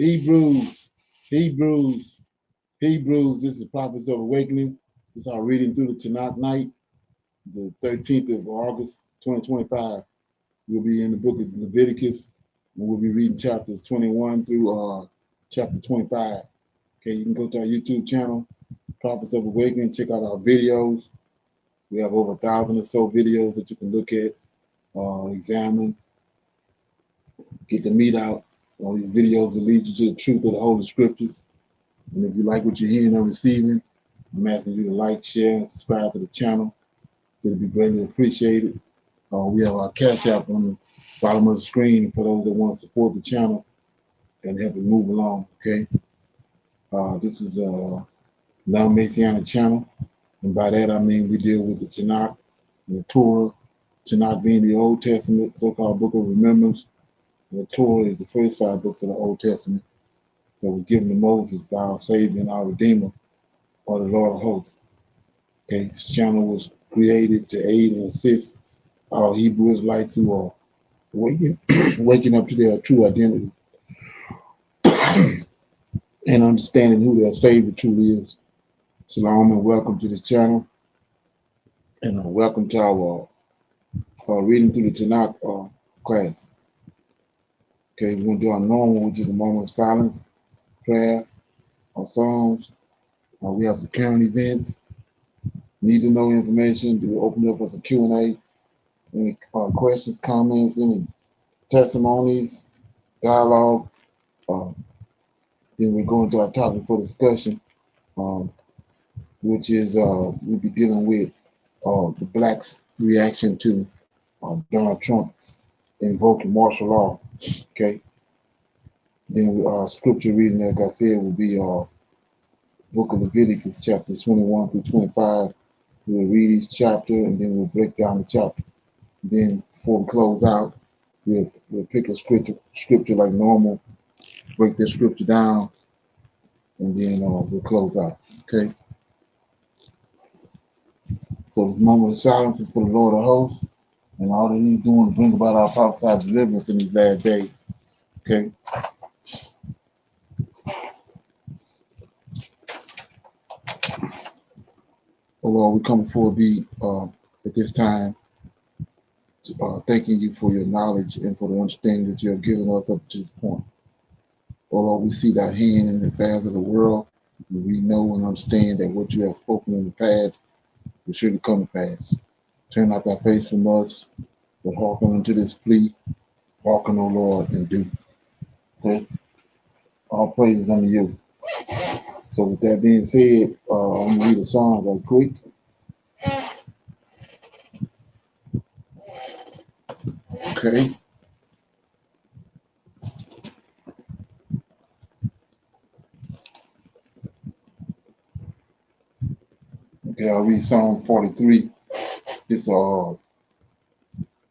Hebrews, Hebrews, Hebrews. This is Prophets of Awakening. This is our reading through the Tanak night, the 13th of August, 2025. We'll be in the book of Leviticus, and we'll be reading chapters 21 through chapter 25. Okay, you can go to our YouTube channel, Prophets of Awakening, check out our videos. We have over 1,000 or so videos that you can look at, examine, get the meat out. All these videos will lead you to the truth of the Holy Scriptures. And if you like what you're hearing or receiving, I'm asking you to like, share, and subscribe to the channel. It'll be greatly appreciated. We have our Cash App on the bottom of the screen for those that want to support the channel and help it move along. Okay. This is a non-Messianic channel, and by that I mean we deal with the Tanak and the Torah. Tanak being the Old Testament, so-called Book of Remembrance. And the Torah is the first 5 books of the Old Testament that was given to Moses by our Savior and our Redeemer, or the Lord of Hosts. Okay, this channel was created to aid and assist our Hebrew Israelites who are waking up to their true identity and understanding who their Savior truly is. Shalom and welcome to this channel, and welcome to our reading through the Tanakh class. Okay, we're going to do our normal, which is a moment of silence, prayer, our songs. We have some current events, need to know information. Do we open up for some Q&A? Any questions, comments, any testimonies, dialogue? Then we go into our topic for discussion, which is we'll be dealing with the blacks' reaction to Donald Trump invoking martial law. Okay. Then scripture reading, like I said, will be book of Leviticus, chapters 21 through 25. We'll read each chapter and then we'll break down the chapter. Then before we close out, we'll pick a scripture like normal, break this scripture down, and then we'll close out. Okay. So this moment of silence is for the Lord of Hosts and all that He's doing to bring about our prophesied deliverance in these last days. Okay. Oh Lord, we come before Thee at this time, thanking You for Your knowledge and for the understanding that You have given us up to this point. Oh Lord, we see Thy hand in the affairs of the world. And we know and understand that what You have spoken in the past will surely come to pass. Turn not Thy face from us, but hearken unto this plea. Hearken, O Lord, and do. Okay? All praises unto You. So with that being said, I'm going to read a song right quick. Okay. Okay, I'll read Psalm 43. It's Psalm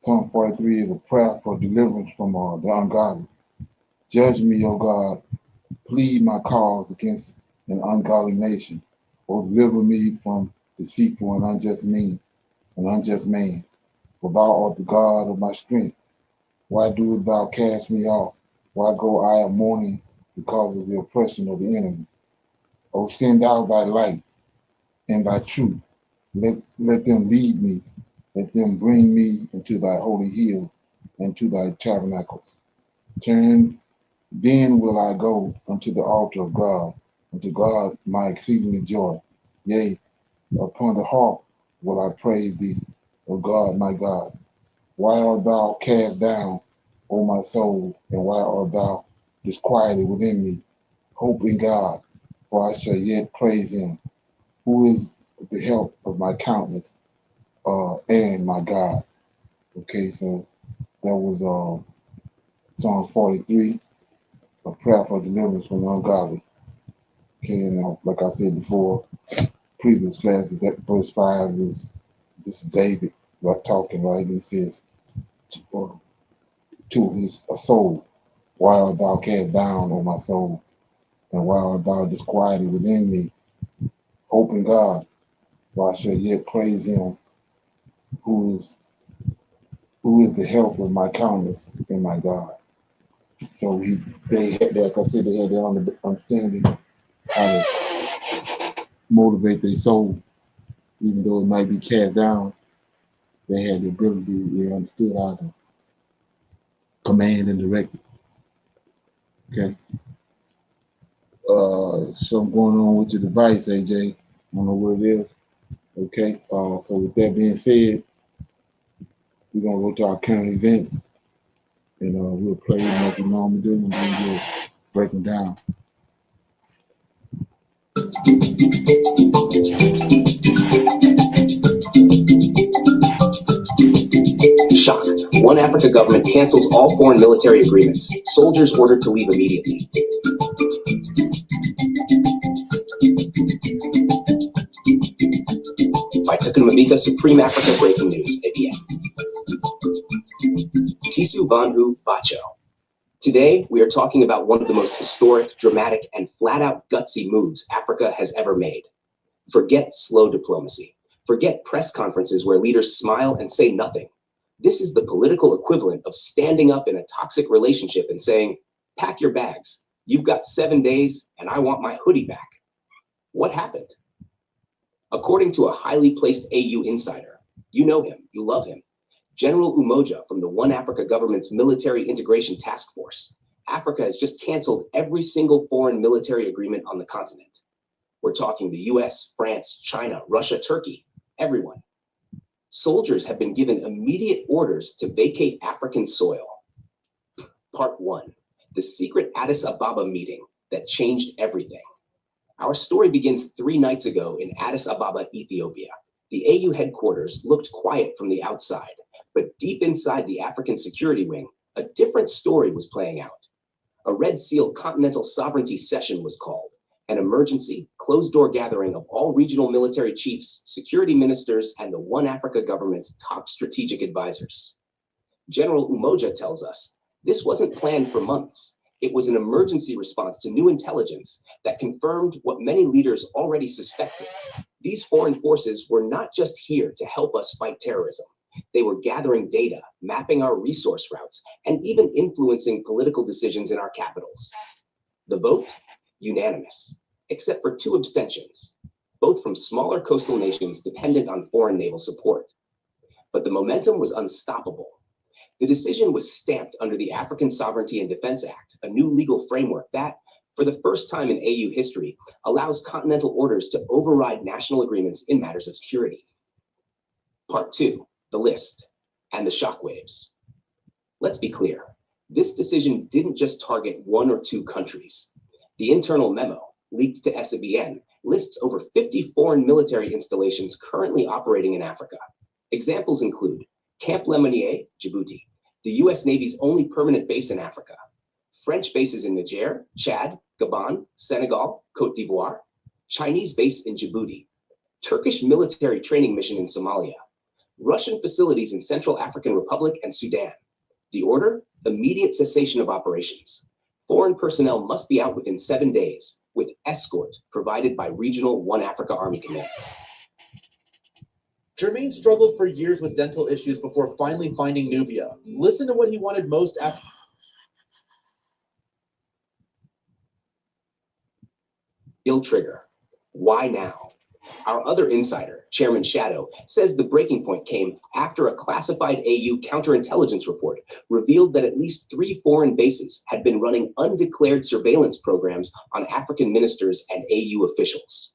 43 is a prayer for deliverance from the ungodly. Judge me, O God. Plead my cause against an ungodly nation, or deliver me from deceitful and unjust man. For Thou art the God of my strength. Why doest Thou cast me off? Why go I a mourning because of the oppression of the enemy? O send out Thy light and Thy truth. Let them lead me. Let them bring me into Thy holy hill and to Thy tabernacles. Then will I go unto the altar of God, unto God my exceedingly joy. Yea, upon the harp will I praise Thee, O God, my God. Why art Thou cast down, O my soul, and why art Thou disquieted within me? Hope in God, for I shall yet praise Him, who is the help of my countenance and my God. Okay, so that was Psalm 43, a prayer for deliverance from the ungodly. Okay, and like I said before, previous classes, that verse 5 is, this is David talking, right? He says to his soul, why art thou cast down, O my soul, and why art thou disquieted within me? Hope in God, for I shall yet praise Him, who is the help of my countenance and my God. So they had, like I said, they had their understanding how to motivate their soul, even though it might be cast down. They had the ability, they understood how to command and direct it. Okay. Something going on with your device, AJ. I don't know what it is. Okay. So with that being said, we're gonna go to our current events, and we'll play them like we normally do, and then we'll break them down. Shock. One Africa government cancels all foreign military agreements. Soldiers ordered to leave immediately. By Tukunmabika, Supreme Africa Breaking News, APN. Tisu Vanhu Bacho. Today, we are talking about one of the most historic, dramatic, and flat-out gutsy moves Africa has ever made. Forget slow diplomacy. Forget press conferences where leaders smile and say nothing. This is the political equivalent of standing up in a toxic relationship and saying, pack your bags. You've got 7 days, and I want my hoodie back. What happened? According to a highly placed AU insider, you know him, you love him, General Umoja from the One Africa government's Military Integration Task Force, Africa has just canceled every single foreign military agreement on the continent. We're talking the US, France, China, Russia, Turkey, everyone. Soldiers have been given immediate orders to vacate African soil. Part 1, the secret Addis Ababa meeting that changed everything. Our story begins 3 nights ago in Addis Ababa, Ethiopia. The AU headquarters looked quiet from the outside, but deep inside the African security wing, a different story was playing out. A Red Seal Continental Sovereignty Session was called, an emergency, closed-door gathering of all regional military chiefs, security ministers, and the One Africa government's top strategic advisors. General Umoja tells us, this wasn't planned for months. It was an emergency response to new intelligence that confirmed what many leaders already suspected. These foreign forces were not just here to help us fight terrorism. They were gathering data, mapping our resource routes, and even influencing political decisions in our capitals. The vote? Unanimous, except for 2 abstentions, both from smaller coastal nations dependent on foreign naval support. But the momentum was unstoppable. The decision was stamped under the African Sovereignty and Defense Act, a new legal framework that, for the first time in AU history, allows continental orders to override national agreements in matters of security. Part 2, the list and the shockwaves. Let's be clear, this decision didn't just target 1 or 2 countries. The internal memo, leaked to SABN, lists over 50 foreign military installations currently operating in Africa. Examples include Camp Lemonnier, Djibouti, the US Navy's only permanent base in Africa, French bases in Niger, Chad, Gabon, Senegal, Cote d'Ivoire, Chinese base in Djibouti, Turkish military training mission in Somalia, Russian facilities in Central African Republic and Sudan. The order? Immediate cessation of operations. Foreign personnel must be out within 7 days, with escort provided by regional One Africa Army commands. Jermaine struggled for years with dental issues before finally finding Nubia. Listen to what he wanted most after. Ill trigger. Why now? Our other insider, Chairman Shadow, says the breaking point came after a classified AU counterintelligence report revealed that at least 3 foreign bases had been running undeclared surveillance programs on African ministers and AU officials.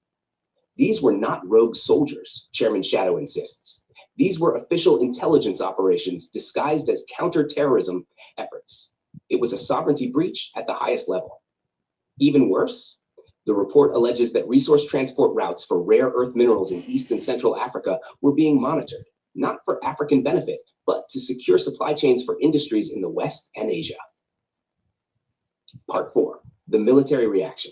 These were not rogue soldiers, Chairman Shadow insists. These were official intelligence operations disguised as counterterrorism efforts. It was a sovereignty breach at the highest level. Even worse, the report alleges that resource transport routes for rare earth minerals in East and Central Africa were being monitored, not for African benefit, but to secure supply chains for industries in the West and Asia. Part 4, the military reaction.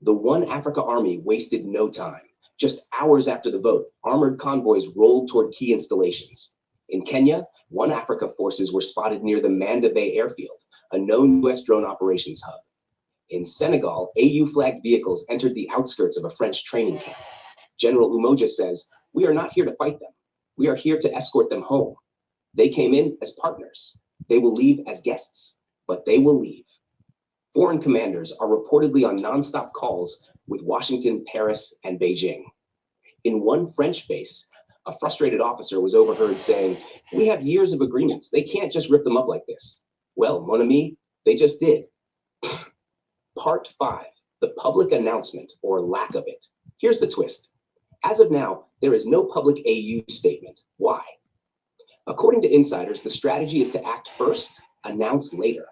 The One Africa Army wasted no time. Just hours after the vote, armored convoys rolled toward key installations. In Kenya, One Africa forces were spotted near the Manda Bay airfield, a known US drone operations hub. In Senegal, AU-flagged vehicles entered the outskirts of a French training camp. General Umoja says, "We are not here to fight them. We are here to escort them home. They came in as partners. They will leave as guests." but they will leave. Foreign commanders are reportedly on nonstop calls with Washington, Paris, and Beijing. In one French base, a frustrated officer was overheard saying, "We have years of agreements. They can't just rip them up like this." Well, mon ami, they just did. Part 5, the public announcement or lack of it. Here's the twist. As of now, there is no public AU statement. Why? According to insiders, the strategy is to act first, announce later.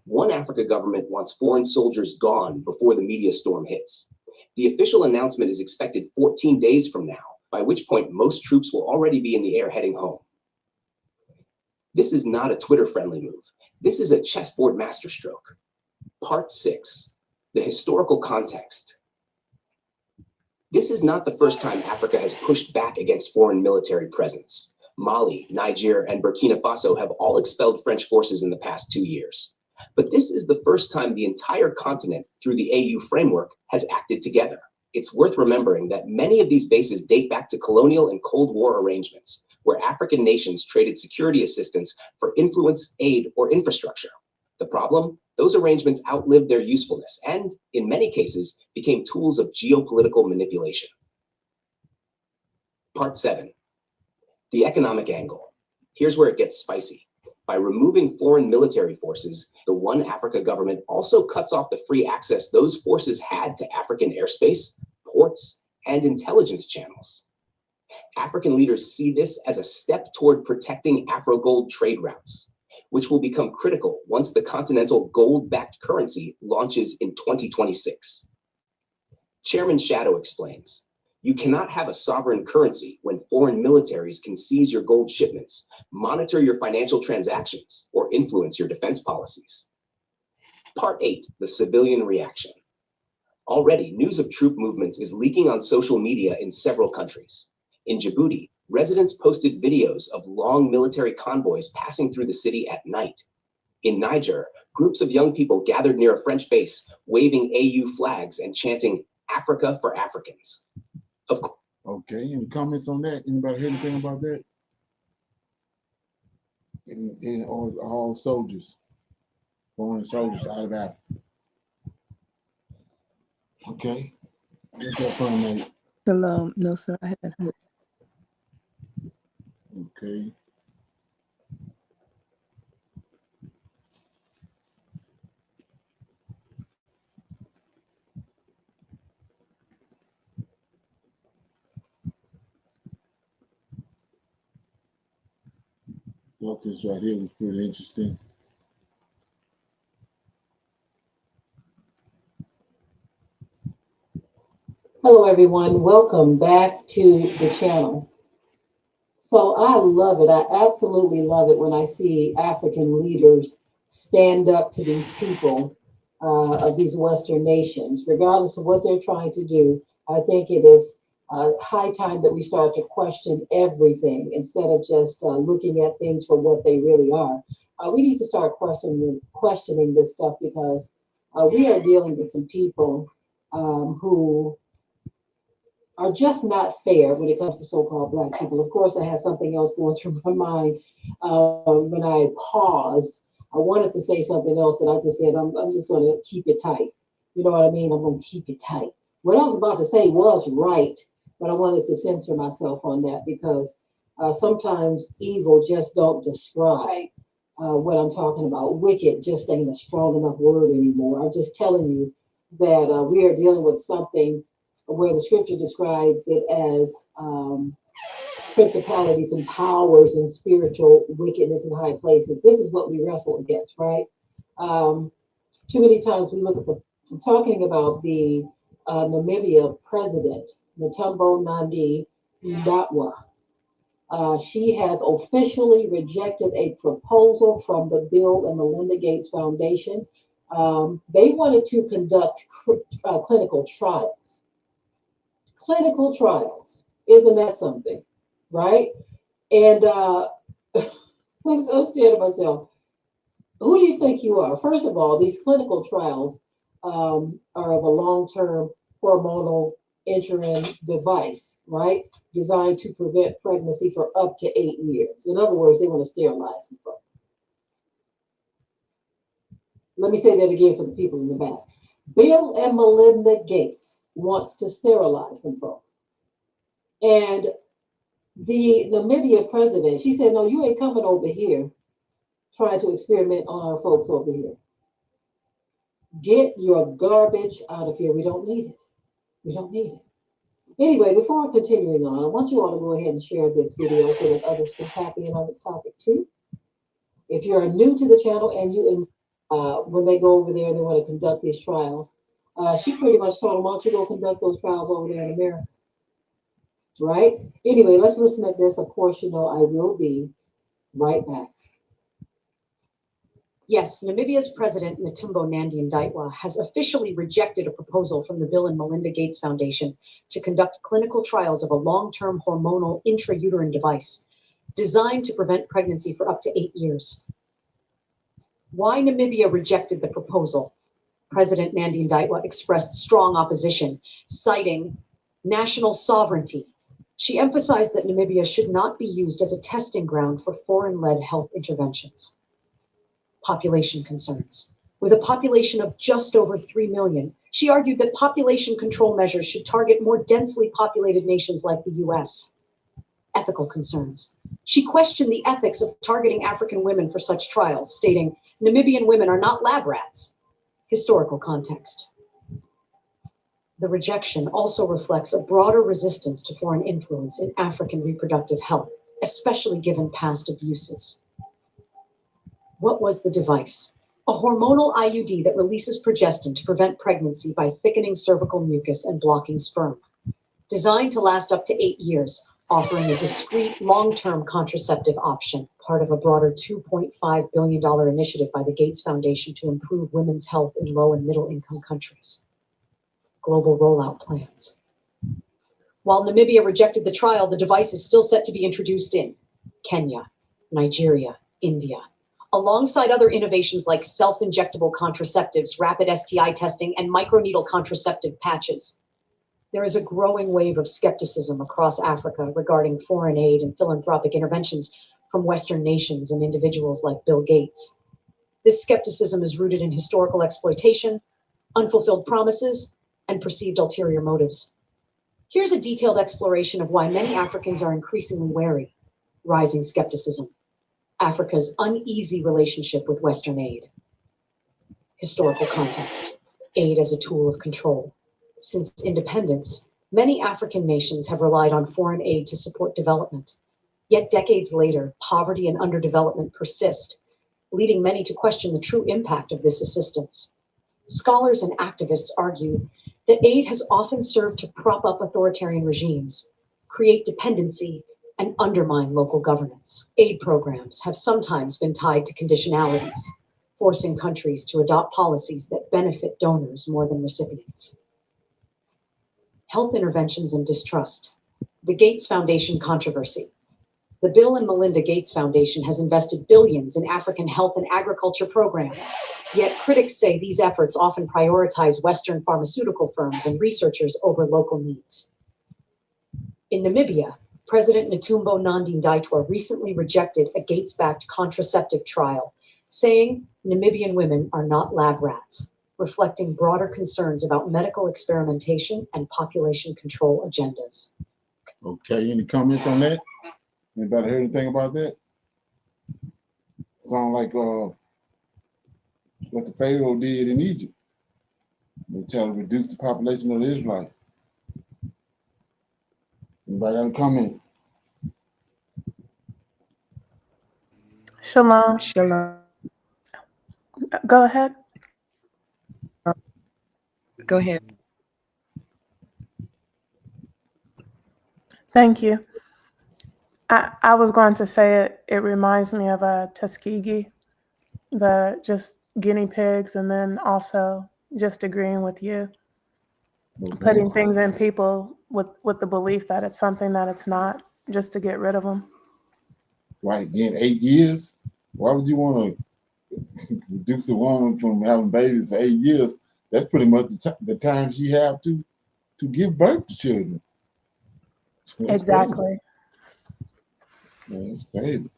One Africa government wants foreign soldiers gone before the media storm hits. The official announcement is expected 14 days from now, by which point most troops will already be in the air heading home. This is not a Twitter-friendly move. This is a chessboard masterstroke. Part 6, the historical context. This is not the first time Africa has pushed back against foreign military presence. Mali, Niger, and Burkina Faso have all expelled French forces in the past 2 years. But this is the first time the entire continent, through the AU framework, has acted together. It's worth remembering that many of these bases date back to colonial and Cold War arrangements, where African nations traded security assistance for influence, aid, or infrastructure. The problem? Those arrangements outlived their usefulness and, in many cases, became tools of geopolitical manipulation. Part 7, the economic angle. Here's where it gets spicy. By removing foreign military forces, the One Africa government also cuts off the free access those forces had to African airspace, ports, and intelligence channels. African leaders see this as a step toward protecting Afro-gold trade routes, which will become critical once the continental gold-backed currency launches in 2026. Chairman Shadow explains, "You cannot have a sovereign currency when foreign militaries can seize your gold shipments, monitor your financial transactions, or influence your defense policies." Part 8, the civilian reaction. Already, news of troop movements is leaking on social media in several countries. In Djibouti, residents posted videos of long military convoys passing through the city at night. In Niger, groups of young people gathered near a French base, waving AU flags and chanting, "Africa for Africans." Okay, any comments on that? Anybody hear anything about that? In all soldiers, foreign soldiers out of Africa. Okay, what's that from, mate? Shalom. No, sir, I haven't heard. Okay. Thought this right here was pretty interesting. Hello, everyone. Welcome back to the channel. So I love it. I absolutely love it when I see African leaders stand up to these people of these Western nations, regardless of what they're trying to do. I think it is high time that we start to question everything instead of just looking at things for what they really are. We need to start questioning this stuff because we are dealing with some people who are just not fair when it comes to so-called Black people. Of course, I had something else going through my mind when I paused. I wanted to say something else, but I just said, I'm just going to keep it tight. You know what I mean? I'm going to keep it tight. What I was about to say was right, but I wanted to censor myself on that because sometimes evil just don't describe what I'm talking about. Wicked just ain't a strong enough word anymore. I'm just telling you that we are dealing with something where the scripture describes it as principalities and powers and spiritual wickedness in high places. This is what we wrestle against, right? Too many times we look at I'm talking about the Namibia president, Netumbo Nandi-Ndaitwah. She has officially rejected a proposal from the Bill and Melinda Gates Foundation. They wanted to conduct clinical trials. Clinical trials. Isn't that something? Right? And I'm saying to myself, who do you think you are? First of all, these clinical trials are of a long-term hormonal interim device, right? Designed to prevent pregnancy for up to 8 years. In other words, they want to sterilize them. Let me say that again for the people in the back. Bill and Melinda Gates wants to sterilize them folks. And the Namibia president, she said, no, you ain't coming over here trying to experiment on our folks over here. Get your garbage out of here. We don't need it. We don't need it. Anyway, before continuing on, I want you all to go ahead and share this video so that others can tap in on this topic too. If you're new to the channel and when they go over there and they want to conduct these trials, she pretty much told them, why don't you go conduct those trials over there in America? Right? Anyway, let's listen to this. Of course, you know I will be right back. Yes, Namibia's president, Netumbo Nandi-Ndaitwah, has officially rejected a proposal from the Bill and Melinda Gates Foundation to conduct clinical trials of a long-term hormonal intrauterine device designed to prevent pregnancy for up to 8 years. Why Namibia rejected the proposal? President Nandi-Ndaitwah expressed strong opposition, citing national sovereignty. She emphasized that Namibia should not be used as a testing ground for foreign-led health interventions. Population concerns. With a population of just over 3 million, she argued that population control measures should target more densely populated nations like the US. Ethical concerns. She questioned the ethics of targeting African women for such trials, stating, Namibian women are not lab rats. Historical context. The rejection also reflects a broader resistance to foreign influence in African reproductive health, especially given past abuses. What was the device? A hormonal IUD that releases progestin to prevent pregnancy by thickening cervical mucus and blocking sperm. Designed to last up to 8 years, offering a discreet long-term contraceptive option, part of a broader $2.5 billion initiative by the Gates Foundation to improve women's health in low and middle income countries. Global rollout plans. While Namibia rejected the trial, the device is still set to be introduced in Kenya, Nigeria, India, alongside other innovations like self-injectable contraceptives, rapid STI testing, and microneedle contraceptive patches. There is a growing wave of skepticism across Africa regarding foreign aid and philanthropic interventions from Western nations and individuals like Bill Gates. This skepticism is rooted in historical exploitation, unfulfilled promises, and perceived ulterior motives. Here's a detailed exploration of why many Africans are increasingly wary. Rising skepticism. Africa's uneasy relationship with Western aid. Historical context. Aid as a tool of control. Since independence, many African nations have relied on foreign aid to support development. Yet decades later, poverty and underdevelopment persist, leading many to question the true impact of this assistance. Scholars and activists argue that aid has often served to prop up authoritarian regimes, create dependency, and undermine local governance. Aid programs have sometimes been tied to conditionalities, forcing countries to adopt policies that benefit donors more than recipients. Health interventions and distrust. The Gates Foundation controversy. The Bill and Melinda Gates Foundation has invested billions in African health and agriculture programs, yet critics say these efforts often prioritize Western pharmaceutical firms and researchers over local needs. In Namibia, President Netumbo Nandi-Ndaitwah recently rejected a Gates-backed contraceptive trial, saying Namibian women are not lab rats, reflecting broader concerns about medical experimentation and population control agendas. Okay, any comments on that? Anybody heard anything about that? Sound like what the Pharaoh did in Egypt. They try to reduce the population of the Israelites. Anybody got a comment? Shalom. Shalom. Go ahead. Go ahead. Thank you. I was going to say it reminds me of a Tuskegee, the just guinea pigs, and then also just agreeing with you, putting things in people with the belief that it's something that it's not, just to get rid of them. Right, again, 8 years? Why would you want to reduce a woman from having babies for 8 years? That's pretty much the time she have to give birth to children. That's Exactly. Crazy. Yeah, that's crazy.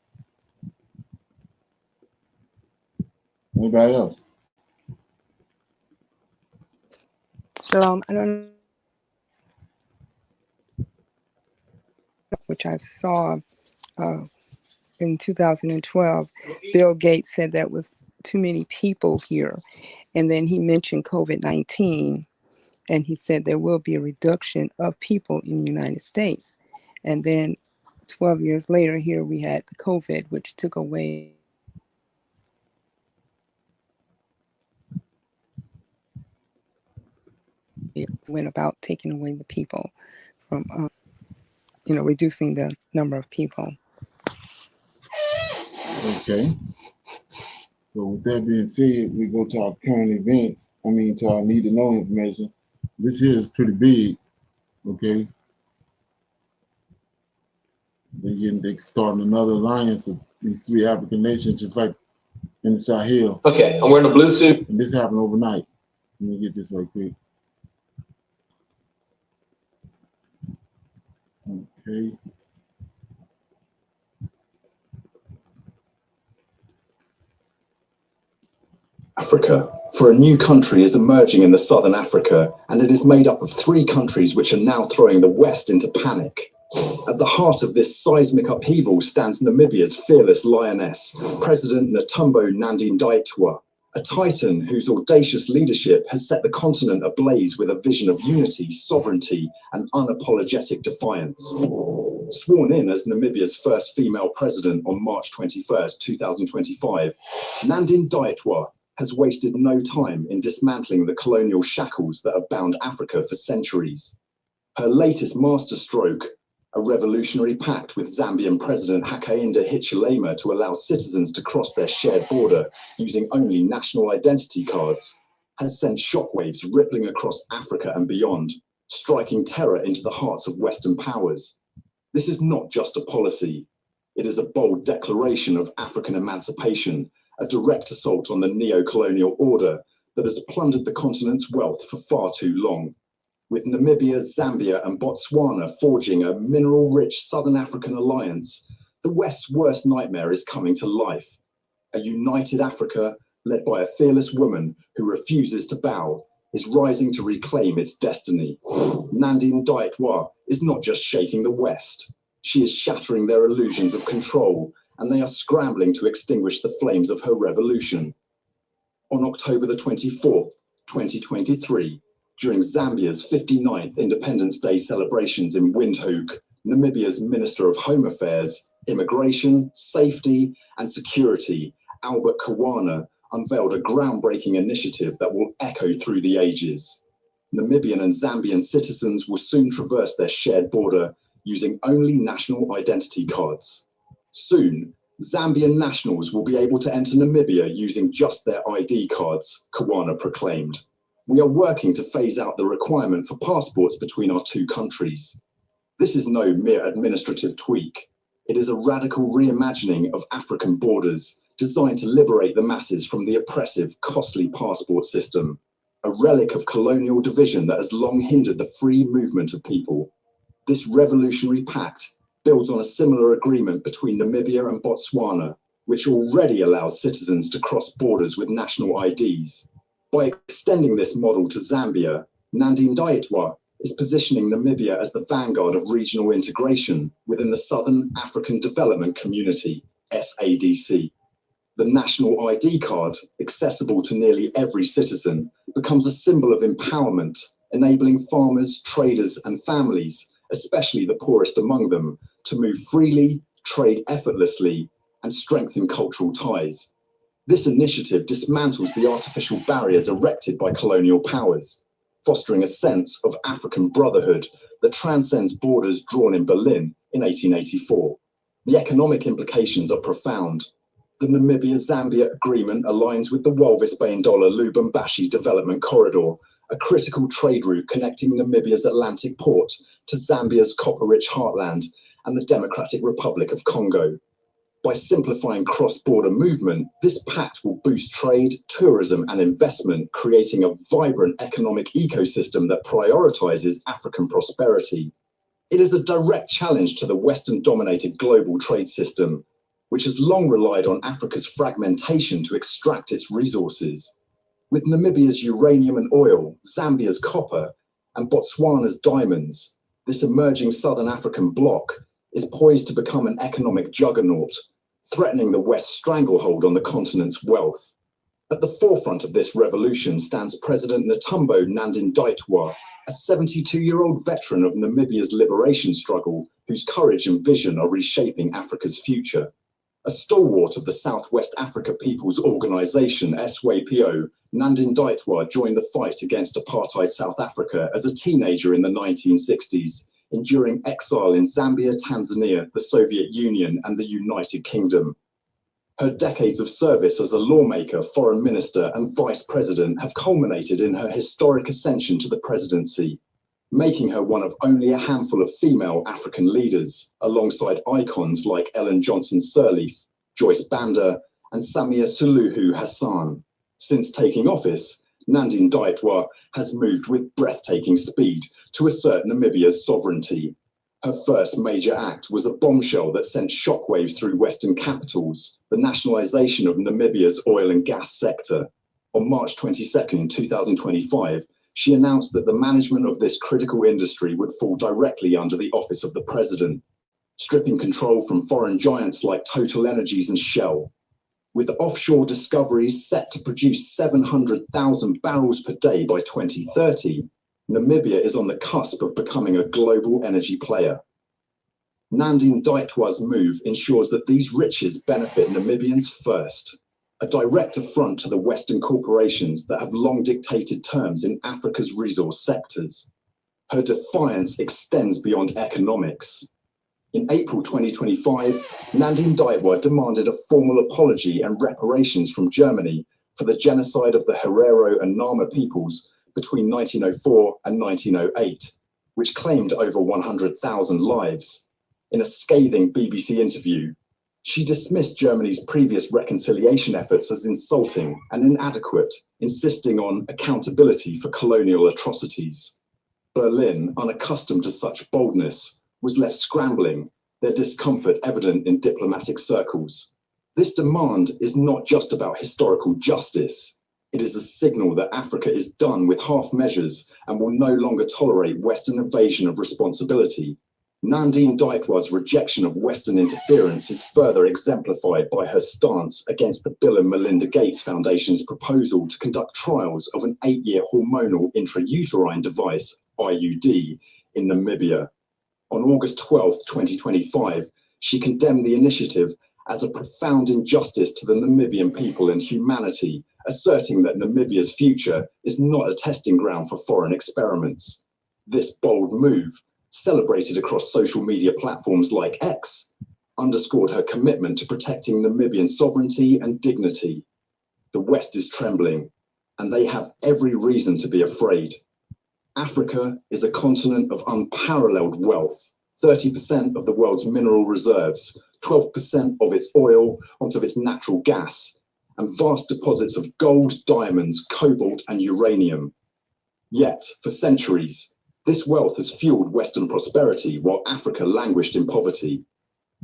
Anybody else? Shalom. I don't know, which I saw in 2012. Bill Gates said that was too many people here. And then he mentioned COVID-19, and he said there will be a reduction of people in the United States. And then 12 years later, here we had the COVID, which took away. It went about taking away the people from, reducing the number of people. Okay. So with that being said, we go to our current events. To our need to know information. This here is pretty big. Okay. They starting another alliance of these 3 African nations, just like in the Sahel. Okay, I'm wearing a blue suit. And this happened overnight. Let me get this right quick. Okay. Africa. For a new country is emerging in the southern Africa, and it is made up of 3 countries which are now throwing the West into panic. At the heart of this seismic upheaval stands Namibia's fearless lioness, President Netumbo Nandi-Ndaitwah, a titan whose audacious leadership has set the continent ablaze with a vision of unity, sovereignty, and unapologetic defiance. Sworn in as Namibia's first female president on March 21st, 2025, Nandi-Ndaitwah has wasted no time in dismantling the colonial shackles that have bound Africa for centuries. Her latest masterstroke, a revolutionary pact with Zambian President Hakainde Hichilema to allow citizens to cross their shared border using only national identity cards, has sent shockwaves rippling across Africa and beyond, striking terror into the hearts of Western powers. This is not just a policy. It is a bold declaration of African emancipation, a direct assault on the neo-colonial order that has plundered the continent's wealth for far too long. With Namibia, Zambia, and Botswana forging a mineral-rich Southern African alliance, the West's worst nightmare is coming to life. A united Africa, led by a fearless woman who refuses to bow, is rising to reclaim its destiny. Nandi-Ndaitwah is not just shaking the West. She is shattering their illusions of control, and they are scrambling to extinguish the flames of her revolution. On October the 24th, 2023, during Zambia's 59th Independence Day celebrations in Windhoek, Namibia's Minister of Home Affairs, Immigration, Safety and Security, Albert Kawana, unveiled a groundbreaking initiative that will echo through the ages. Namibian and Zambian citizens will soon traverse their shared border using only national identity cards. Soon, Zambian nationals will be able to enter Namibia using just their ID cards, Kawana proclaimed. We are working to phase out the requirement for passports between our 2 countries. This is no mere administrative tweak. It is a radical reimagining of African borders designed to liberate the masses from the oppressive, costly passport system, a relic of colonial division that has long hindered the free movement of people. This revolutionary pact builds on a similar agreement between Namibia and Botswana, which already allows citizens to cross borders with national IDs. By extending this model to Zambia, Nandi-Ndaitwah is positioning Namibia as the vanguard of regional integration within the Southern African Development Community, SADC. The national ID card, accessible to nearly every citizen, becomes a symbol of empowerment, enabling farmers, traders, and families, especially the poorest among them, to move freely, trade effortlessly, and strengthen cultural ties. This initiative dismantles the artificial barriers erected by colonial powers, fostering a sense of African brotherhood that transcends borders drawn in Berlin in 1884. The economic implications are profound. The Namibia-Zambia agreement aligns with the Walvis Bay and Lubumbashi Development Corridor, a critical trade route connecting Namibia's Atlantic port to Zambia's copper-rich heartland and the Democratic Republic of Congo. By simplifying cross-border movement, this pact will boost trade, tourism, and investment, creating a vibrant economic ecosystem that prioritizes African prosperity. It is a direct challenge to the Western-dominated global trade system, which has long relied on Africa's fragmentation to extract its resources. With Namibia's uranium and oil, Zambia's copper, and Botswana's diamonds, this emerging Southern African bloc is poised to become an economic juggernaut, threatening the West's stranglehold on the continent's wealth. At the forefront of this revolution stands President Netumbo Nandi-Ndaitwah, a 72-year-old veteran of Namibia's liberation struggle, whose courage and vision are reshaping Africa's future. A stalwart of the Southwest Africa People's Organization, SWAPO, Nandi-Ndaitwah joined the fight against apartheid South Africa as a teenager in the 1960s, enduring exile in Zambia, Tanzania, the Soviet Union, and the United Kingdom. Her decades of service as a lawmaker, foreign minister, and vice president have culminated in her historic ascension to the presidency, making her one of only a handful of female African leaders, alongside icons like Ellen Johnson Sirleaf, Joyce Banda, and Samia Suluhu Hassan. Since taking office, Nandi-Ndaitwah has moved with breathtaking speed to assert Namibia's sovereignty. Her first major act was a bombshell that sent shockwaves through Western capitals, the nationalization of Namibia's oil and gas sector. On March 22, 2025, she announced that the management of this critical industry would fall directly under the office of the president, stripping control from foreign giants like Total Energies and Shell. With offshore discoveries set to produce 700,000 barrels per day by 2030, Namibia is on the cusp of becoming a global energy player. Nandi-Ndaitwah's move ensures that these riches benefit Namibians first, a direct affront to the Western corporations that have long dictated terms in Africa's resource sectors. Her defiance extends beyond economics. In April 2025, Nandi-Ndaitwah demanded a formal apology and reparations from Germany for the genocide of the Herero and Nama peoples between 1904 and 1908, which claimed over 100,000 lives. In a scathing BBC interview, she dismissed Germany's previous reconciliation efforts as insulting and inadequate, insisting on accountability for colonial atrocities. Berlin, unaccustomed to such boldness, was left scrambling, their discomfort evident in diplomatic circles. This demand is not just about historical justice. It is a signal that Africa is done with half measures and will no longer tolerate Western evasion of responsibility. Nandi-Ndaitwah's rejection of Western interference is further exemplified by her stance against the Bill and Melinda Gates Foundation's proposal to conduct trials of an 8-year hormonal intrauterine device, IUD, in Namibia. On August 12, 2025, she condemned the initiative as a profound injustice to the Namibian people and humanity, asserting that Namibia's future is not a testing ground for foreign experiments. This bold move, celebrated across social media platforms like X, underscored her commitment to protecting Namibian sovereignty and dignity. The West is trembling, and they have every reason to be afraid. Africa is a continent of unparalleled wealth, 30% of the world's mineral reserves, 12% of its oil onto its natural gas, and vast deposits of gold, diamonds, cobalt, and uranium. Yet, for centuries, this wealth has fueled Western prosperity while Africa languished in poverty.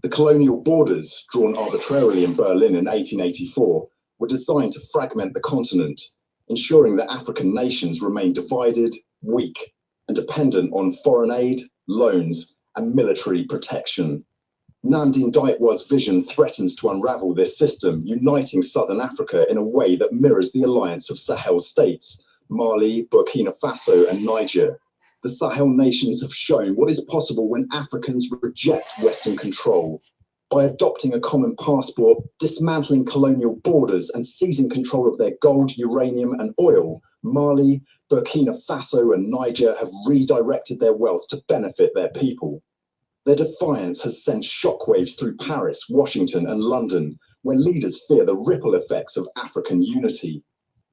The colonial borders, drawn arbitrarily in Berlin in 1884, were designed to fragment the continent, ensuring that African nations remain divided, weak, and dependent on foreign aid, loans, and military protection. Nandi-Ndaitwah's vision threatens to unravel this system, uniting Southern Africa in a way that mirrors the alliance of Sahel states, Mali, Burkina Faso, and Niger. The Sahel nations have shown what is possible when Africans reject Western control. By adopting a common passport, dismantling colonial borders, and seizing control of their gold, uranium, and oil, Mali, Burkina Faso, and Niger have redirected their wealth to benefit their people. Their defiance has sent shockwaves through Paris, Washington, and London, where leaders fear the ripple effects of African unity.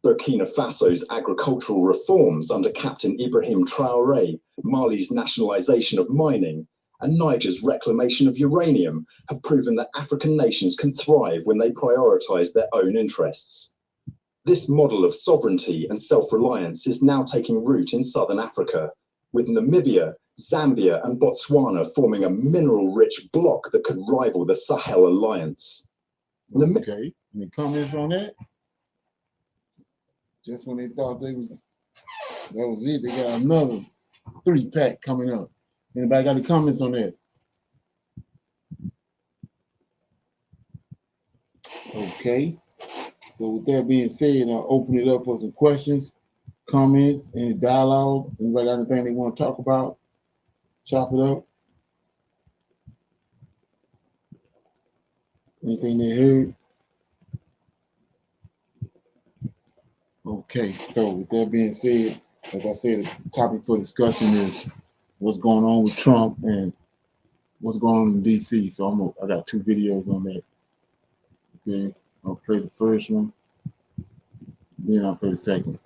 Burkina Faso's agricultural reforms under Captain Ibrahim Traoré, Mali's nationalization of mining, and Niger's reclamation of uranium have proven that African nations can thrive when they prioritize their own interests. This model of sovereignty and self-reliance is now taking root in Southern Africa, with Namibia, Zambia, and Botswana forming a mineral-rich bloc that could rival the Sahel Alliance. Okay, any comments on that? Just when they thought that was it, they got another 3-pack coming up. Anybody got any comments on that? Okay. So with that being said, I'll open it up for some questions, comments, any dialogue. Anybody got anything they want to talk about? Chop it up. Anything they heard? Okay, so with that being said, as I said, the topic for discussion is what's going on with Trump and what's going on in DC. So I got 2 videos on that. Okay, I'll play the first one, then I'll play the second.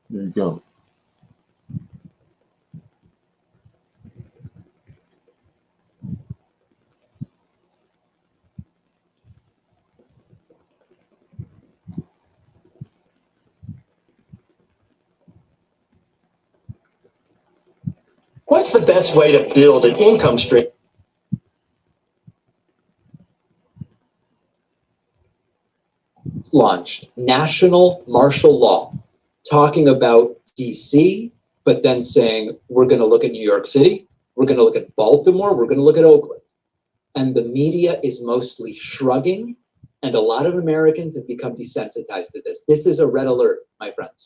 There you go. What's the best way to build an income stream? Launched national martial law, talking about DC, but then saying we're going to look at New York City, we're going to look at Baltimore, we're going to look at Oakland. And the media is mostly shrugging, and a lot of Americans have become desensitized to this. This is a red alert, my friends.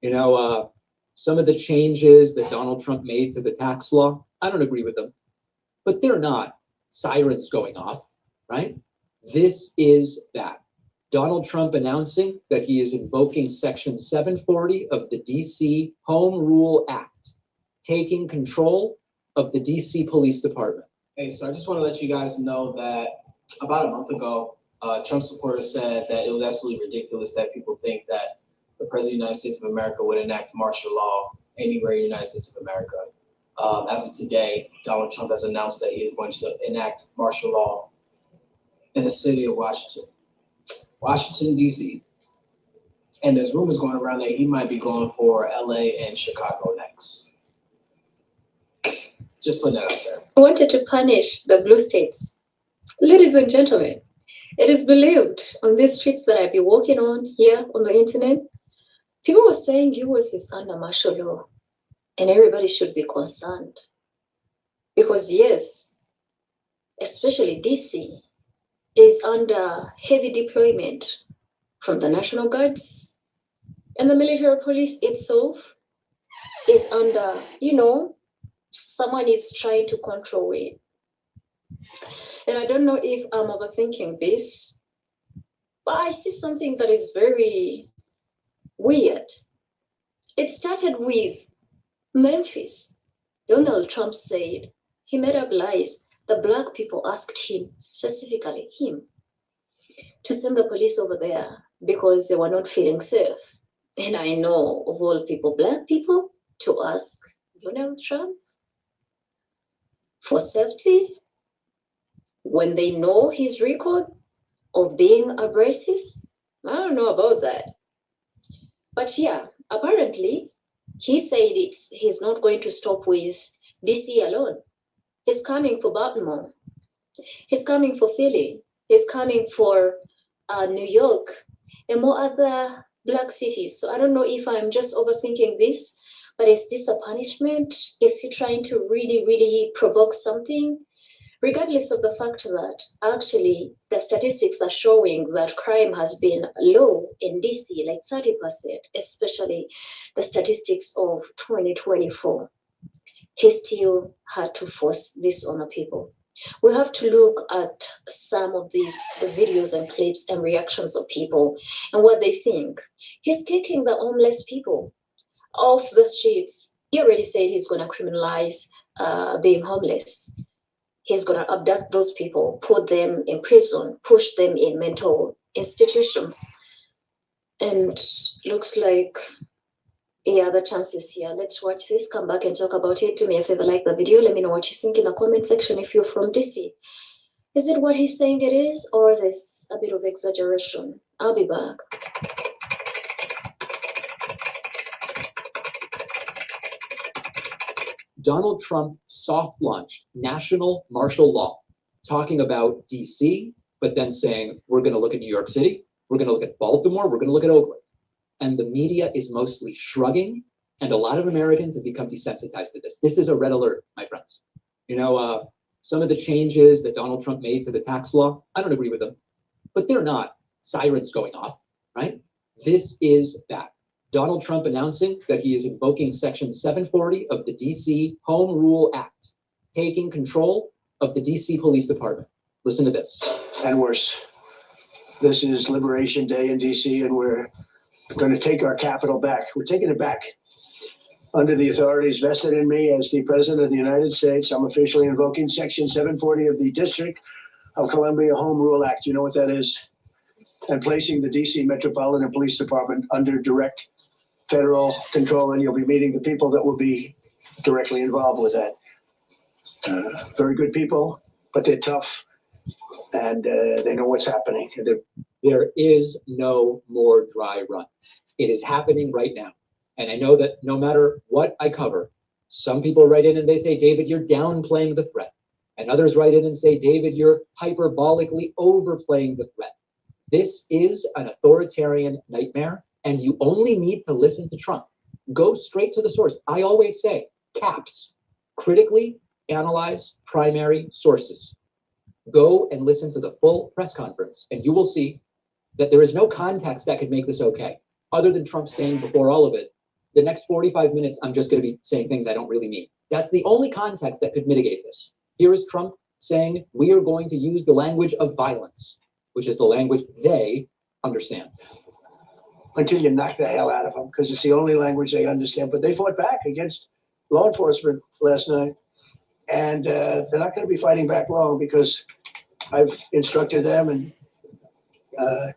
You know, some of the changes that Donald Trump made to the tax law, I don't agree with them, but they're not sirens going off, right? This is that. Donald Trump announcing that he is invoking Section 740 of the DC Home Rule Act, taking control of the DC Police Department. Hey, so I just want to let you guys know that about a month ago, Trump supporters said that it was absolutely ridiculous that people think that the President of the United States of America would enact martial law anywhere in the United States of America. As of today, Donald Trump has announced that he is going to enact martial law in the city of Washington, D.C. And there's rumors going around that he might be going for L.A. and Chicago next. Just putting that out there. I wanted to punish the blue states. Ladies and gentlemen, it is believed on these streets that I've been walking on here on the internet, people were saying US is under martial law and everybody should be concerned. Because yes, especially DC is under heavy deployment from the National Guards, and the military police itself is under, someone is trying to control it. And I don't know if I'm overthinking this, but I see something that is very weird. It started with Memphis. Donald Trump said he made up lies. The black people asked him, specifically him, to send the police over there because they were not feeling safe. And I know of all people, black people, to ask Donald Trump for safety when they know his record of being abrasive. I don't know about that. But yeah, apparently he said he's not going to stop with DC alone. He's coming for Baltimore. He's coming for Philly. He's coming for New York and more other black cities. So I don't know if I'm just overthinking this, but is this a punishment? Is he trying to really, really provoke something? Regardless of the fact that actually the statistics are showing that crime has been low in DC, like 30%, especially the statistics of 2024. He still had to force this on the people. We have to look at some of the videos and clips and reactions of people and what they think. He's kicking the homeless people off the streets. He already said he's going to criminalize being homeless. He's going to abduct those people, put them in prison, push them in mental institutions. And looks like, yeah, the chances here. Let's watch this, come back and talk about it. Do me a favor, like the video. Let me know what you think in the comment section if you're from DC. Is it what he's saying it is, or there's a bit of exaggeration? I'll be back. Donald Trump soft launched national martial law, talking about DC, but then saying we're going to look at New York City, we're going to look at Baltimore, we're going to look at Oakland. and the media is mostly shrugging, and a lot of Americans have become desensitized to this. This is a red alert, my friends. You know, some of the changes that Donald Trump made to the tax law, I don't agree with them, but they're not sirens going off, right? This is that. Donald Trump announcing that he is invoking Section 740 of the DC Home Rule Act, taking control of the DC Police Department. Listen to this. And worse. This is Liberation Day in DC, and we're going to take our capital back. We're taking it back. Under the authorities vested in me as the President of the United States, I'm officially invoking Section 740 of the District of Columbia Home Rule Act. You know what that is? And placing the DC Metropolitan Police Department under direct federal control, and you'll be meeting the people that will be directly involved with that. Very good people, but they're tough, and they know what's happening. There is no more dry run. It is happening right now. And I know that no matter what I cover, some people write in and they say, David, you're downplaying the threat. And others write in and say, David, you're hyperbolically overplaying the threat. This is an authoritarian nightmare, and you only need to listen to Trump. Go straight to the source. I always say, CAPS, critically analyze primary sources. Go and listen to the full press conference, and you will see that there is no context that could make this okay, other than Trump saying before all of it, the next 45 minutes, I'm just going to be saying things I don't really mean. That's the only context that could mitigate this. Here is Trump saying, we are going to use the language of violence, which is the language they understand. Until you knock the hell out of them, because it's the only language they understand. But they fought back against law enforcement last night, and they're not going to be fighting back long, because I've instructed them and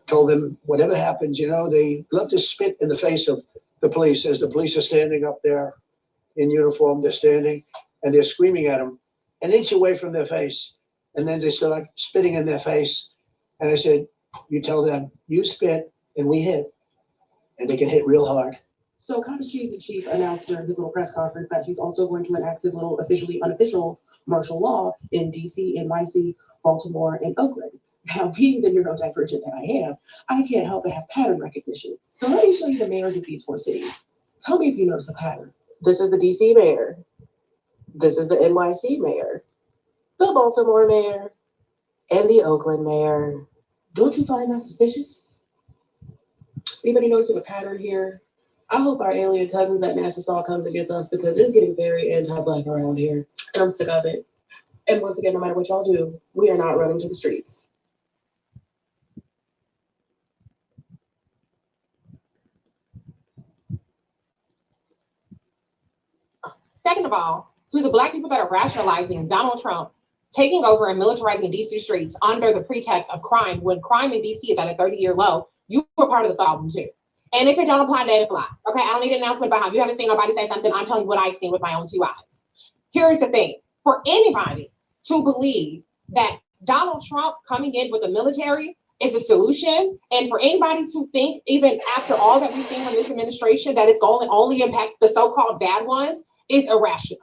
told them whatever happens, you know, they love to spit in the face of the police as the police are standing up there in uniform. They're standing and they're screaming at them an inch away from their face, and then they start spitting in their face. And I said, you tell them, you spit and we hit, and they can hit real hard. So Cottage Cheese Chief announced during his little press conference that he's also going to enact his little officially unofficial martial law in DC, NYC, Baltimore, and Oakland. Now, being the neurodivergent that I am, I can't help but have pattern recognition. So let me show you the mayors of these 4 cities. Tell me if you notice a pattern. This is the DC mayor. This is the NYC mayor, the Baltimore mayor, and the Oakland mayor. Don't you find that suspicious? Anybody noticing a pattern here? I hope our alien cousins at Nassau comes against us, because it's getting very anti-Black around here. And I'm sick of it. And once again, no matter what y'all do, we are not running to the streets. Second of all, to the Black people that are rationalizing Donald Trump taking over and militarizing DC streets under the pretext of crime, when crime in DC is at a 30-year low, you were part of the problem too. And if it don't apply, let it fly. Okay, I don't need an announcement about how you haven't seen nobody say something. I'm telling you what I've seen with my own 2 eyes. Here's the thing. For anybody to believe that Donald Trump coming in with the military is a solution, and for anybody to think, even after all that we've seen from this administration, that it's going to only impact the so-called bad ones, is irrational.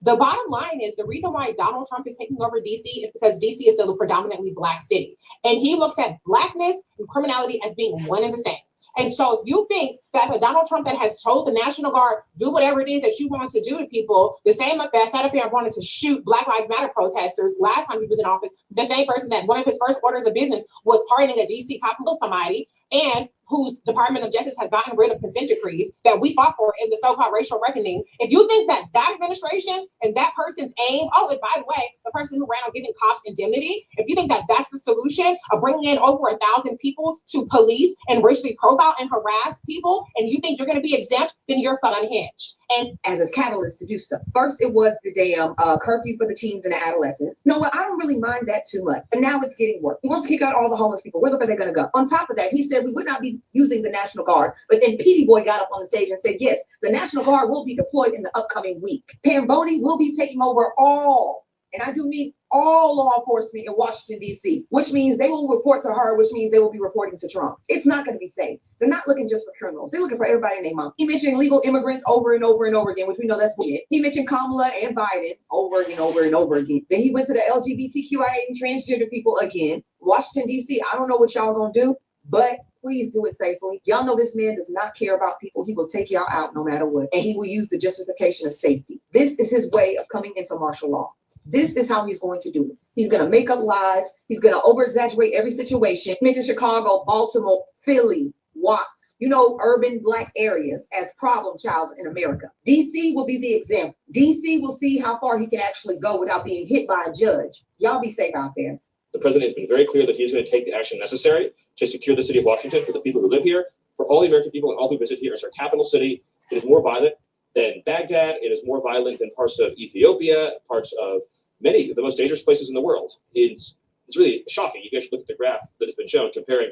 The bottom line is the reason why Donald Trump is taking over DC is because DC is still a predominantly Black city. And he looks at Blackness and criminality as being one and the same. And so if you think that the Donald Trump that has told the National Guard, do whatever it is that you want to do to people, the same that sat up there and wanted to shoot Black Lives Matter protesters last time he was in office, the same person that one of his first orders of business was pardoning a DC cop who killed somebody, and whose Department of Justice has gotten rid of consent decrees that we fought for in the so-called racial reckoning. If you think that that administration and that person's aim, oh, and by the way, the person who ran on giving cops indemnity, if you think that that's the solution of bringing in over 1,000 people to police and racially profile and harass people, and you think you're going to be exempt, then you're unhinged. And as a catalyst to do so. First, it was the damn curfew for the teens and the adolescents. You know what? I don't really mind that too much. And now it's getting worse. He wants to kick out all the homeless people. Where the fuck are they going to go? On top of that, he said we would not be using the National Guard. But then Petey Boy got up on the stage and said, yes, the National Guard will be deployed in the upcoming week. Pam Bodie will be taking over all, and I do mean all, law enforcement in Washington, D.C., which means they will report to her, which means they will be reporting to Trump. It's not going to be safe. They're not looking just for criminals. They're looking for everybody in their mom. He mentioned illegal immigrants over and over and over again, which we know that's bullshit. He mentioned Kamala and Biden over and over and over again. Then he went to the LGBTQIA and transgender people again. Washington, D.C., I don't know what y'all going to do, but Please do it safely. Y'all know this man does not care about people. He will take y'all out no matter what. And he will use the justification of safety. This is his way of coming into martial law. This is how he's going to do it. He's going to make up lies. He's going to over-exaggerate every situation. Mention Chicago, Baltimore, Philly, Watts, urban Black areas as problem childs in America. DC will be the example. DC will see how far he can actually go without being hit by a judge. Y'all be safe out there. The president has been very clear that he's going to take the action necessary to secure the city of Washington for the people who live here, for all the American people and all who visit here. It's our capital city. It is more violent than Baghdad. It is more violent than parts of Ethiopia, parts of many of the most dangerous places in the world. It's really shocking. You guys should look at the graph that has been shown comparing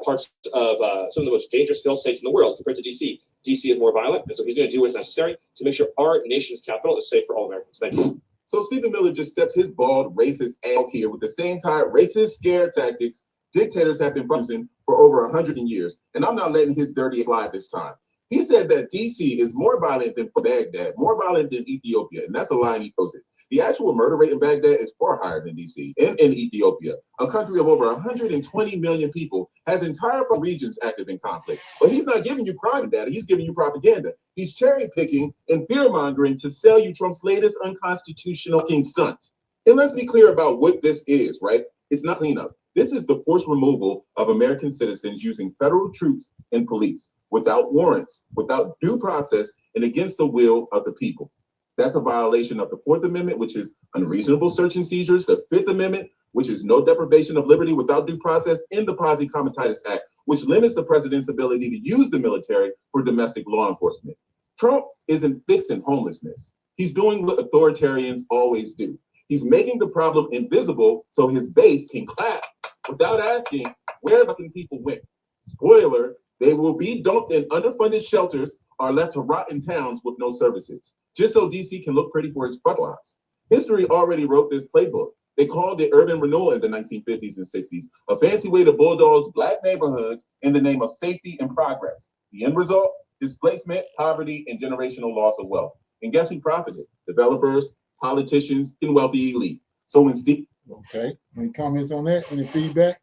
parts of some of the most dangerous failed states in the world compared to DC. DC is more violent, and so he's going to do what is necessary to make sure our nation's capital is safe for all Americans. Thank you. So Stephen Miller just steps his bald, racist ass here with the same tired, racist scare tactics dictators have been using for over 100 years. And I'm not letting his dirty slide this time. He said that DC is more violent than Baghdad, more violent than Ethiopia, and that's a line he posted. The actual murder rate in Baghdad is far higher than DC. And in Ethiopia, a country of over 120 million people, has entire regions active in conflict. But he's not giving you crime data, he's giving you propaganda. He's cherry picking and fear mongering to sell you Trump's latest unconstitutional king stunt. And let's be clear about what this is, right? It's not cleanup. This is the forced removal of American citizens using federal troops and police without warrants, without due process, and against the will of the people. That's a violation of the Fourth Amendment, which is unreasonable search and seizures, the Fifth Amendment, which is no deprivation of liberty without due process, and the Posse Comitatus Act, which limits the president's ability to use the military for domestic law enforcement. Trump isn't fixing homelessness. He's doing what authoritarians always do. He's making the problem invisible so his base can clap without asking where the people went. Spoiler, they will be dumped in underfunded shelters or left to rot in towns with no services, just so DC can look pretty for its fuck lives. History already wrote this playbook. They called it urban renewal in the 1950s and 60s, a fancy way to bulldoze Black neighborhoods in the name of safety and progress. The end result? Displacement, poverty, and generational loss of wealth. And guess who profited? Developers, politicians, and wealthy elite. So when Steve... Okay, any comments on that? Any feedback?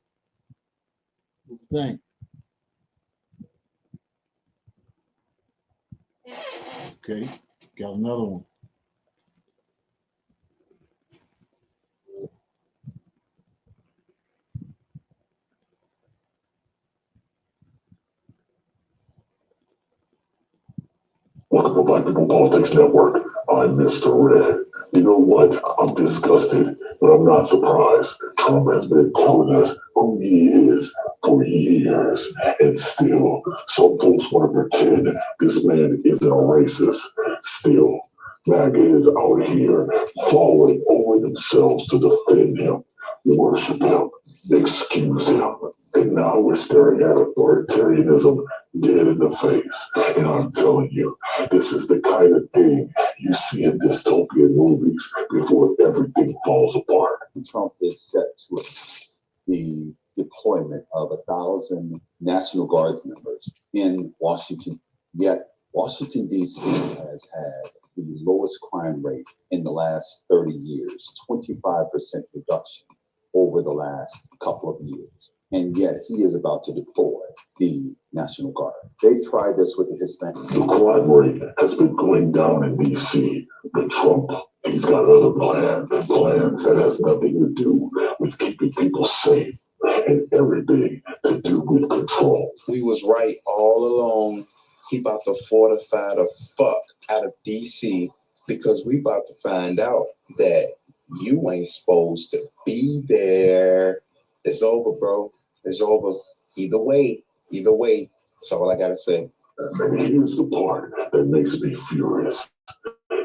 What do you think? Okay, got another one. Welcome to Black People Politics Network. I'm Mr. Red. You know what? I'm disgusted, but I'm not surprised. Trump has been telling us who he is for years, and still, some folks want to pretend this man isn't a racist. Still, MAGA is out here falling over themselves to defend him, worship him, excuse him. And now we're staring at authoritarianism dead in the face. And I'm telling you, this is the kind of thing you see in dystopian movies before everything falls apart. Trump is set to announce the deployment of 1,000 National Guard members in Washington. Yet Washington, D.C. has had the lowest crime rate in the last 30 years, 25% reduction over the last couple of years. And yet he is about to deploy the National Guard. They tried this with the Hispanic. The crime rate has been going down in D.C., but Trump, he's got other plans that has nothing to do with keeping people safe and everything to do with control. We was right all along. He about to fortify the fuck out of D.C. because we about to find out that you ain't supposed to be there. It's over, bro. It's over. Either way. That's all I gotta say. And here's the part that makes me furious.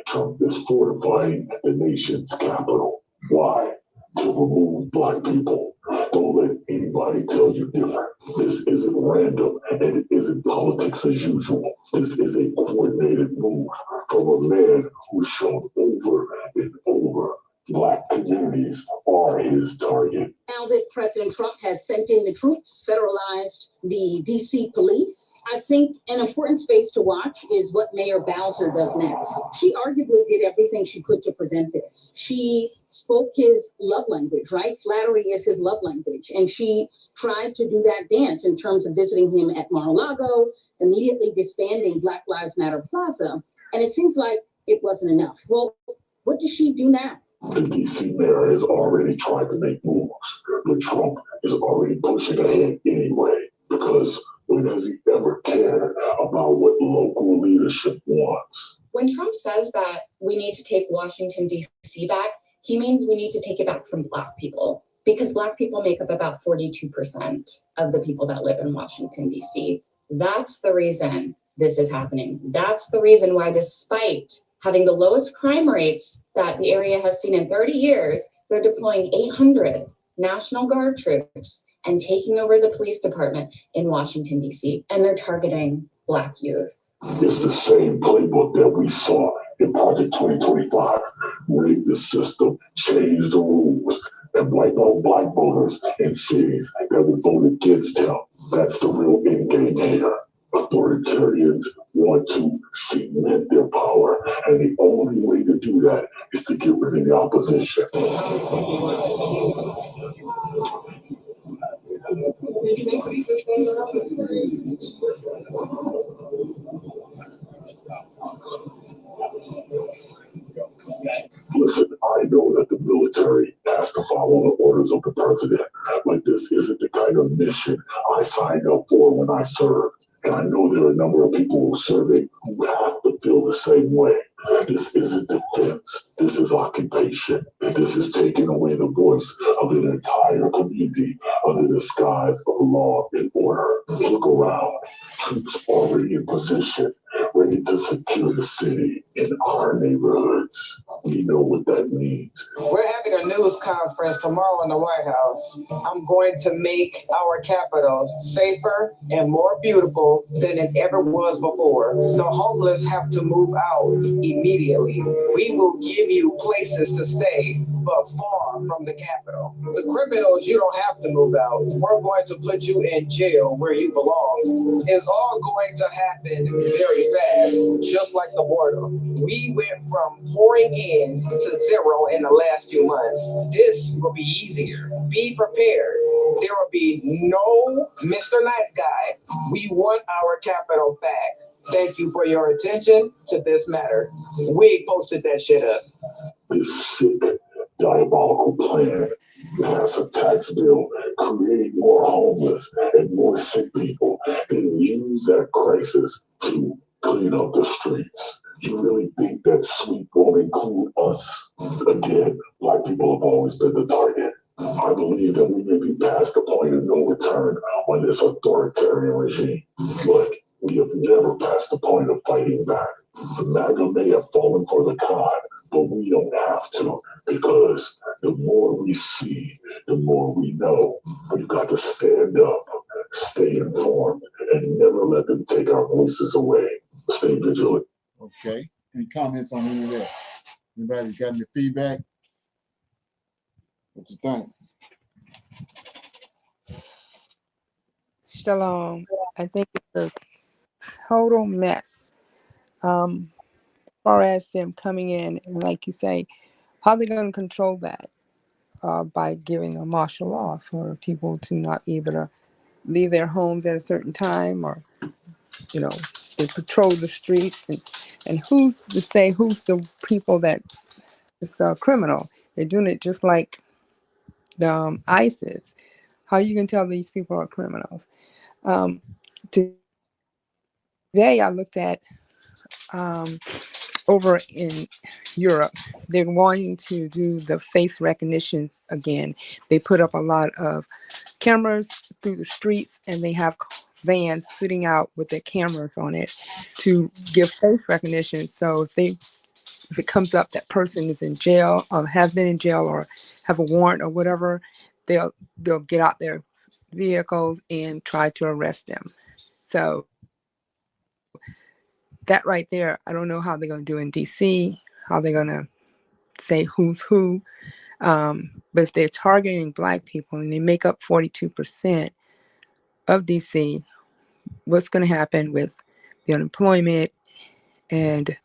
Trump is fortifying the nation's capital. Why? To remove Black people. Don't let anybody tell you different. This isn't random, and it isn't politics as usual. This is a coordinated move from a man who's shown over and over Black communities are his target. Now that President Trump has sent in the troops, federalized the DC police, I think an important space to watch is what Mayor Bowser does next. She arguably did everything she could to prevent this. She spoke his love language, right? Flattery is his love language. And she tried to do that dance in terms of visiting him at Mar-a-Lago, immediately disbanding Black Lives Matter Plaza. And it seems like it wasn't enough. Well, what does she do now? The DC mayor has already tried to make moves, but Trump is already pushing ahead anyway, because when has he ever cared about what local leadership wants? When Trump says that we need to take Washington, D.C. back, he means we need to take it back from Black people, because Black people make up about 42% of the people that live in Washington, D.C. That's the reason this is happening. That's the reason why, despite having the lowest crime rates that the area has seen in 30 years, they're deploying 800 National Guard troops and taking over the police department in Washington, D.C., and they're targeting Black youth. It's the same playbook that we saw in Project 2025. Rig the system, change the rules, and wipe out Black voters in cities that would vote against him. That's the real end game here. Authoritarians want to cement their power, and the only way to do that is to get rid of the opposition. Listen, I know that the military has to follow the orders of the president, but this isn't the kind of mission I signed up for when I served. And I know there are a number of people who are serving who have to feel the same way. This isn't defense. This is occupation. This is taking away the voice of an entire community under the skies of law and order. Look around. Troops already in position, ready to secure the city in our neighborhoods. We know what that means. We're having a news conference tomorrow in the White House. I'm going to make our capital safer and more beautiful than it ever was before. The homeless have to move out immediately. We will give you places to stay, but far from the capital. The criminals, you don't have to move out. We're going to put you in jail where you belong. It's all going to happen very fast, just like the border. We went from pouring in to zero in the last few months. This will be easier. Be prepared. There will be no Mr. Nice Guy. We want our capital back. Thank you for your attention to this matter. We posted that shit up. This sick, diabolical plan, pass a tax bill, create more homeless and more sick people, and use that crisis to clean up the streets. You really think that sweep won't include us? Again, Black people have always been the target. I believe that we may be past the point of no return on this authoritarian regime, but we have never passed the point of fighting back. The MAGA may have fallen for the con, but we don't have to, because the more we see, the more we know. We've got to stand up, stay informed, and never let them take our voices away. Stay vigilant. Okay. Any comments on any of that? Anybody got any feedback? What you think? Shalom. I think it's a total mess. As far as them coming in, and like you say, how are they going to control that? By giving a martial law for people to not be able to leave their homes at a certain time, or they patrol the streets, and who's to say who's the people that is criminal? They're doing it just like the ISIS. How you can tell these people are criminals? Today I looked at over in Europe, they're wanting to do the face recognitions again. They put up a lot of cameras through the streets, and they have vans sitting out with their cameras on it to give face recognition. So if it comes up that person is in jail, or have been in jail, or have a warrant or whatever, they'll get out their vehicles and try to arrest them. So that right there, I don't know how they're going to do in DC, how they're going to say who's who. But if they're targeting Black people and they make up 42% of DC, what's going to happen with the unemployment and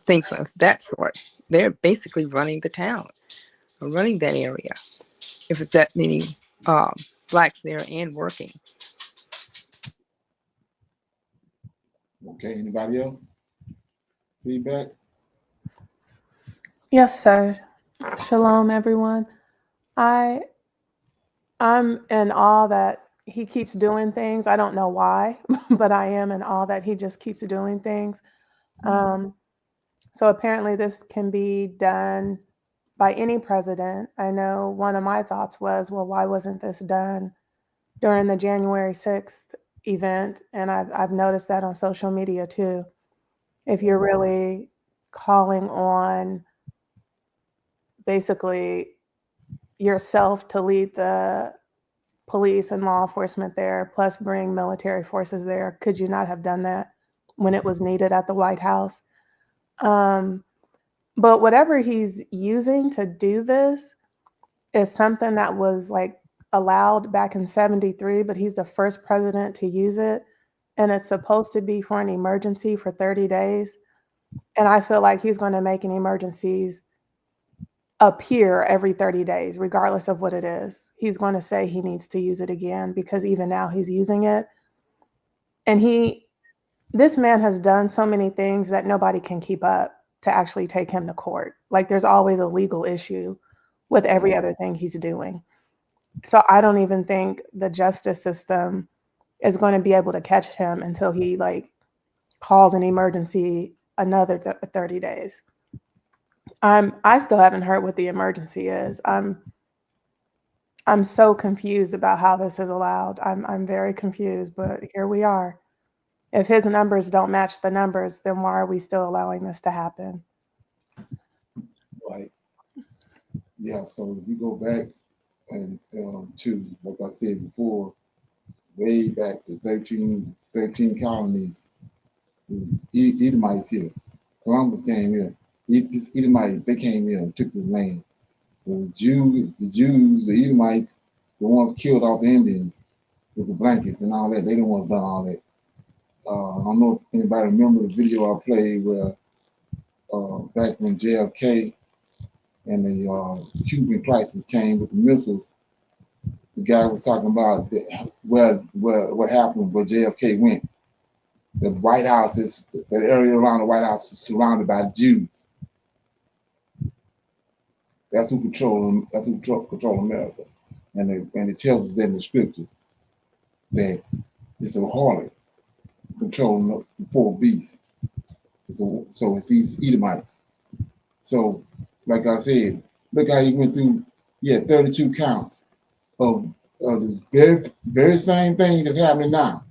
things of that sort? They're basically running the town or running that area if it's that many Blacks there and working. Okay, anybody else? Feedback? Yes, sir. Shalom, everyone. I'm in awe that he keeps doing things. I don't know why, but I am in awe that he just keeps doing things. So apparently this can be done by any president. I know one of my thoughts was, well, why wasn't this done during the January 6th event? And I've noticed that on social media too. If you're really calling on basically yourself to lead the police and law enforcement there, plus bring military forces there, could you not have done that when it was needed at the White House? But whatever he's using to do this is something that was like allowed back in 73, but he's the first president to use it. And it's supposed to be for an emergency for 30 days. And I feel like he's going to make an emergencies appear every 30 days, regardless of what it is. He's going to say he needs to use it again because even now he's using it. And this man has done so many things that nobody can keep up to actually take him to court. Like there's always a legal issue with every other thing he's doing. So I don't even think the justice system is going to be able to catch him until he calls an emergency another 30 days. I still haven't heard what the emergency is. I'm so confused about how this is allowed. I'm very confused, but here we are. If his numbers don't match the numbers, then why are we still allowing this to happen? Right. Yeah, so if you go back and to, like I said before, way back to 13 colonies, Edomites here. Columbus came here. This Edomite, they came here and took this land. The Jews, the Edomites, the ones killed off the Indians with the blankets and all that. They the ones done all that. I don't know if anybody remember the video I played where back when JFK and the Cuban crisis came with the missiles, the guy was talking about what happened where JFK went. The White House is, the area around the White House is surrounded by Jews. That's who control America. And it tells us that in the scriptures that it's a harlot controlling the four beasts. So it's these Edomites. So, like I said, look how he went through, 32 counts of this very same thing that's happening now.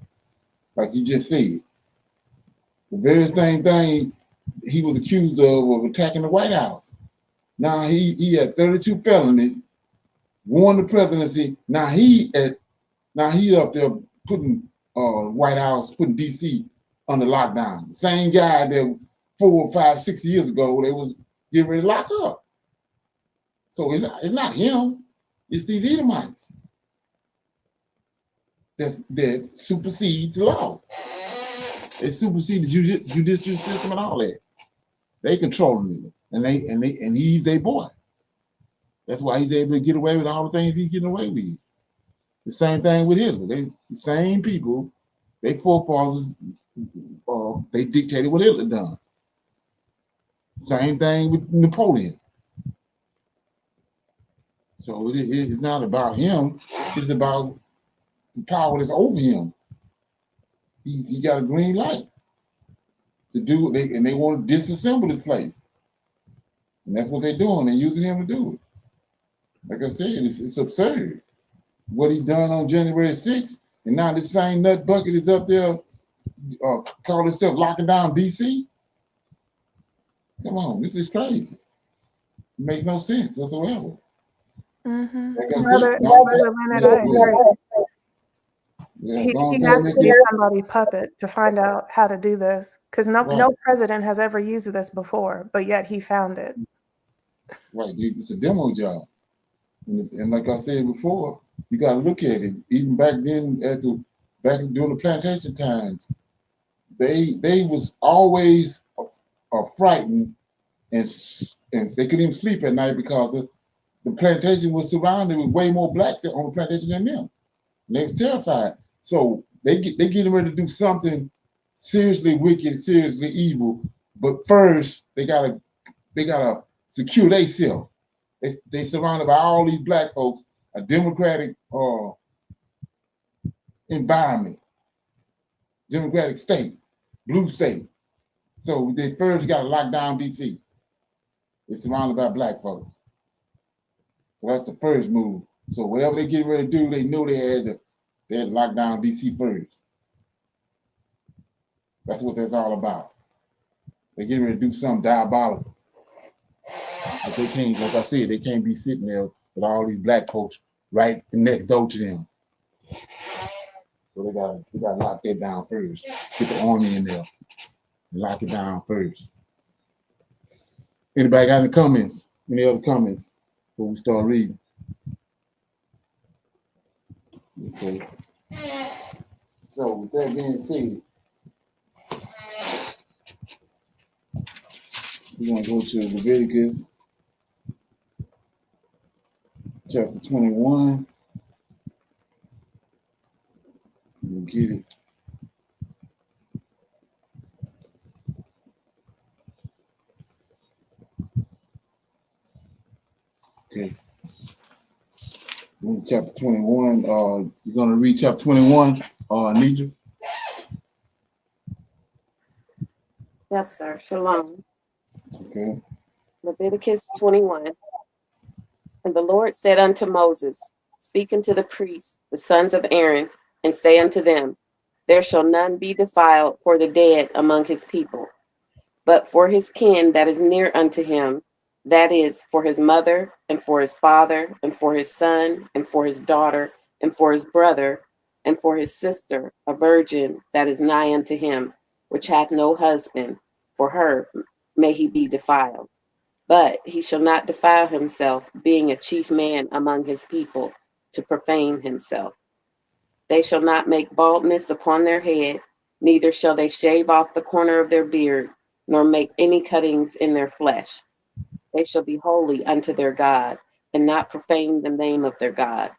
Like you just said. The very same thing he was accused of attacking the White House. Now he had 32 felonies, won the presidency. Now he up there putting White House, putting DC under lockdown. The same guy that 4, 5, 6 years ago they was getting ready to lock up. So it's not him, it's these Edomites that supersedes the law. They supersede the judicial system and all that. They controlling it, and he's a boy. That's why he's able to get away with all the things he's getting away with. The same thing with Hitler. The same people, they forefathers, they dictated what Hitler done. Same thing with Napoleon. So it's not about him. It's about the power that's over him. He got a green light to do it, and they want to disassemble this place. And that's what they're doing. They're using him to do it. Like I said, it's absurd. What he done on January 6th, and now this same nut bucket is up there calling himself locking down DC. Come on, this is crazy. It makes no sense whatsoever. Mm-hmm. Like I said, he has to be somebody's puppet to find out how to do this, because no president has ever used this before, but yet he found it. Right, it's a demo job. And like I said before, you got to look at it. Even back then, back during the plantation times, they was always frightened, and they couldn't even sleep at night because the plantation was surrounded with way more blacks on the plantation than them. And they was terrified. So they getting ready to do something seriously wicked, seriously evil. But first, they gotta secure themselves. They surrounded by all these black folks, a democratic environment, democratic state, blue state. So they first got to lock down DC. It's surrounded by black folks. So that's the first move. So whatever they get ready to do, they knew they had to lock down DC first. That's what that's all about. They get ready to do something diabolical. But they can't, like I said, they can't be sitting there with all these black folks right next door to them. So they gotta lock that down first. Get the army in there and lock it down first. Anybody got any comments? Any other comments before we start reading? Okay. So with that being said, we're gonna go to Leviticus chapter 21. We'll get it. Okay. Chapter 21. You're gonna read chapter 21, Nidra? Yes, sir. Shalom. Okay. Leviticus 21. And the Lord said unto Moses, speak unto the priests, the sons of Aaron, and say unto them, there shall none be defiled for the dead among his people, but for his kin that is near unto him, that is, for his mother, and for his father, and for his son, and for his daughter, and for his brother, and for his sister, a virgin that is nigh unto him, which hath no husband, for her may he be defiled. But he shall not defile himself, being a chief man among his people, to profane himself. They shall not make baldness upon their head, neither shall they shave off the corner of their beard, nor make any cuttings in their flesh. They shall be holy unto their God, and not profane the name of their God.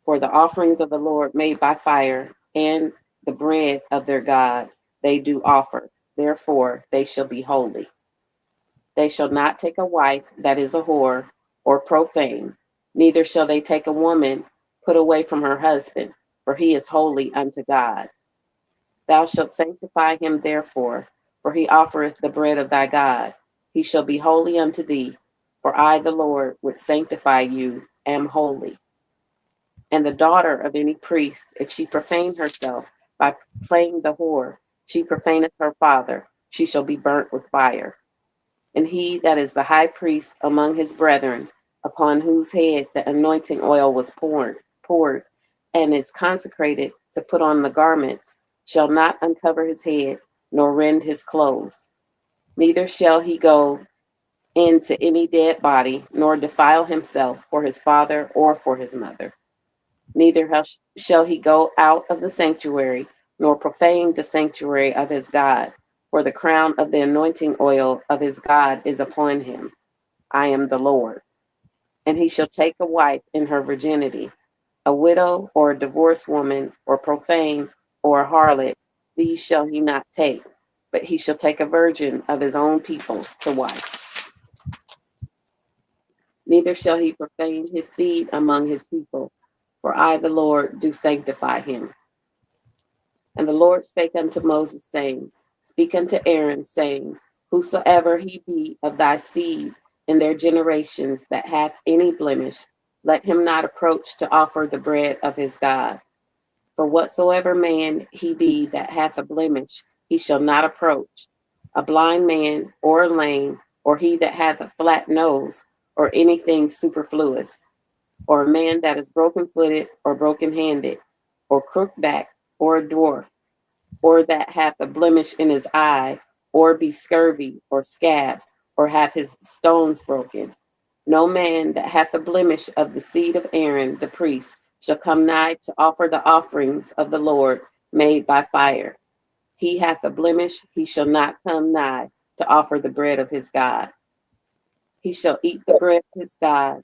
For the offerings of the Lord made by fire, and the bread of their God they do offer. Therefore they shall be holy. They shall not take a wife that is a whore or profane, neither shall they take a woman put away from her husband, for he is holy unto God. Thou shalt sanctify him therefore, for he offereth the bread of thy God. He shall be holy unto thee, for I, the Lord, which sanctify you, am holy. And the daughter of any priest, if she profane herself by playing the whore, she profaneth her father, she shall be burnt with fire. And he that is the high priest among his brethren, upon whose head the anointing oil was poured, and is consecrated to put on the garments, shall not uncover his head, nor rend his clothes. Neither shall he go into any dead body, nor defile himself for his father or for his mother. Neither shall he go out of the sanctuary, nor profane the sanctuary of his God, for the crown of the anointing oil of his God is upon him. I am the Lord. And he shall take a wife in her virginity, a widow or a divorced woman, or profane, or a harlot, these shall he not take, but he shall take a virgin of his own people to wife. Neither shall he profane his seed among his people, for I, the Lord, do sanctify him. And the Lord spake unto Moses, saying, speak unto Aaron, saying, whosoever he be of thy seed in their generations that hath any blemish, let him not approach to offer the bread of his God. For whatsoever man he be that hath a blemish, he shall not approach, a blind man, or lame, or he that hath a flat nose, or anything superfluous, or a man that is broken-footed, or broken-handed, or crook-backed, or a dwarf, or that hath a blemish in his eye, or be scurvy, or scabbed, or have his stones broken. No man that hath a blemish of the seed of Aaron the priest shall come nigh to offer the offerings of the Lord made by fire. He hath a blemish, he shall not come nigh to offer the bread of his God. He shall eat the bread of his God,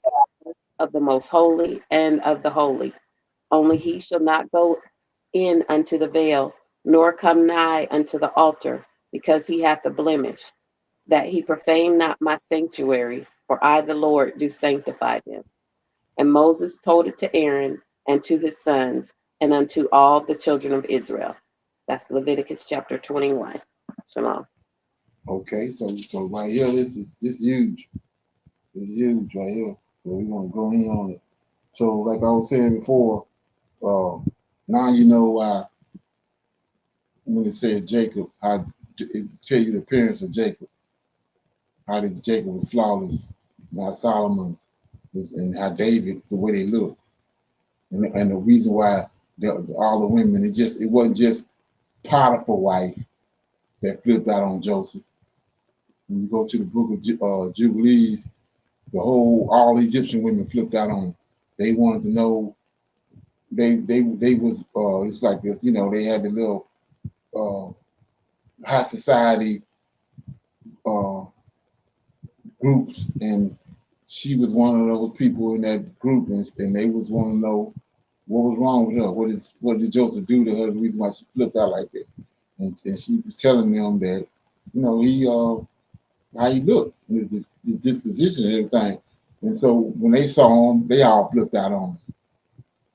of the most holy and of the holy. Only he shall not go in unto the veil, nor come nigh unto the altar, because he hath a blemish, that he profane not my sanctuaries, for I, the Lord, do sanctify them. And Moses told it to Aaron and to his sons and unto all the children of Israel. That's Leviticus chapter 21. Shalom. Okay, so right here, this huge. It's huge right here. So we want to go in on it. So like I was saying before, now you know why when it said Jacob, it tell you the appearance of Jacob. How did Jacob was flawless, how Solomon was, and how David, the way they look. And the reason why all the women, it wasn't just Potiphar's wife that flipped out on Joseph. When you go to the book of Jubilees, all Egyptian women flipped out on him. They wanted to know. They was it's like this, they had the little high society groups, and she was one of those people in that group, and they was want to know what was wrong with her. What did Joseph do to her? The reason why she flipped out like that, and she was telling them that he how he looked, his disposition and everything. And so when they saw him, they all flipped out on him.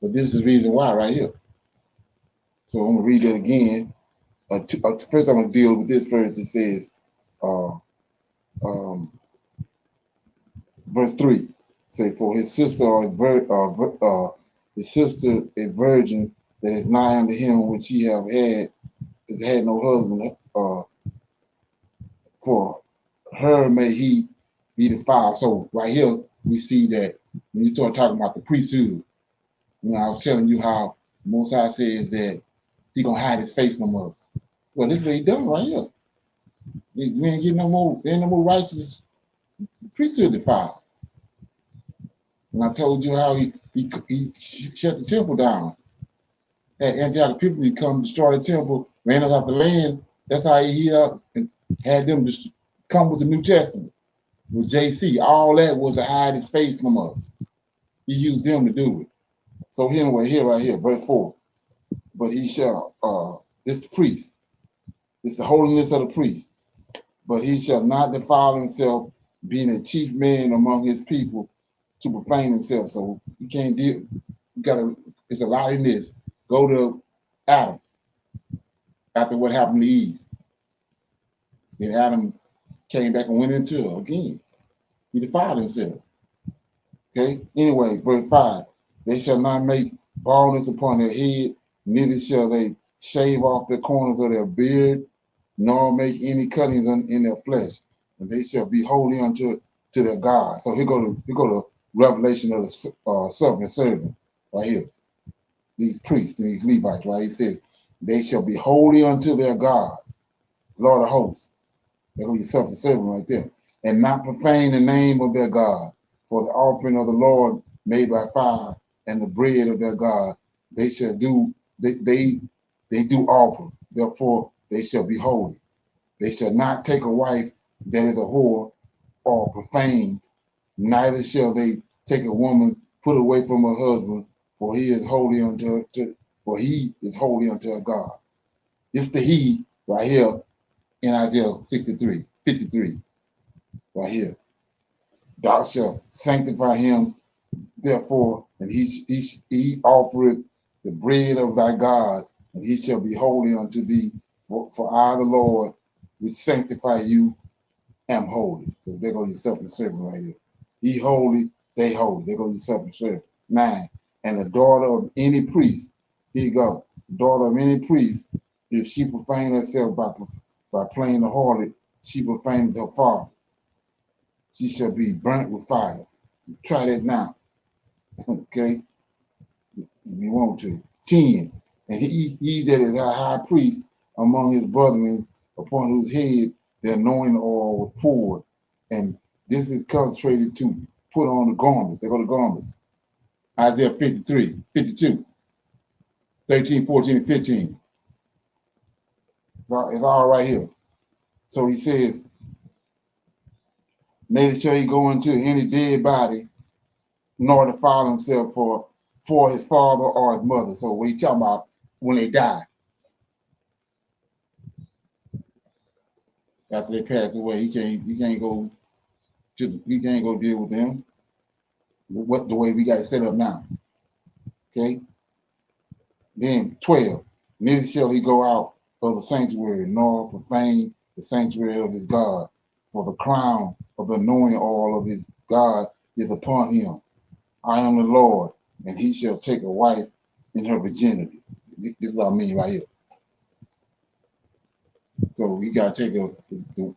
But this is the reason why right here. So I'm gonna read it again. First, I'm gonna deal with this first. It says, verse 3. Say, for his sister his sister a virgin that is nigh unto him, which he has had no husband. For her may he be defiled. So right here we see that when you start talking about the priesthood, I was telling you how Most High says that he gonna hide his face from us. Well, this is what he done right here. You ain't getting no more righteous priesthood defiled. And I told you how he shut the temple down. Had Antioch people come destroy the temple, ran us off the land. That's how he and had them just come with the New Testament. With JC, all that was to hide his face from us. He used them to do it. So anyway, right here, verse 4. But he shall, this the priest, it's the holiness of the priest. But he shall not defile himself, being a chief man among his people, to profane himself. So you can't deal, it's a lot in this. Go to Adam, after what happened to Eve. Then Adam came back and went into her again. He defiled himself. Okay, anyway, verse 5. They shall not make baldness upon their head, neither shall they shave off the corners of their beard, nor make any cuttings in their flesh, and they shall be holy unto their God. So here go to Revelation of the suffering servant right here. These priests and these Levites, right? He says, they shall be holy unto their God, Lord of hosts. There goes your suffering servant right there. And not profane the name of their God, for the offering of the Lord made by fire and the bread of their God, they shall do, they do offer. Therefore, they shall be holy. They shall not take a wife that is a whore or profane, neither shall they take a woman put away from her husband, for he is holy unto her God. It's the he right here in Isaiah 53, right here. Thou shalt sanctify him, therefore, and he offereth the bread of thy God, and he shall be holy unto thee. For I, the Lord, which sanctify you, am holy. So there goes your self-servant right here. He holy, they holy. There goes your self-servant. 9. And the daughter of any priest, here you go. Daughter of any priest, if she profane herself by playing the harlot, she profaned her father. She shall be burnt with fire. Try that now. Okay? If you want to. 10. And he that is a high priest among his brethren, upon whose head the anointing oil was poured. And this is concentrated to put on the garments. They go to garments. Isaiah 53, 52, 13, 14, and 15. It's all right here. So he says, neither shall he go into any dead body, nor defile himself for his father or his mother. So what he talking about when they die? After they pass away, he can't go deal with them. The way we got it set up now. Okay. Then 12, neither shall he go out of the sanctuary, nor profane the sanctuary of his God, for the crown of the anointing oil of his God is upon him. I am the Lord, and he shall take a wife in her virginity. This is what I mean right here. So you gotta take the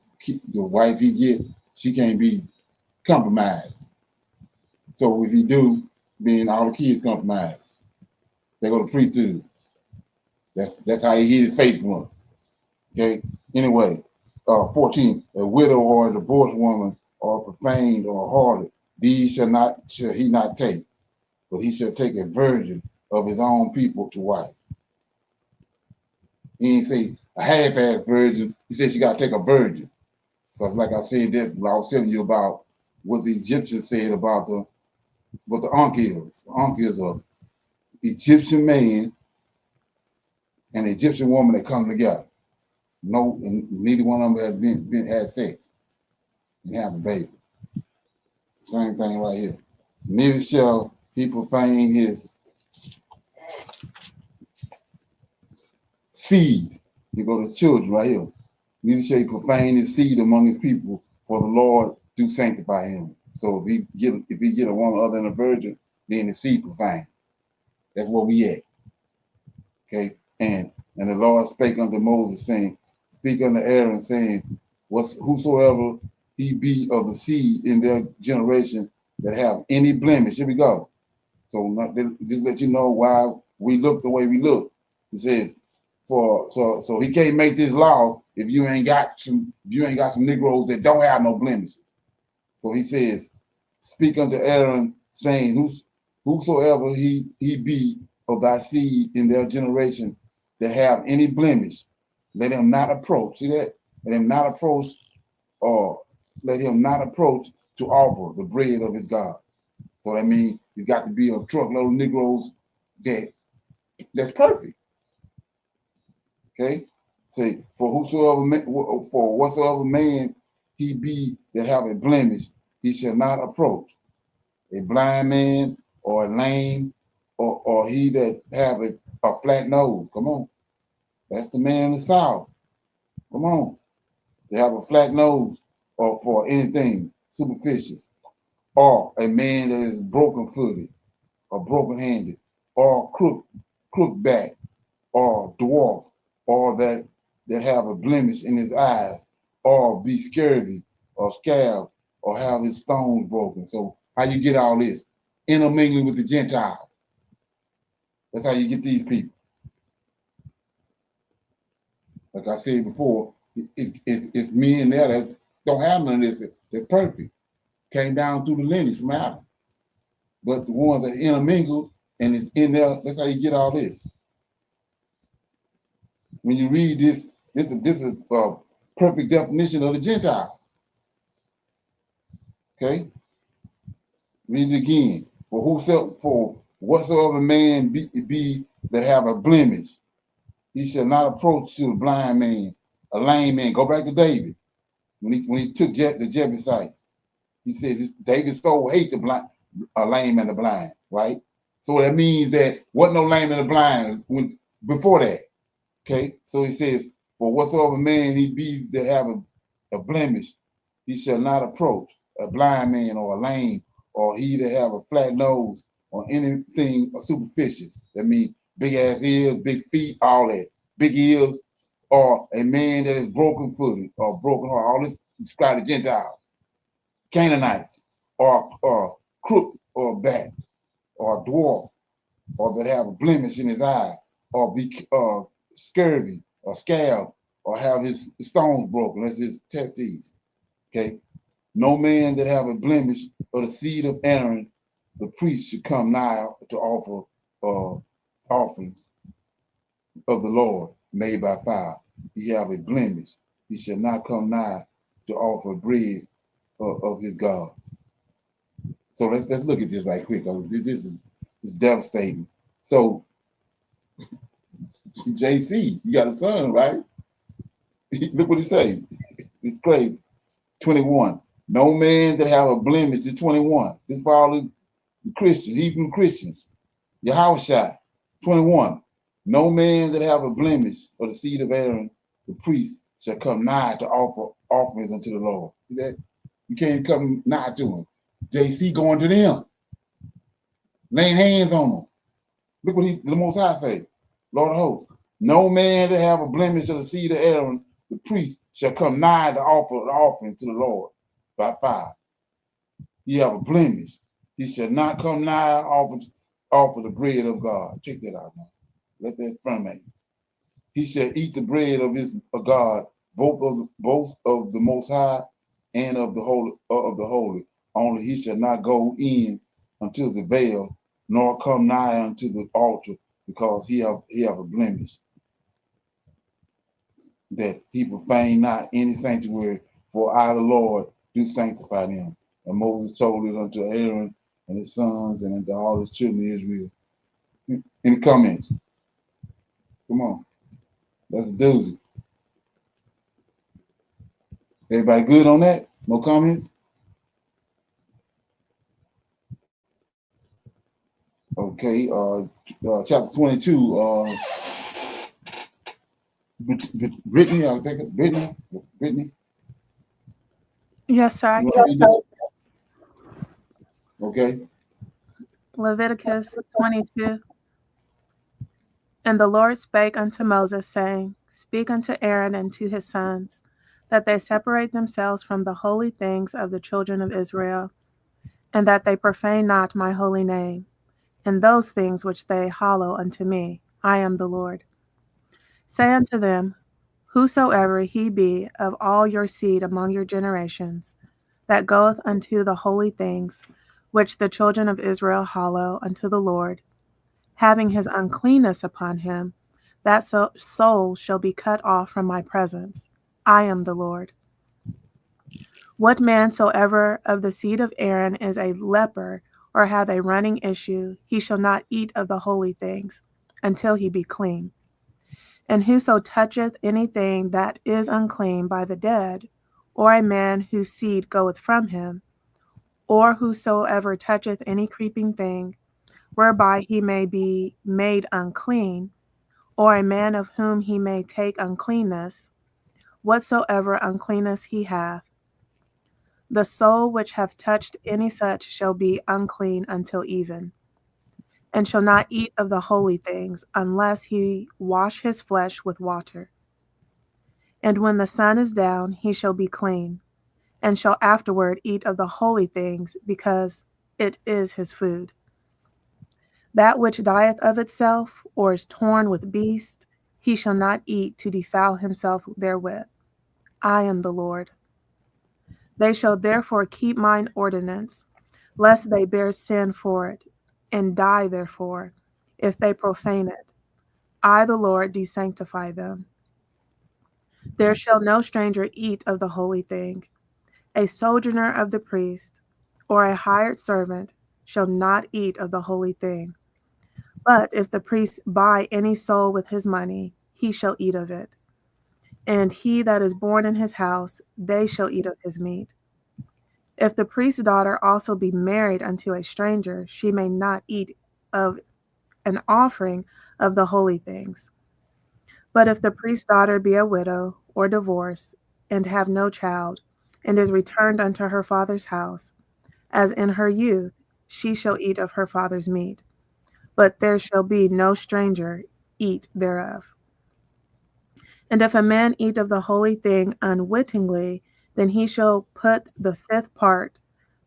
wife he get, she can't be compromised. So if you do, then all the kids compromised. They go to priesthood. That's how he hid his face once. Okay. Anyway, 14, a widow or a divorced woman or profaned or harlot, these shall he not take, but he shall take a virgin of his own people to wife. He ain't say a half-assed virgin. He said she got to take a virgin. Because like I said, that I was telling you about what the Egyptians said about what the Ankh is. The Ankh is a Egyptian man and an Egyptian woman that come together. No, and neither one of them has had sex and have a baby. Same thing right here. Neither shall he profane his seed. You go to his children right here. Neither shall he profane his seed among his people, for the Lord do sanctify him. So if he get a woman other than a virgin, then the seed profane. That's where we at. Okay. And the Lord spake unto Moses, saying, speak unto Aaron, saying, whosoever he be of the seed in their generation that have any blemish. Here we go. So just let you know why we look the way we look. He says, so he can't make this law if you ain't got some Negroes that don't have no blemishes. So he says, speak unto Aaron, saying, whosoever he be of thy seed in their generation that have any blemish, let him not approach. See that? Let him not approach, or let him not approach to offer the bread of his God. So that means you got to be a truckload of Negroes that's perfect. Okay? Say, for whatsoever man he be that have a blemish, he shall not approach. A blind man or a lame or he that have a flat nose. Come on. That's the man in the South. Come on. They have a flat nose or for anything superstitious. Or a man that is broken footed or broken handed or crook back or dwarf or that have a blemish in his eyes or be scurvy or scab or have his stones broken. So how you get all this? Intermingling with the Gentiles. That's how you get these people. Like I said before, it's men there that don't have none of this. They're perfect. Came down through the lineage from Adam. But the ones that intermingle and it's in there, that's how you get all this. When you read this is a perfect definition of the Gentiles. Okay? Read it again. For whatsoever man be that have a blemish, he shall not approach to a blind man, a lame man. Go back to David. When he took the Jebusites, he says David so hate the blind, a lame and the blind, right? So that means that wasn't no lame and the blind before that. Okay, so he says, for whatsoever man he be that have a blemish, he shall not approach a blind man or a lame, or he that have a flat nose, or anything superstitious. That means big ass ears, big feet, all that. Big ears, or a man that is broken footed or broken heart. All this describe the Gentiles, Canaanites, or crook or back, or dwarf, or that have a blemish in his eye, or be scurvy or scab, or have his stones broken. That's his testes. Okay. no man that have a blemish of the seed of Aaron, the priest should come nigh to offer offerings of the Lord made by fire. He have a blemish, he shall not come nigh to offer bread of his God. So let's look at this right quick. This is devastating. So JC, you got a son, right? Look what he say. It's crazy. 21. No man that have a blemish is 21. This for all the Christians, Hebrew Christians. Yahushua, 21. No man that have a blemish of the seed of Aaron, the priest, shall come nigh to offer offerings unto the Lord. See that? You can't come nigh to him. JC going to them, laying hands on them. Look what the Most High say, Lord of hosts. No man that have a blemish of the seed of Aaron, the priest, shall come nigh to offer the offerings to the Lord by fire. He have a blemish. He shall not come nigh offer the bread of God. Check that out now. Let that ferment. He shall eat the bread of God, both of the Most High and of the holy. Only he shall not go in until the veil, nor come nigh unto the altar, because he have a blemish, that he profane not any sanctuary, for I the Lord do sanctify them. And Moses told it unto Aaron and his sons and unto all his children of Israel. Any comments? Come on. That's a doozy. Everybody good on that? No comments? Okay, chapter 22, Brittany, I was thinking, Brittany? Yes, sir. I You can. want to read that? Okay. Leviticus 22. And the Lord spake unto Moses, saying, Speak unto Aaron and to his sons, that they separate themselves from the holy things of the children of Israel, and that they profane not my holy name, and those things which they hallow unto me. I am the Lord. Say unto them, Whosoever he be of all your seed among your generations, that goeth unto the holy things which the children of Israel hallow unto the Lord, having his uncleanness upon him, that soul shall be cut off from my presence. I am the Lord. What man soever of the seed of Aaron is a leper, or hath a running issue, he shall not eat of the holy things, until he be clean. And whoso toucheth anything that is unclean by the dead, or a man whose seed goeth from him, or whosoever toucheth any creeping thing, whereby he may be made unclean, or a man of whom he may take uncleanness, whatsoever uncleanness he hath, the soul which hath touched any such shall be unclean until even, and shall not eat of the holy things, unless he wash his flesh with water. And when the sun is down, he shall be clean, and shall afterward eat of the holy things, because it is his food. That which dieth of itself, or is torn with beast, he shall not eat to defile himself therewith. I am the Lord. They shall therefore keep mine ordinance, lest they bear sin for it, and die therefore, if they profane it. I, the Lord, do sanctify them. There shall no stranger eat of the holy thing. A sojourner of the priest, or a hired servant, shall not eat of the holy thing. But if the priest buy any soul with his money, he shall eat of it. And he that is born in his house, they shall eat of his meat. If the priest's daughter also be married unto a stranger, she may not eat of an offering of the holy things. But if the priest's daughter be a widow or divorced, and have no child, and is returned unto her father's house, as in her youth, she shall eat of her father's meat. But there shall be no stranger eat thereof. And if a man eat of the holy thing unwittingly, then he shall put the fifth part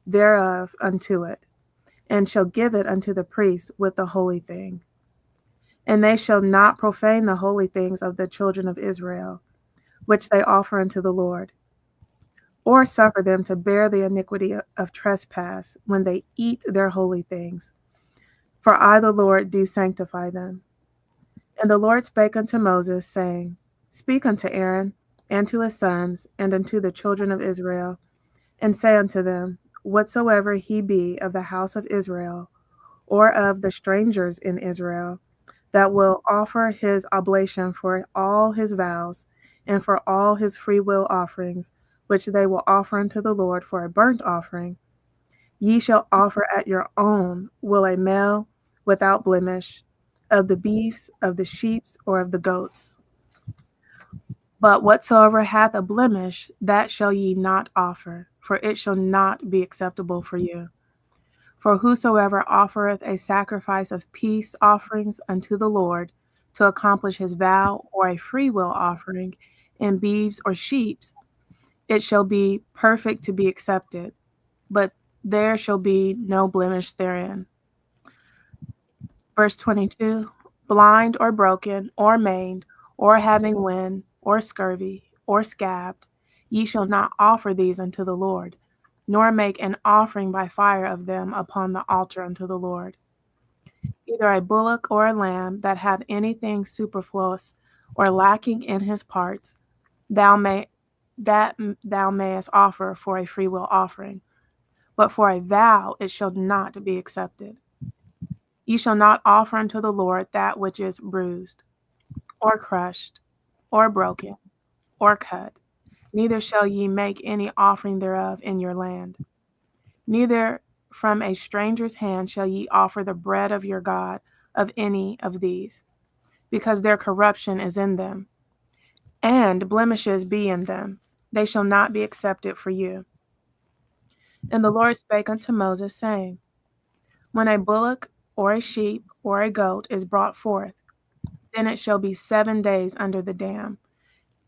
thereof unto it, and shall give it unto the priest with the holy thing. And they shall not profane the holy things of the children of Israel, which they offer unto the Lord. or suffer them to bear the iniquity of trespass when they eat their holy things. For I, the Lord, do sanctify them. And the Lord spake unto Moses, saying, Speak unto Aaron, and to his sons, and unto the children of Israel, and say unto them, Whatsoever he be of the house of Israel, or of the strangers in Israel, that will offer his oblation for all his vows, and for all his freewill offerings, which they will offer unto the Lord for a burnt offering, ye shall offer at your own will a male without blemish, of the beeves, of the sheeps, or of the goats. But whatsoever hath a blemish, that shall ye not offer, for it shall not be acceptable for you. For whosoever offereth a sacrifice of peace offerings unto the Lord to accomplish his vow, or a freewill offering in beeves or sheeps, it shall be perfect to be accepted, but there shall be no blemish therein. Verse 22, blind or broken or maimed or having wind or scurvy or scabbed, ye shall not offer these unto the Lord, nor make an offering by fire of them upon the altar unto the Lord. Either a bullock or a lamb that hath anything superfluous or lacking in his parts, thou mayest offer for a freewill offering, but for a vow it shall not be accepted. Ye shall not offer unto the Lord that which is bruised, or crushed, or broken, or cut, neither shall ye make any offering thereof in your land. Neither from a stranger's hand shall ye offer the bread of your God of any of these, because their corruption is in them, and blemishes be in them. They shall not be accepted for you. And the Lord spake unto Moses, saying, When a bullock or a sheep or a goat is brought forth, then it shall be 7 days under the dam,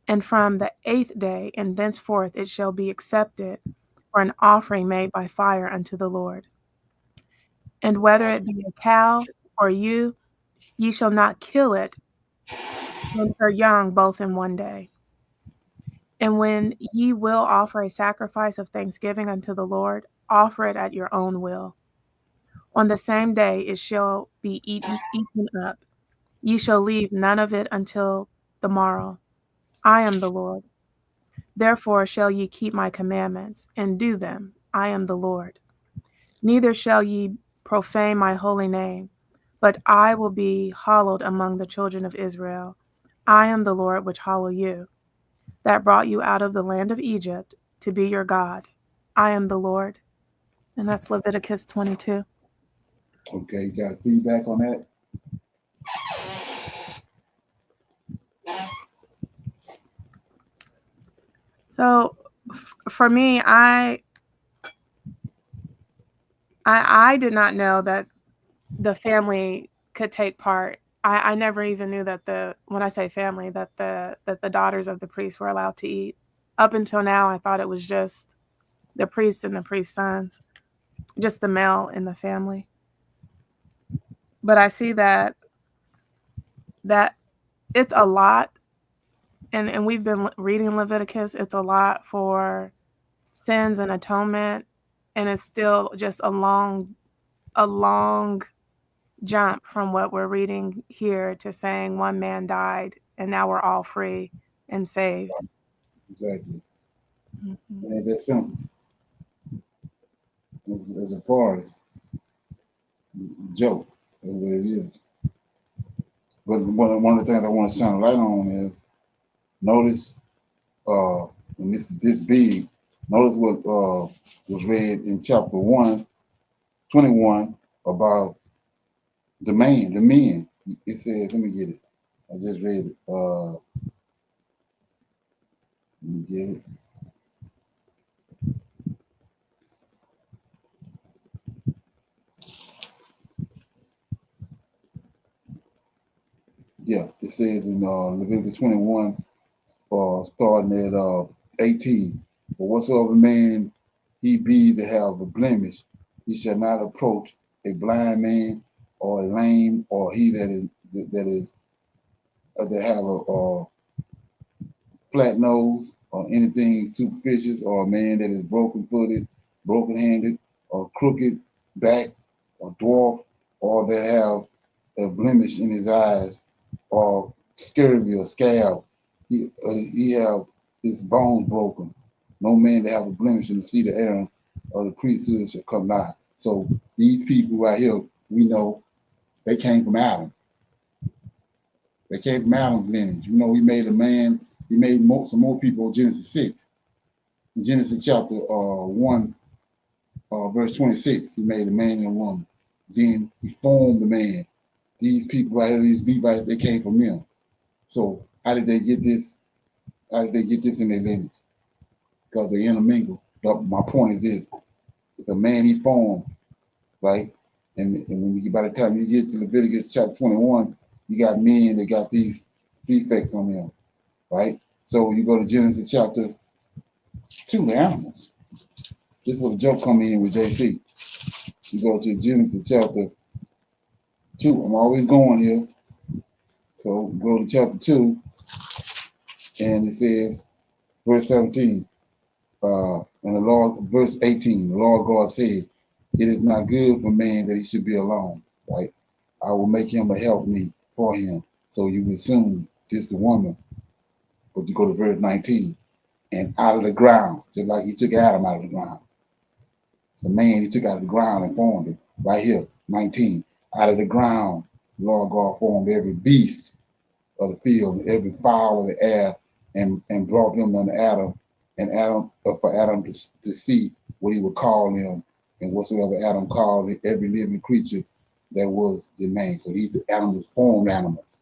and from the 8th day and thenceforth it shall be accepted for an offering made by fire unto the Lord. And whether it be a cow or ewe, ye shall not kill it and her young both in 1 day. And when ye will offer a sacrifice of thanksgiving unto the Lord, offer it at your own will. On the same day it shall be eaten up. Ye shall leave none of it until the morrow. I am the Lord. Therefore shall ye keep my commandments, and do them. I am the Lord. Neither shall ye profane my holy name, but I will be hallowed among the children of Israel. I am the Lord which hallow you, that brought you out of the land of Egypt to be your God. I am the Lord. And that's Leviticus 22. Okay, you got feedback on that? So for me, I did not know that the family could take part. I never even knew that when I say family, that the daughters of the priest were allowed to eat. Up until now, I thought it was just the priest and the priest's sons, just the male in the family. But I see that it's a lot, and we've been reading Leviticus. It's a lot for sins and atonement, and it's still just a long jump from what we're reading here to saying one man died and now we're all free and saved. Exactly. Mm-hmm. It ain't that simple. As far as joke, that's what it is. But one of the things I want to shine a light on is notice, and this big, notice what was read in chapter 21 about the men. It says, let me get it. I just read it. Let me get it. Yeah, it says in Leviticus 21, starting at 18. But whatsoever man he be that have a blemish, he shall not approach a blind man or a lame or he that have a flat nose or anything superficial, or a man that is broken-footed, broken-handed, or crooked back, or dwarf, or that have a blemish in his eyes, or scurvy or scab. He have his bones broken. No man that have a blemish in the seed of Aaron or the priesthood shall come nigh. So these people right here, we know they came from Adam. They came from Adam's lineage. You know, he made a man, he made some more people in Genesis 6. In Genesis chapter 1, verse 26, he made a man and a woman. Then he formed the man. These people right here, these Levites, they came from him. So how did they get this? How did they get this in their lineage? Because they intermingle. But my point is this: it's a man he formed, right? And when you get, by the time you get to Leviticus chapter 21, you got men that got these defects on them, right? So you go to Genesis chapter 2, the animals. This is where the joke come in with JC. You go to Genesis chapter 2. I'm always going here. So go to chapter 2, and it says, verse 17, and the Lord, verse 18, the Lord God said, it is not good for man that he should be alone, right? I will make him a helpmeet for him. So you assume this the woman. But you go to verse 19, and out of the ground, just like he took Adam out of the ground. It's a man he took out of the ground and formed him. Right here, 19. Out of the ground, the Lord God formed every beast of the field, every fowl of the air, and brought them unto Adam, and Adam for Adam to see what he would call them, and whatsoever Adam called every living creature, that was the name. So these the animals, formed animals,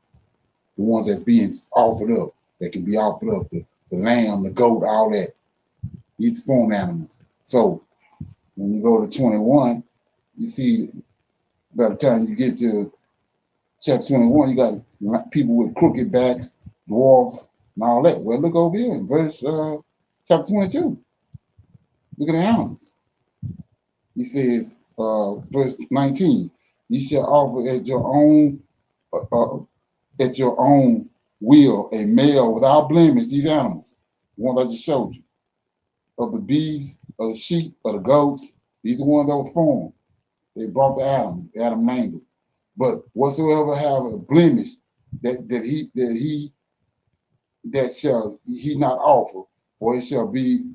the ones that's being offered up, that can be offered up, the lamb, the goat, all that. These formed animals. So when you go to 21, you see by the time you get to chapter 21, you got people with crooked backs, dwarfs, and all that. Well, look over here in verse chapter 22. Look at the animals. He says, verse 19, ye shall offer at your own will a male without blemish, these animals, the ones I just showed you, of the beeves, of the sheep, of the goats. These are the ones that was formed. They brought to Adam named it. But whatsoever have a blemish, that shall he not offer, for it shall be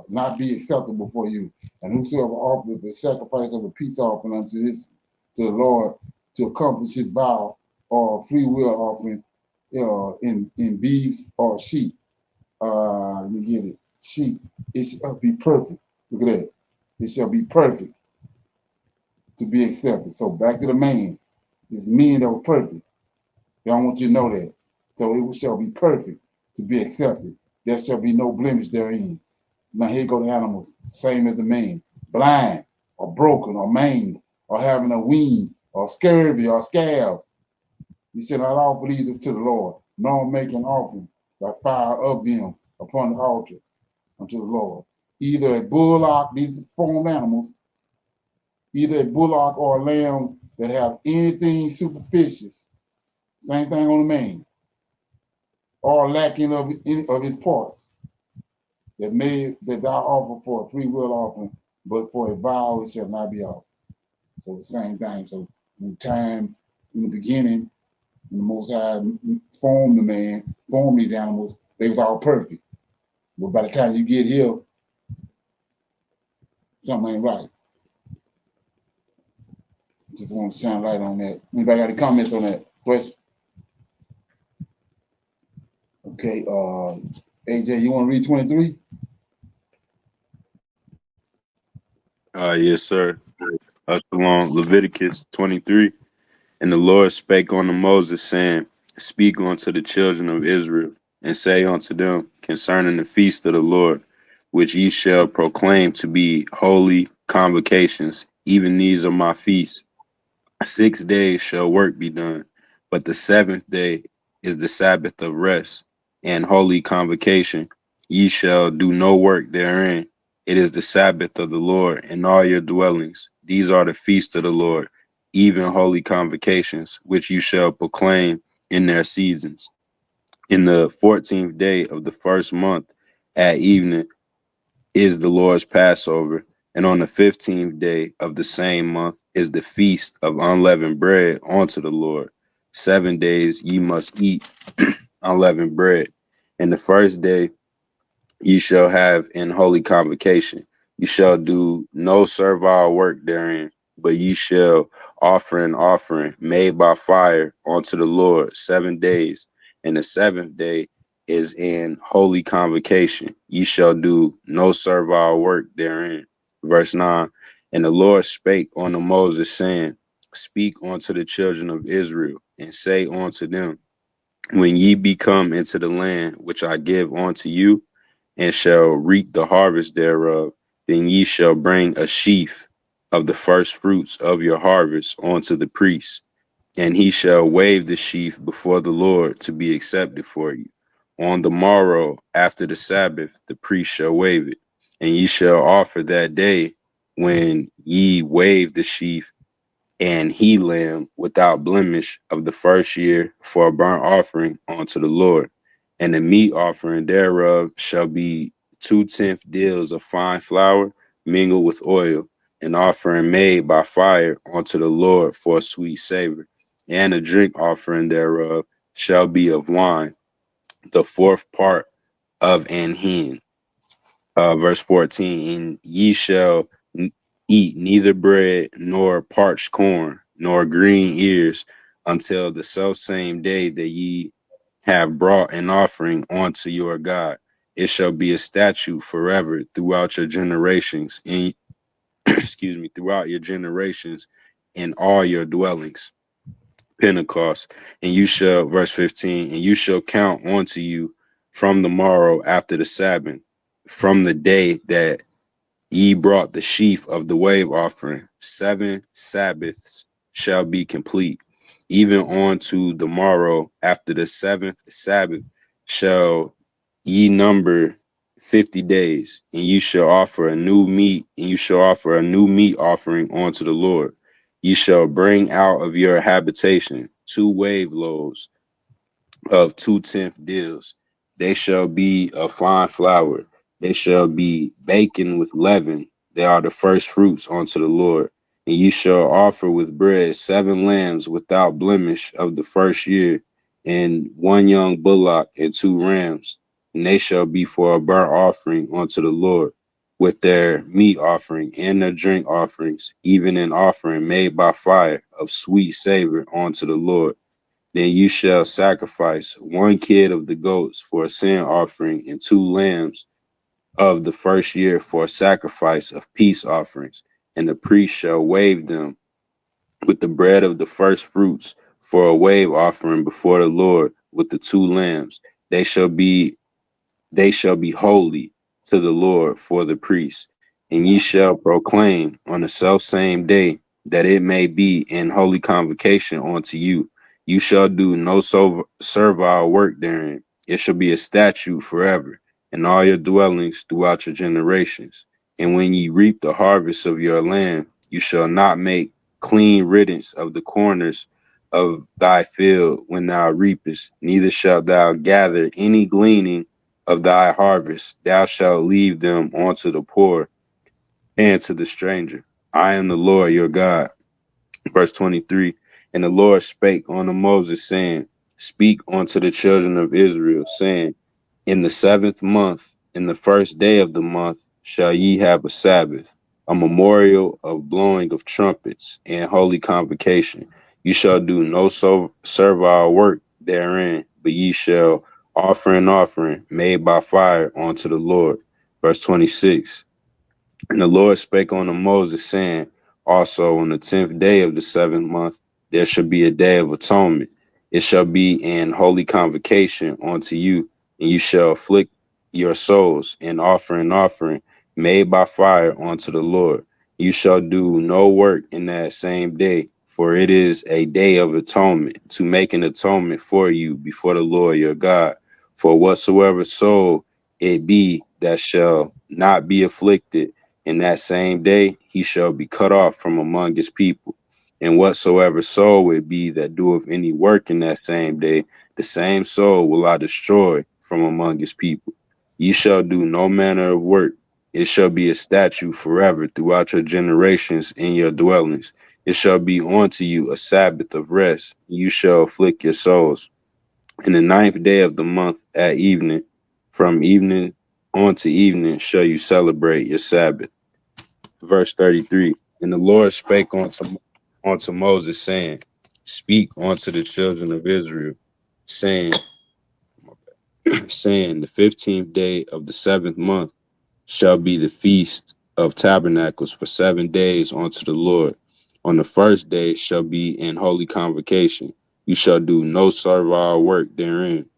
not be acceptable for you. And whosoever offers a sacrifice of a peace offering unto the Lord, to accomplish his vow, or free will offering in beeves or sheep. Let me get it. Sheep, it shall be perfect. Look at that. It shall be perfect to be accepted. So back to the man. It's men that was perfect. I want you to know that. So it shall be perfect to be accepted. There shall be no blemish therein. Now here go the animals, same as the man. Blind, or broken, or maimed, or having a wean, or scurvy, or scab. You shall not offer these to the Lord, nor make an offering by fire of them upon the altar unto the Lord. Either a bullock, these formed animals, either a bullock or a lamb that have anything superstitious, same thing on the man, or lacking of any of his parts, that thou offer for a free will offering, but for a vow it shall not be offered. So the same thing. So in the beginning, when the Most High formed the man, formed these animals, they was all perfect. But by the time you get here, something ain't right. Just want to shine light on that. Anybody got any comments on that question? Okay, AJ, you want to read 23? Yes, sir. Shalom, Leviticus 23. And the Lord spake unto Moses, saying, speak unto the children of Israel, and say unto them concerning the feast of the Lord, which ye shall proclaim to be holy convocations. Even these are my feasts. 6 days shall work be done, but the seventh day is the Sabbath of rest and holy convocation. Ye shall do no work therein. It is the Sabbath of the Lord in all your dwellings. These are the feasts of the Lord, even holy convocations, which you shall proclaim in their seasons. In the 14th day of the first month, at evening is the Lord's Passover, and on the 15th day of the same month is the feast of unleavened bread unto the Lord. 7 days ye must eat unleavened bread. And the first day ye shall have in holy convocation. You shall do no servile work therein, but ye shall offer an offering made by fire unto the Lord 7 days. And the seventh day is in holy convocation. Ye shall do no servile work therein. Verse 9. And the Lord spake unto Moses, saying, Speak unto the children of Israel, and say unto them, When ye be come into the land which I give unto you, and shall reap the harvest thereof, then ye shall bring a sheaf of the first fruits of your harvest unto the priest, and he shall wave the sheaf before the Lord to be accepted for you. On the morrow after the Sabbath, the priest shall wave it, and ye shall offer that day when ye wave the sheaf and he lamb without blemish of the first year for a burnt offering unto the Lord. And the meat offering thereof shall be 2/10 deals of fine flour mingled with oil, an offering made by fire unto the Lord for a sweet savor. And a drink offering thereof shall be of wine, the fourth part of an hin. Verse 14, and ye shall eat neither bread nor parched corn nor green ears until the self same day that ye have brought an offering unto your God. It shall be a statute forever throughout your generations in excuse me, throughout your generations in all your dwellings. Pentecost. And you shall, verse 15, and you shall count unto you from the morrow after the Sabbath, from the day that ye brought the sheaf of the wave offering. 7 Sabbaths shall be complete. Even on to the morrow after the 7th Sabbath shall ye number 50 days, and you shall offer a new meat, and you shall offer a new meat offering unto the Lord. Ye shall bring out of your habitation 2 wave loaves of 2/10 deals. They shall be of fine flour. They shall be baken with leaven. They are the first fruits unto the Lord. And ye shall offer with bread 7 lambs without blemish of the first year, and 1 young bullock and 2 rams. And they shall be for a burnt offering unto the Lord, with their meat offering and their drink offerings, even an offering made by fire of sweet savor unto the Lord. Then you shall sacrifice 1 kid of the goats for a sin offering, and 2 lambs of the first year for a sacrifice of peace offerings. And the priest shall wave them with the bread of the first fruits for a wave offering before the Lord with the 2 lambs. They shall be holy to the Lord for the priests. And ye shall proclaim on the selfsame day that it may be in holy convocation unto you. You shall do no servile work therein. It shall be a statute forever in all your dwellings throughout your generations. And when ye reap the harvest of your land, you shall not make clean riddance of the corners of thy field when thou reapest, neither shalt thou gather any gleaning of thy harvest. Thou shalt leave them unto the poor and to the stranger. I am the Lord your God. Verse 23, and the Lord spake unto Moses, saying, Speak unto the children of Israel, saying, In the 7th month, in the first day of the month, shall ye have a Sabbath, a memorial of blowing of trumpets and holy convocation. You shall do no servile work therein, but ye shall offer an offering made by fire unto the Lord. Verse 26, and the Lord spake unto Moses, saying, Also on the 10th day of the 7th month, there shall be a day of atonement. It shall be in holy convocation unto you, and you shall afflict your souls and offer an offering made by fire unto the Lord. You shall do no work in that same day, for it is a day of atonement, to make an atonement for you before the Lord your God. For whatsoever soul it be that shall not be afflicted, in that same day he shall be cut off from among his people. And whatsoever soul it be that doeth any work in that same day, the same soul will I destroy from among his people. Ye shall do no manner of work. It shall be a statute forever throughout your generations in your dwellings. It shall be unto you a Sabbath of rest. You shall afflict your souls. In the 9th day of the month at evening, from evening on to evening, shall you celebrate your Sabbath. Verse 33. And the Lord spake unto Moses, saying, Speak unto the children of Israel, saying, saying, the 15th day of the 7th month shall be the feast of tabernacles for 7 days unto the Lord. On the first day shall be in holy convocation. You shall do no servile work therein.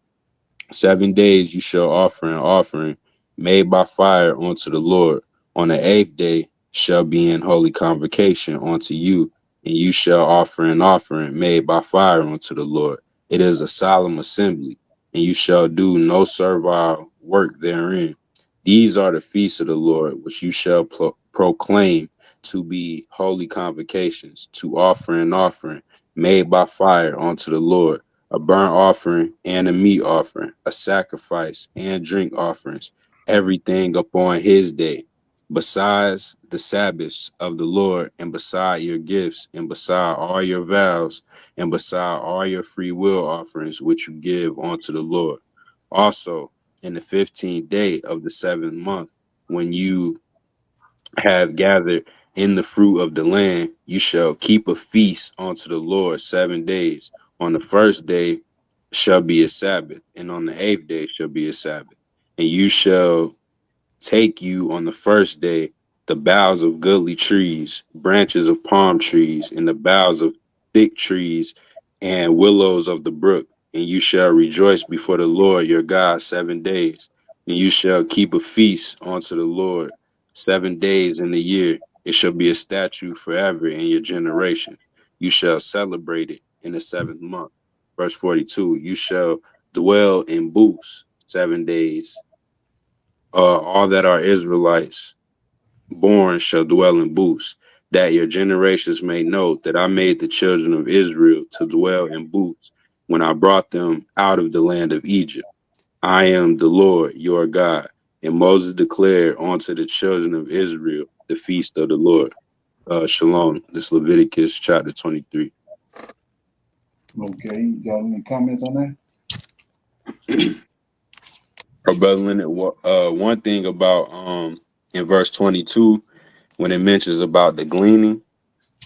7 days you shall offer an offering made by fire unto the Lord. On the 8th day shall be in holy convocation unto you, and you shall offer an offering made by fire unto the Lord. It is a solemn assembly, and you shall do no servile work therein. These are the feasts of the Lord, which you shall proclaim to be holy convocations, to offer an offering made by fire unto the Lord, a burnt offering and a meat offering, a sacrifice and drink offerings, everything upon his day, besides the Sabbaths of the Lord, and beside your gifts, and beside all your vows, and beside all your free will offerings which you give unto the Lord. Also, in the 15th day of the 7th month, when you have gathered in the fruit of the land, you shall keep a feast unto the Lord 7 days. On the first day shall be a Sabbath, and on the 8th day shall be a Sabbath. And you shall take you on the first day the boughs of goodly trees, branches of palm trees, and the boughs of thick trees, and willows of the brook. And you shall rejoice before the Lord your God 7 days. And you shall keep a feast unto the Lord 7 days in the year. It shall be a statute forever in your generation. You shall celebrate it in the 7th month. Verse 42, you shall dwell in booths 7 days. All that are Israelites born shall dwell in booths, that your generations may know that I made the children of Israel to dwell in booths when I brought them out of the land of Egypt. I am the Lord your God. And Moses declared unto the children of Israel the feast of the Lord. Shalom. This is Leviticus chapter 23. Okay, you got any comments on Brother Leonard, one thing about in verse 22, when it mentions about the gleaning,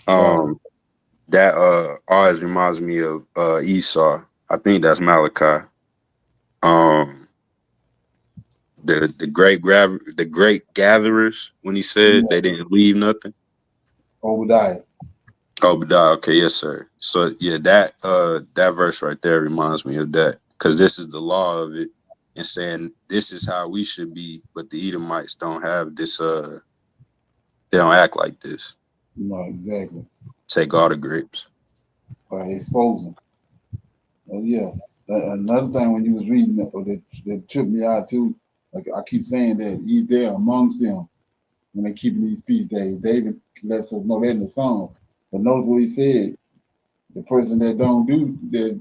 that always reminds me of Esau. I think that's Malachi. The great gatherers, when he said they didn't leave nothing. Obadiah. Obadiah, okay, yes, sir. So yeah, that verse right there reminds me of that, because this is the law of it, and saying this is how we should be, but the Edomites don't have this. They don't act like this. No, exactly. Take all the grapes. By exposing. Oh yeah. Another thing when you was reading that tripped me out too, like I keep saying that he's there amongst them when they keeping these feast days. David lets us know that in the song. But notice what he said. The person that don't do that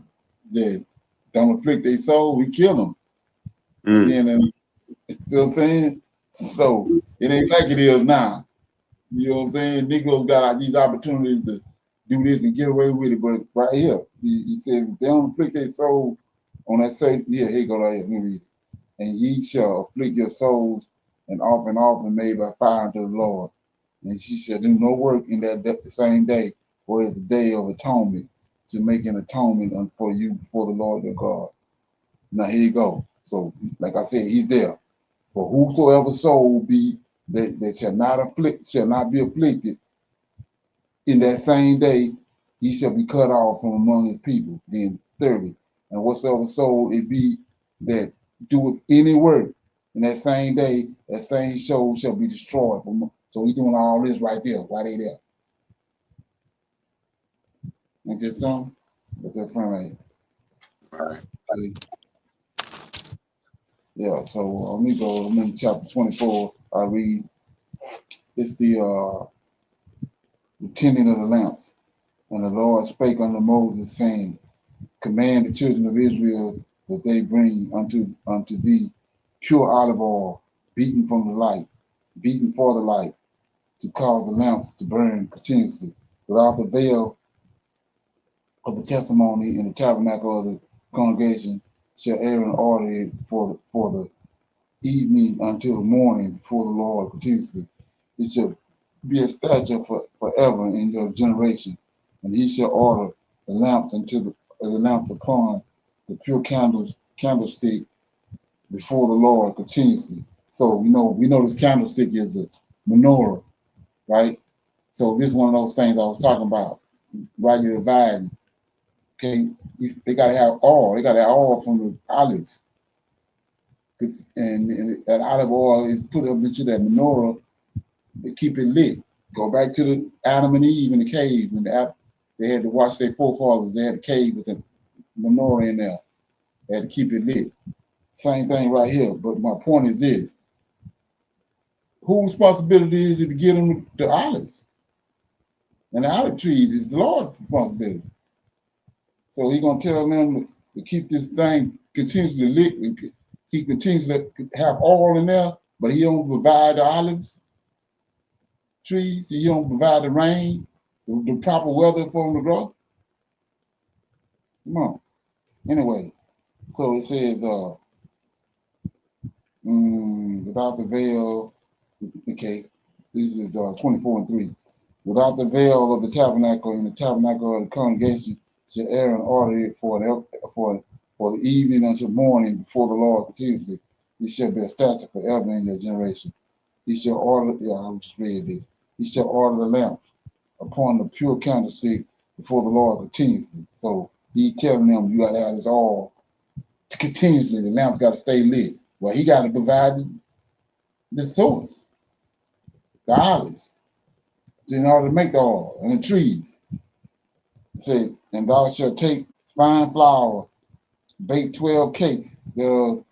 don't afflict their soul, we kill them. Again, see what I'm saying? So it ain't like it is now. You know what I'm saying? Negroes got these opportunities to do this and get away with it, but right here, he says, if they don't afflict their soul on that certain, here you go right here, let me read it. And ye shall afflict your souls and often made by fire unto the Lord. And she shall do no work in the same day, for it is the day of atonement, to make an atonement for you before the Lord your God. Now here you go. So, like I said, he's there. For whosoever soul be that shall not be afflicted in that same day, he shall be cut off from among his people. Then 30. And whatsoever soul it be that doeth any work in that same day, that same soul shall be destroyed. So he's doing all this right there, why they there. Ain't that something? That's that front right here. All right. Okay. Yeah, so let me go to chapter 24. I read, it's the tending of the lamps. And the Lord spake unto Moses, saying, command the children of Israel that they bring unto thee pure olive oil, beaten from the light, beaten for the light, to cause the lamps to burn continuously. Without the veil of the testimony in the tabernacle of the congregation shall Aaron order it for the evening until the morning before the Lord continuously. It shall be a statute forever in your generation, and he shall order the lamps until the lamps upon the pure candlestick before the Lord continuously. So we know this candlestick is a menorah, right? So this is one of those things I was talking about, rightly dividing. Okay, they gotta have oil. They gotta have oil from the olives, and that olive oil is put up into that menorah to keep it lit. Go back to the Adam and Eve in the cave when they had to watch their forefathers. They had a cave with a menorah in there. They had to keep it lit. Same thing right here. But my point is this: whose responsibility is it to get them the olives? And the olive trees is the Lord's responsibility. So he's gonna tell them to keep this thing continuously lit. He continues to have oil in there, but he don't provide the olives trees. He don't provide the rain, the proper weather for them to grow. Come on. Anyway, so it says, without the veil, okay, this is 24:3. Without the veil of the tabernacle and the tabernacle of the congregation shall Aaron order it for the evening until morning before the Lord continuously. It shall be a statute forever in your generation. He shall order, I just read this. He shall order the lamps upon the pure candlestick before the Lord continuously. So he's telling them you got to have this all continuously. The lamps got to stay lit. Well, he got to provide the source, the olives, in order to make the oil, and the trees. Say, and thou shalt take fine flour, bake 12 cakes. There are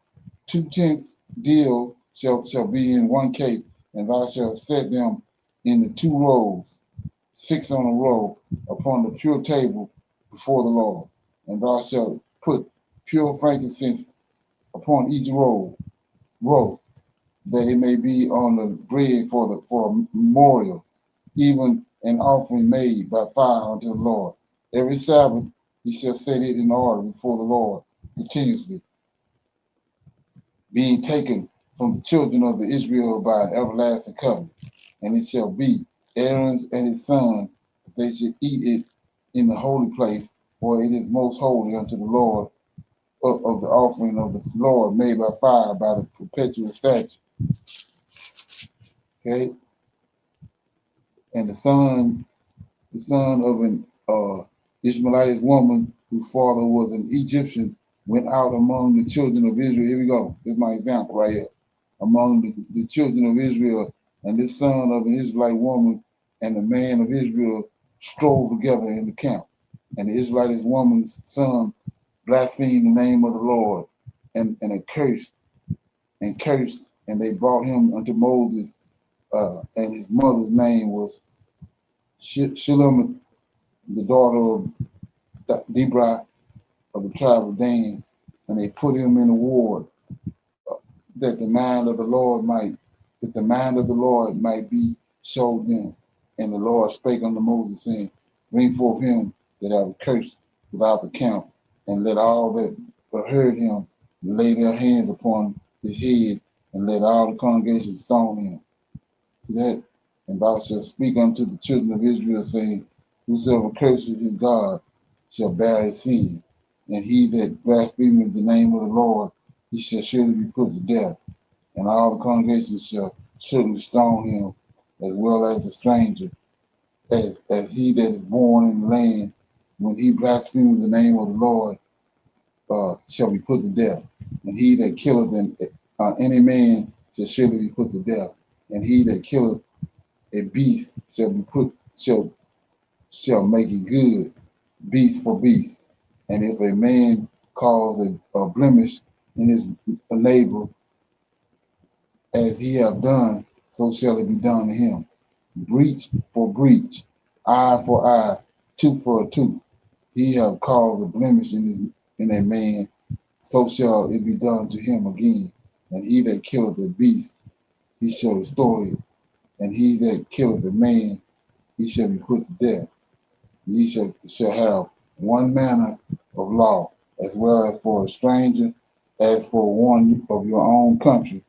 2/10 deal shall be in one cake, and thou shalt set them in the 2 rows, 6 on a row, upon the pure table before the Lord. And thou shalt put pure frankincense upon each row, that it may be on the bread for a memorial, even an offering made by fire unto the Lord. Every Sabbath he shall set it in order before the Lord continuously, being taken from the children of the Israel by an everlasting covenant. And it shall be Aaron's and his sons, they should eat it in the holy place, for it is most holy unto the Lord of the offering of the Lord made by fire by the perpetual statute. Okay? And the son of an Ishmaelite woman whose father was an Egyptian went out among the children of Israel. Here we go. This is my example right here. Among the children of Israel, and this son of an Israelite woman and the man of Israel strove together in the camp. And the Israelite woman's son blasphemed the name of the Lord and cursed, and they brought him unto Moses, and his mother's name was Shulamith, the daughter of Deborah of the tribe of Dan, and they put him in a ward that the mind of the Lord might be showed them. And the Lord spake unto Moses, saying, bring forth him that have cursed without the camp, and let all that heard him lay their hands upon his head, and let all the congregation stone him. To that, and thou shalt speak unto the children of Israel, saying, whosoever curses his God shall bear his sin, and he that blasphemeth the name of the Lord, he shall surely be put to death. And all the congregations shall certainly stone him, as well as the stranger, as he that is born in the land, when he blasphemes the name of the Lord, shall be put to death. And he that killeth any man shall surely be put to death. And he that killeth a beast shall make it good, beast for beast. And if a man cause a blemish in his neighbor, as he have done, so shall it be done to him. Breach for breach, eye for eye, tooth for a tooth. He have caused a blemish in a man, so shall it be done to him again. And he that killeth the beast, he shall restore it. And he that killeth the man, he shall be put to death. Ye shall have one manner of law, as well as for a stranger, as for one of your own country.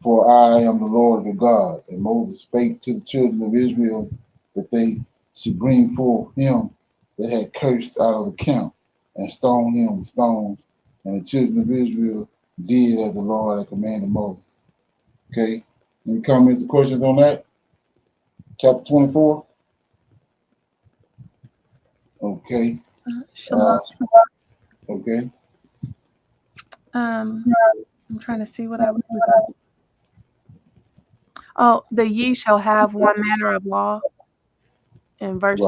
For I am the Lord your God. And Moses spake to the children of Israel that they should bring forth him that had cursed out of the camp, and stone him with stones. And the children of Israel did as the Lord had commanded Moses. Okay? Any comments or questions on that? Chapter 24? Okay. Shalom. Okay. I'm trying to see what I was looking. Oh, the ye shall have one manner of law in verse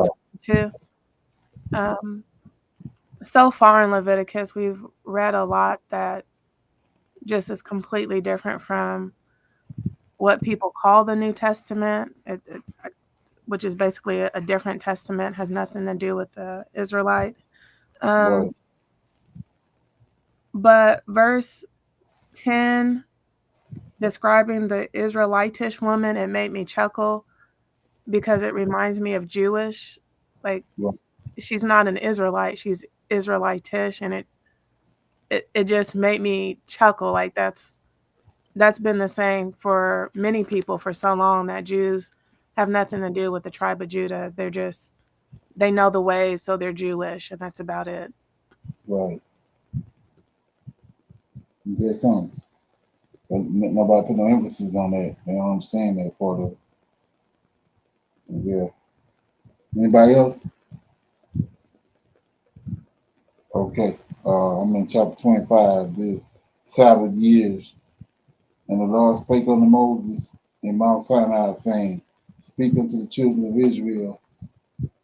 22. So far in Leviticus, we've read a lot that just is completely different from what people call the New Testament, which is basically a different testament, has nothing to do with the Israelite. But verse 10, describing the Israelitish woman, it made me chuckle because it reminds me of Jewish. Like, she's not an Israelite, she's Israelitish, and it just made me chuckle. Like, that's been the same for many people for so long, that Jews have nothing to do with the tribe of Judah. They know the ways, so they're Jewish, and that's about it. Right. There's some. But nobody put no emphasis on that. They don't understand that part of it. Yeah. Anybody else? Okay. I'm in chapter 25, the Sabbath years. And the Lord spake unto Moses in Mount Sinai, saying, Speak unto the children of Israel,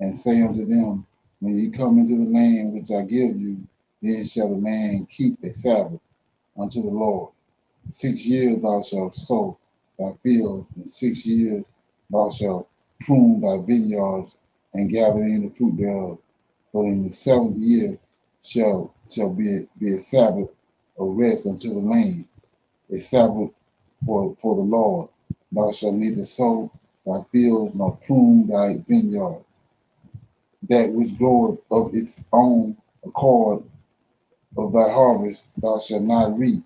and say unto them, When you come into the land which I give you, then shall the man keep a Sabbath unto the Lord. 6 years thou shalt sow thy field, and 6 years thou shalt prune thy vineyards, and gather in the fruit thereof. But in the 7th year shall be a Sabbath of rest unto the land, a Sabbath for the Lord. Thou shalt neither sow thy field nor prune thy vineyard. That which groweth of its own accord of thy harvest thou shalt not reap,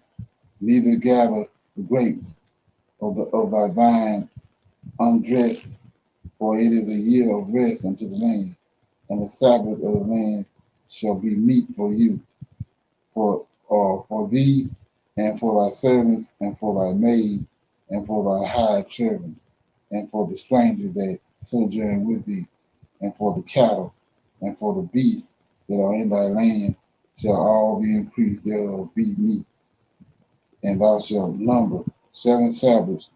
neither gather the grapes of thy vine undressed, for it is a year of rest unto the land, and the Sabbath of the land shall be meat for you, for thee, and for thy servants, and for thy maid, and for thy hired servant, and for the stranger that sojourn with thee, and for the cattle, and for the beasts that are in thy land, shall all the increase thereof be meat. And thou shalt number 7 Sabbaths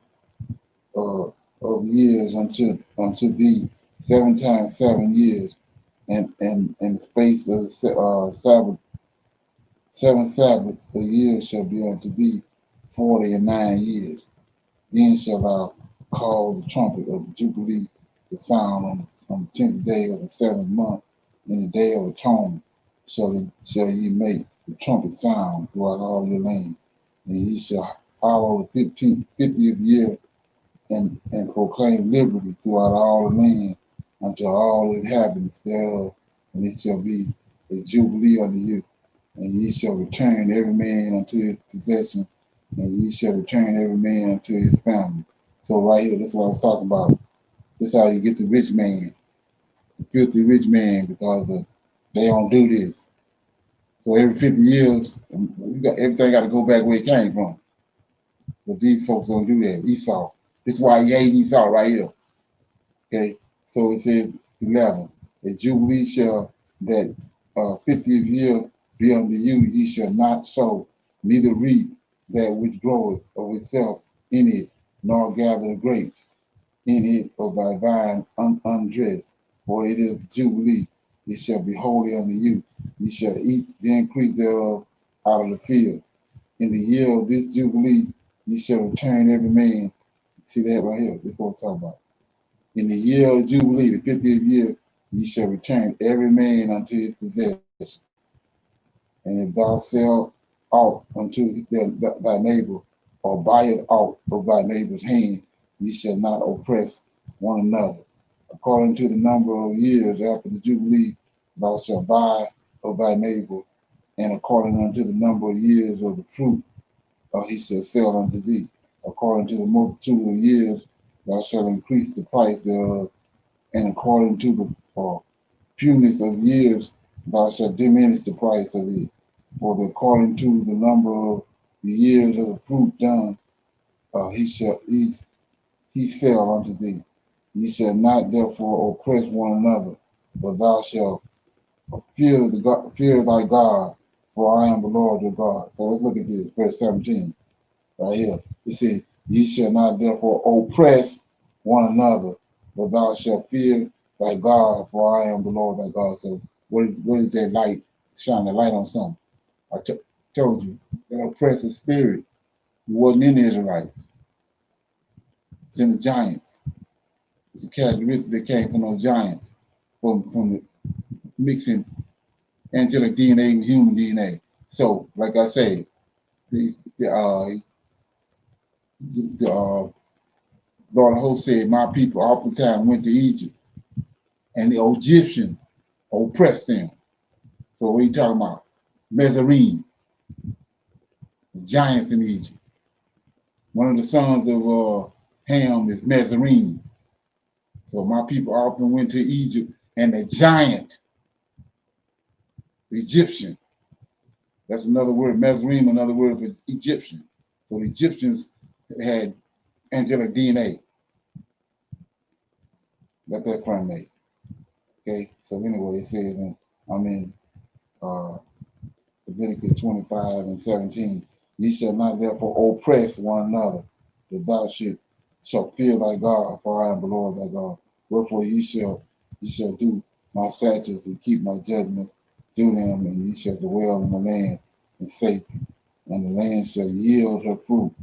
of years unto thee, 7 times 7 years, and the space of Sabbath, 7 Sabbaths a year shall be unto thee 49 years. Then shalt thou call the trumpet of the Jubilee to sound on the 10th day of the 7th month, in the day of atonement shall ye make the trumpet sound throughout all your land. And ye shall hallow the 50th year, and proclaim liberty throughout all the land unto all inhabitants thereof, and it shall be a jubilee unto you. And ye shall return every man unto his possession, and ye shall return every man unto his family. So right here, that's what I was talking about. This is how you get the rich man, the filthy rich man, because they don't do this. So every 50 years, everything got to go back where it came from. But these folks don't do that. Esau. This is why he hate Esau right here. Okay, so it says 11. A jubilee shall that 50th year be unto you. Ye shall not sow, neither reap that which groweth of itself in it, nor gather the grapes in it of thy vine undressed. For it is jubilee. It shall be holy unto you. Ye shall eat the increase thereof out of the field. In the year of this jubilee, ye shall return every man. See that right here? This is what we're talking about. In the year of Jubilee, the 50th year, ye shall return every man unto his possession. And if thou sell out unto thy neighbor, or buy it out of thy neighbor's hand. Ye shall not oppress one another. According to the number of years after the Jubilee, thou shalt buy of thy neighbor, and according unto the number of years of the fruit, he shall sell unto thee. According to the multitude of years, thou shalt increase the price thereof, and according to the fewness of years, thou shalt diminish the price of it. For according to the number of the years of the fruit done, he sell unto thee. Ye shall not therefore oppress one another, but thou shalt fear thy God, for I am the Lord your God. So let's look at this, verse 17, right here. It says, ye shall not therefore oppress one another, but thou shalt fear thy God, for I am the Lord thy God. So what is that light? Shine the light on something. I told you, that oppressive spirit wasn't in the Israelites. It's in the giants. It's a characteristic that came from those giants, from the mixing angelic DNA with human DNA. So, like I say, the Lord of hosts said, my people oftentimes went to Egypt, and the Egyptians oppressed them. So what are you talking about? Mezarine, the giants in Egypt. One of the sons of Ham is Mezarine. So my people often went to Egypt, and the giant, the Egyptian, that's another word, Mezarine, another word for Egyptian. So the Egyptians had angelic DNA that their friend made. Okay, so anyway, it says, I'm in Leviticus 25 and 17, ye shall not therefore oppress one another, that thou shalt fear thy God, for I am the Lord thy God. Wherefore ye shall do my statutes and keep my judgments, do them, and ye shall dwell in the land in safety, and the land shall yield her fruit,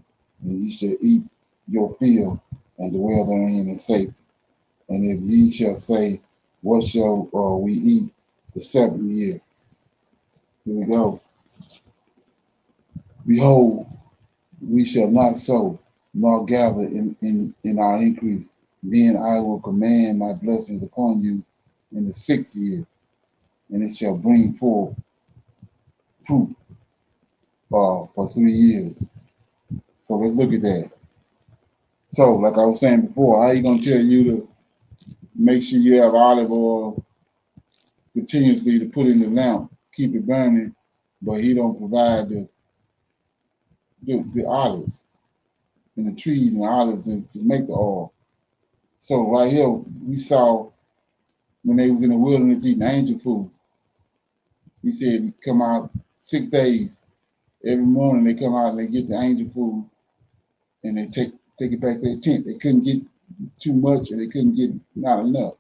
and ye shall eat your field and dwell therein in safety. And if ye shall say, what shall we eat the 7th year? Here we go. Behold, we shall not sow, nor gather in our increase. Then I will command my blessings upon you in the 6th year, and it shall bring forth fruit for 3 years. So let's look at that. So, like I was saying before, how are you going to tell you to make sure you have olive oil continuously to put in the lamp, keep it burning, but he don't provide the olives and the trees and the olives to make the oil. So right here, we saw when they was in the wilderness eating angel food, he said come out 6 days. Every morning they come out and they get the angel food and they take it back to their tent. They couldn't get too much or they couldn't get not enough.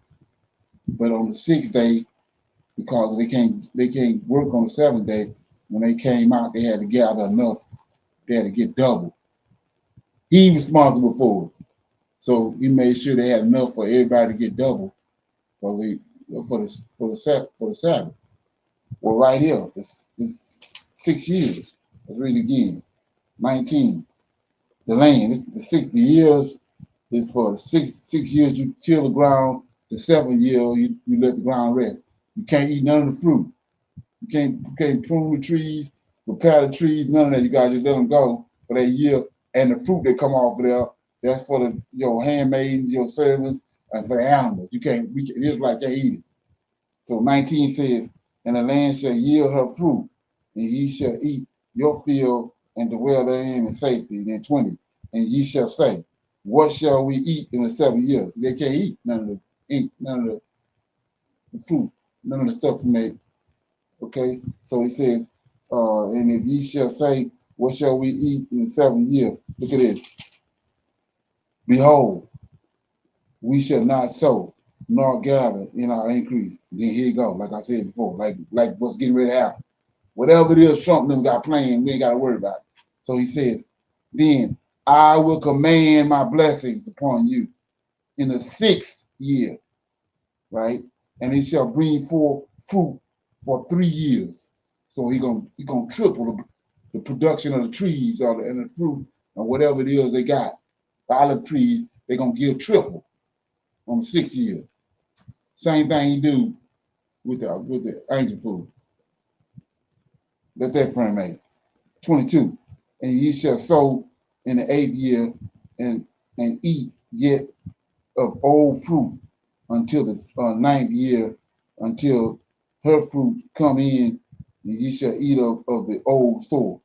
But on the 6th day, because they can't work on the 7th day, when they came out, they had to gather enough. They had to get double. He responsible for it. So he made sure they had enough for everybody to get double for the Sabbath. Well, right here, it's 6 years. Let's read it again. 19. The land, the years is for the six years you till the ground. The 7th year you let the ground rest. You can't eat none of the fruit. You can't prune the trees, repair the trees, none of that. You gotta just let them go for that year. And the fruit that come off of there, that's for your handmaidens, your servants, and for the animals. Israelites can't eat it. So 19 says, and the land shall yield her fruit, and ye shall eat your field and dwell therein in safety. Then 20, and ye shall say, what shall we eat in the 7 years? They can't eat none of the fruit, none of the stuff from that. Okay, so he says, and if ye shall say, what shall we eat in the 7th year? Look at this. Behold, we shall not sow, nor gather in our increase. Then here you go, like I said before, like what's getting ready to happen. Whatever it is Trump them got planned, we ain't got to worry about it. So he says, then I will command my blessings upon you in the 6th year, right? And it shall bring forth fruit for 3 years. So he gonna triple the production of the trees and the fruit or whatever it is they got, the olive trees, they're gonna give triple on the 6th year. Same thing he do with the angel food. Let that friend make 22. And ye shall sow in the 8th year and eat yet of old fruit until the 9th year, until her fruit come in, and ye shall eat of the old store.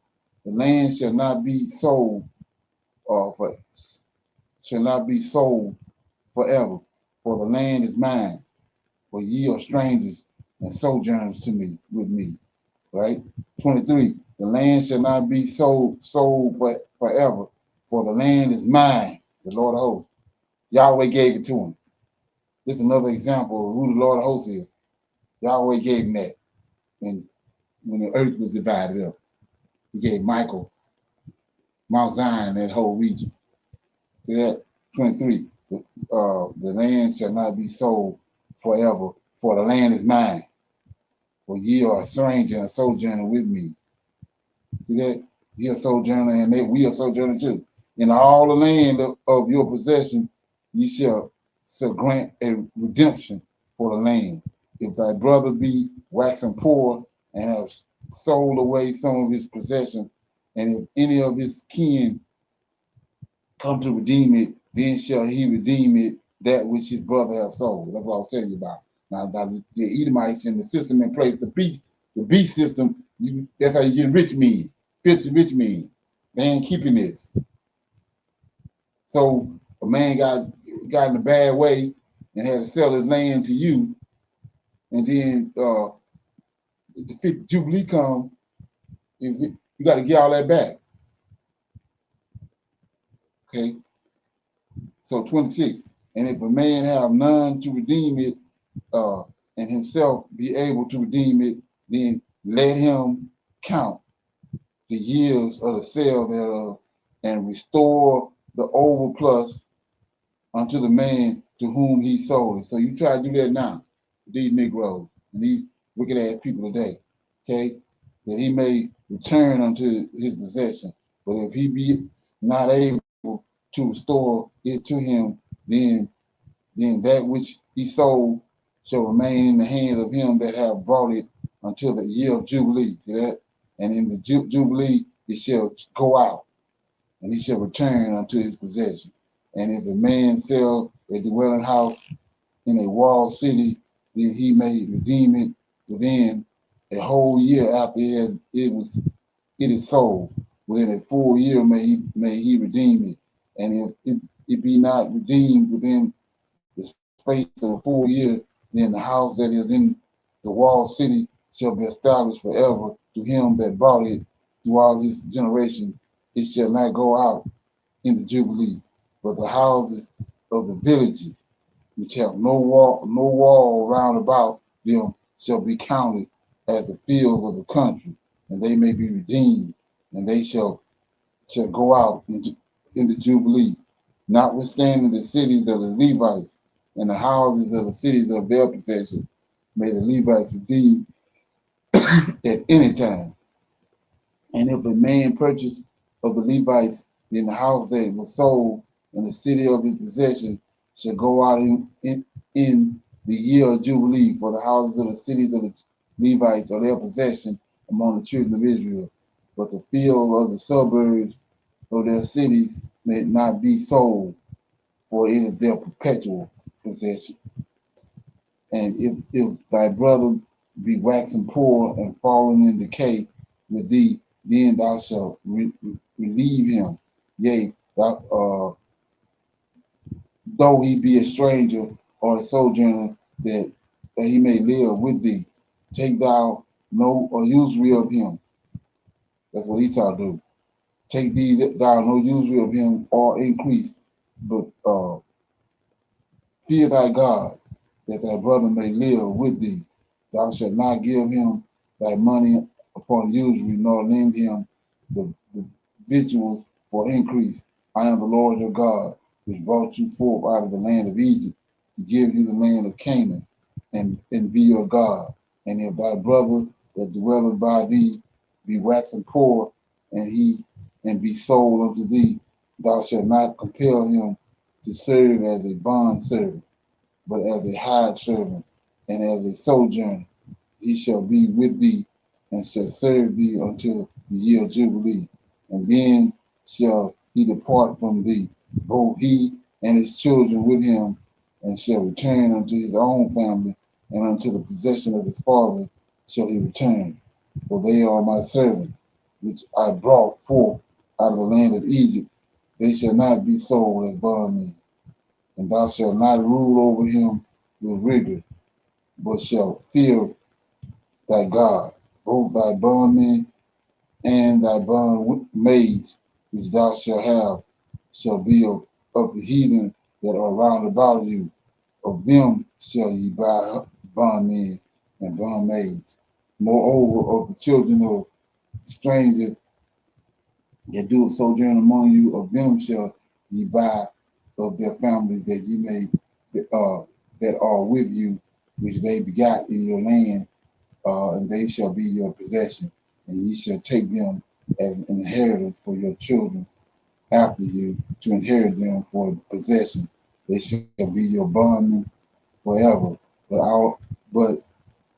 The land shall not be sold forever, for the land is mine, for ye are strangers and sojourners with me. Right? 23. The land shall not be sold forever, for the land is mine, the Lord of hosts. Yahweh gave it to him. This is another example of who the Lord of hosts is. Yahweh gave him that when the earth was divided up. He gave Michael, Mount Zion, that whole region. See that? 23. The land shall not be sold forever, for the land is mine. For ye are a stranger and a sojourner with me. See that? Ye are sojourner and we are sojourner too. In all the land of your possession, ye shall grant a redemption for the land. If thy brother be waxing poor and have sold away some of his possessions, and if any of his kin come to redeem it, then shall he redeem it that which his brother hath sold. That's what I was telling you about. Now the Edomites in the system in place, the beast system, that's how you get rich men, rich men. They ain't keeping this. So a man got in a bad way and had to sell his land to you, and then the 5th Jubilee come, you got to get all that back. Okay. So 26. And if a man have none to redeem it, and himself be able to redeem it, then let him count the years of the sale thereof, and restore the overplus unto the man to whom he sold it. So you try to do that now, these Negroes and these wicked ass people today, okay? That he may return unto his possession. But if he be not able to restore it to him, then that which he sold shall remain in the hands of him that have brought it until the year of Jubilee. See that? And in the Jubilee, it shall go out, and he shall return unto his possession. And if a man sell a dwelling house in a walled city, then he may redeem it within a whole year after it is sold. Within a full year may he redeem it. And if it be not redeemed within the space of a full year, then the house that is in the walled city shall be established forever to him that bought it throughout his generation. It shall not go out in the Jubilee, but the houses of the villages, which have no wall round about them, shall be counted as the fields of the country, and they may be redeemed, and they shall go out in the Jubilee. Notwithstanding the cities of the Levites and the houses of the cities of their possession, may the Levites redeem at any time. And if a man purchase of the Levites, then the house that was sold and the city of his possession shall go out in the year of Jubilee, for the houses of the cities of the Levites are their possession among the children of Israel. But the field of the suburbs of their cities may not be sold, for it is their perpetual possession. And if thy brother be waxing poor and fallen in decay with thee, then thou shalt relieve him. Yea, though he be a stranger or a sojourner, that he may live with thee. Take thou no usury of him. That's what Esau do. Take thou no usury of him or increase, but fear thy God, that thy brother may live with thee. Thou shalt not give him thy money upon usury, nor lend him the victuals for increase. I am the Lord your God, which brought you forth out of the land of Egypt, to give you the land of Canaan, and be your God. And if thy brother that dwelleth by thee be waxing poor and be sold unto thee. Thou shalt not compel him to serve as a bond servant, but as a hired servant, and as a sojourner. He shall be with thee, and shall serve thee until the year of Jubilee. And then shall he depart from thee, both he and his children with him, and shall return unto his own family, and unto the possession of his father shall he return. For they are my servants, which I brought forth out of the land of Egypt. They shall not be sold as bondmen. And thou shalt not rule over him with rigor, but shalt fear thy God. Both thy bondmen and thy bondmaids, which thou shalt have, shall be of the heathen that are round about you. Of them shall ye buy bondmen and bondmaids. Moreover, of the children of strangers that do sojourn among you, of them shall ye buy of their families that ye may that are with you, which they begot in your land, and they shall be your possession, and ye shall take them as an inheritance for your children after you, to inherit them for possession. They shall be your bondmen forever. But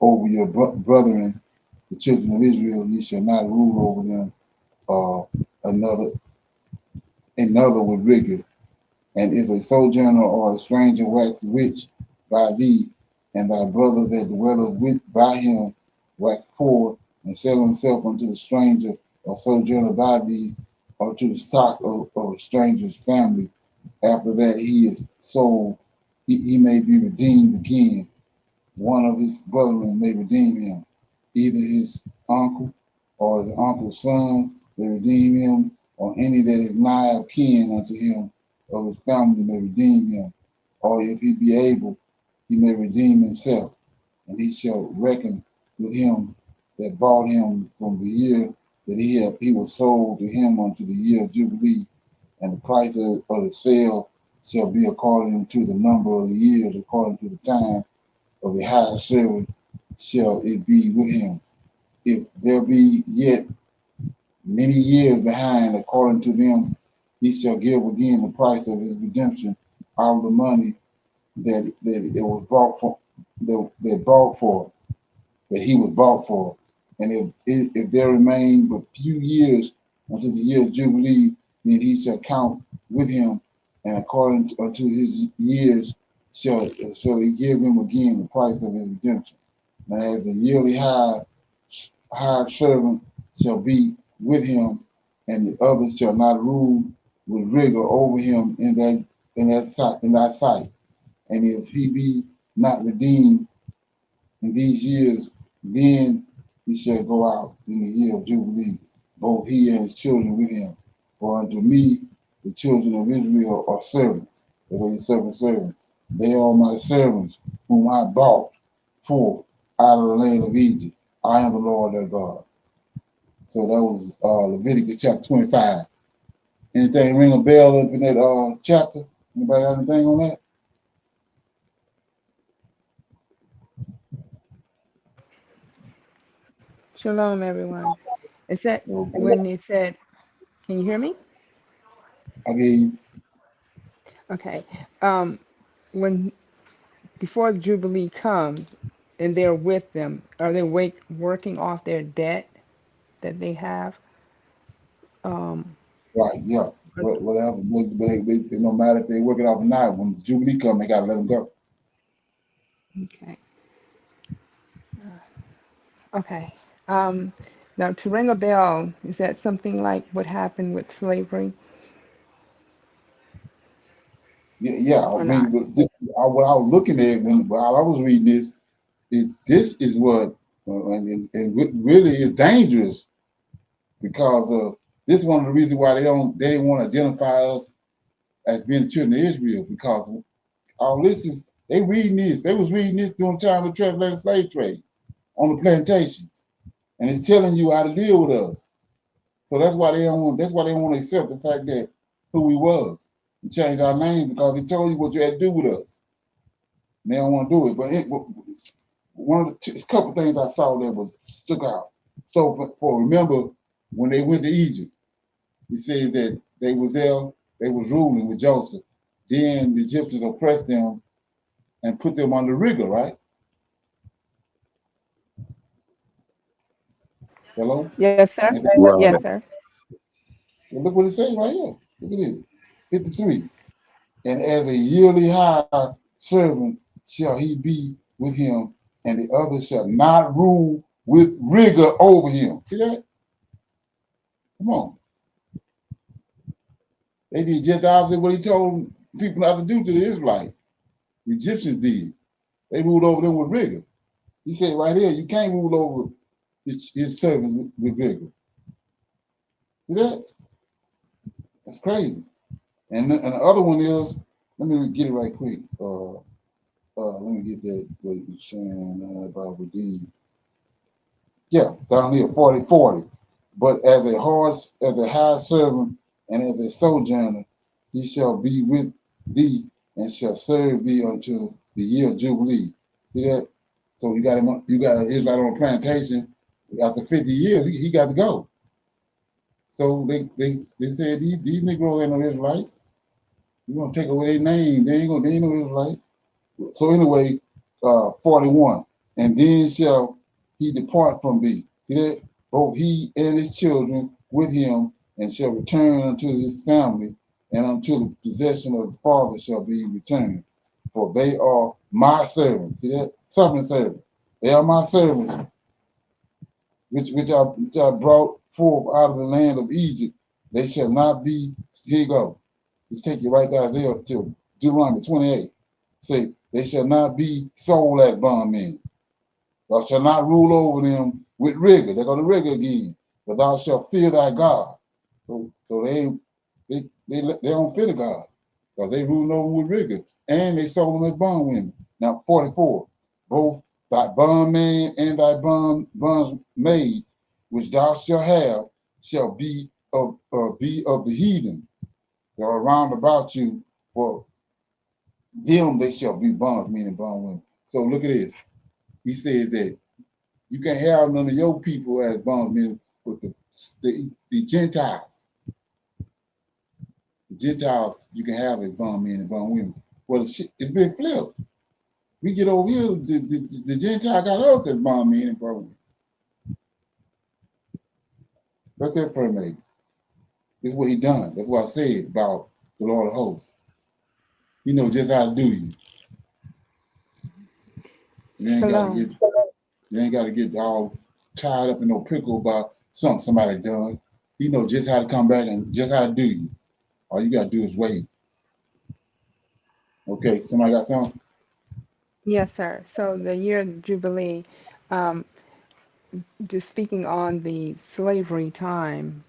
over your brethren, the children of Israel, ye shall not rule over them another with rigor. And if a sojourner or a stranger wax rich by thee, and thy brother that dwelleth with by him wax poor, and sell himself unto the stranger or sojourner by thee, or to the stock of a stranger's family, after that he is sold, he may be redeemed again. One of his brethren may redeem him, either his uncle or his uncle's son may redeem him, or any that is nigh of kin unto him of his family may redeem him, or if he be able, he may redeem himself, and he shall reckon with him that bought him from the year that he was sold to him unto the year of Jubilee, and the price of the sale shall be according to the number of the years, according to the time of a hired servant shall it be with him. If there be yet many years behind, according to them, he shall give again the price of his redemption, all the money that it was bought for, that he was bought for. And if there remain but few years until the year of Jubilee, then he shall count with him, and according unto his years shall he give him again the price of his redemption. Now as the yearly hired servant shall be with him, and the others shall not rule with rigor over him in thy sight. And if he be not redeemed in these years, then he shall go out in the year of Jubilee, both he and his children with him. For unto me the children of Israel are servants. They are servant. They are my servants, whom I bought forth out of the land of Egypt. I am the Lord their God. So that was Leviticus chapter 25. Anything ring a bell up in that chapter? Anybody got anything on that? Shalom, everyone. Is that when it said, can you hear me? I mean, okay. When before the Jubilee comes and they're with them, are they working off their debt that they have? Right, yeah. Whatever. But no matter if they work it out or not, when the Jubilee come, they gotta let them go. Okay. Okay. Now, to ring a bell, is that something like what happened with slavery? Yeah. I Or mean, not? what I was looking at while I was reading this is what and really is dangerous, because this is one of the reasons why they didn't want to identify us as being children of Israel, because all this is they was reading this during the time of the transatlantic slave trade on the plantations, and it's telling you how to deal with us. So that's why they don't want to accept the fact that who we was. We changed our name because they told you what you had to do with us. And they don't want to do it. But a couple things I saw that was stuck out. So for remember, when they went to Egypt, he says that they was there, they was ruling with Joseph. Then the Egyptians oppressed them and put them under rigor, right? Hello? Yes, sir. And Yes, Right. sir. well, look what it says right here. Look at this. 53. And as a yearly hired servant shall he be with him, and the other shall not rule with rigor over him. See that? Come on. They did just the opposite of what he told people not to do to the Israelites. The Egyptians did. They ruled over them with rigor. He said right here, you can't rule over his servants with rigor. See that? That's crazy. And the other one is, let me get it right quick. Let me get that what you're saying about redeem. Yeah, down here, 40. But as a hired servant and as a sojourner, he shall be with thee and shall serve thee until the year of Jubilee. See that? So you got an Israelite on a plantation. After 50 years, he got to go. So they said these Negroes ain't no Israelites. You're gonna take away their name. They ain't no Israelites. So anyway, 41. And then shall he depart from thee. See that? Both he and his children with him, and shall return unto his family, and unto the possession of his father shall be returned. For they are my servants. See that? Suffering servants. They are my servants, which I brought forth out of the land of Egypt. They shall not be, here you go. Just take you right to Isaiah to Deuteronomy 28. Say, they shall not be sold as bondmen. Thou shalt not rule over them with rigor. They're going to rigor again. But thou shalt fear thy God. So they don't fear the God, because they rule over with rigor. And they sold them as bondwomen. Now 44. Both thy bondman and thy bondmaids, which thou shalt have, shall be of the heathen that are round about you, for them they shall be bondsmen and bondwomen. So look at this. He says that you can't have none of your people as bondmen with the Gentiles. The Gentiles you can have as bondmen and bondwomen. Well, it's been flipped. We get over here, the Gentile got us as bondmen and bondwomen. That's that for me. This is what he done. That's what I said about the Lord of hosts. He knows just how to do you. You ain't got to get all tied up in no pickle about something somebody done. He knows just how to come back and just how to do you. All you got to do is wait. Okay, somebody got something? Yes, sir. So the year of Jubilee, um, just speaking on the slavery time,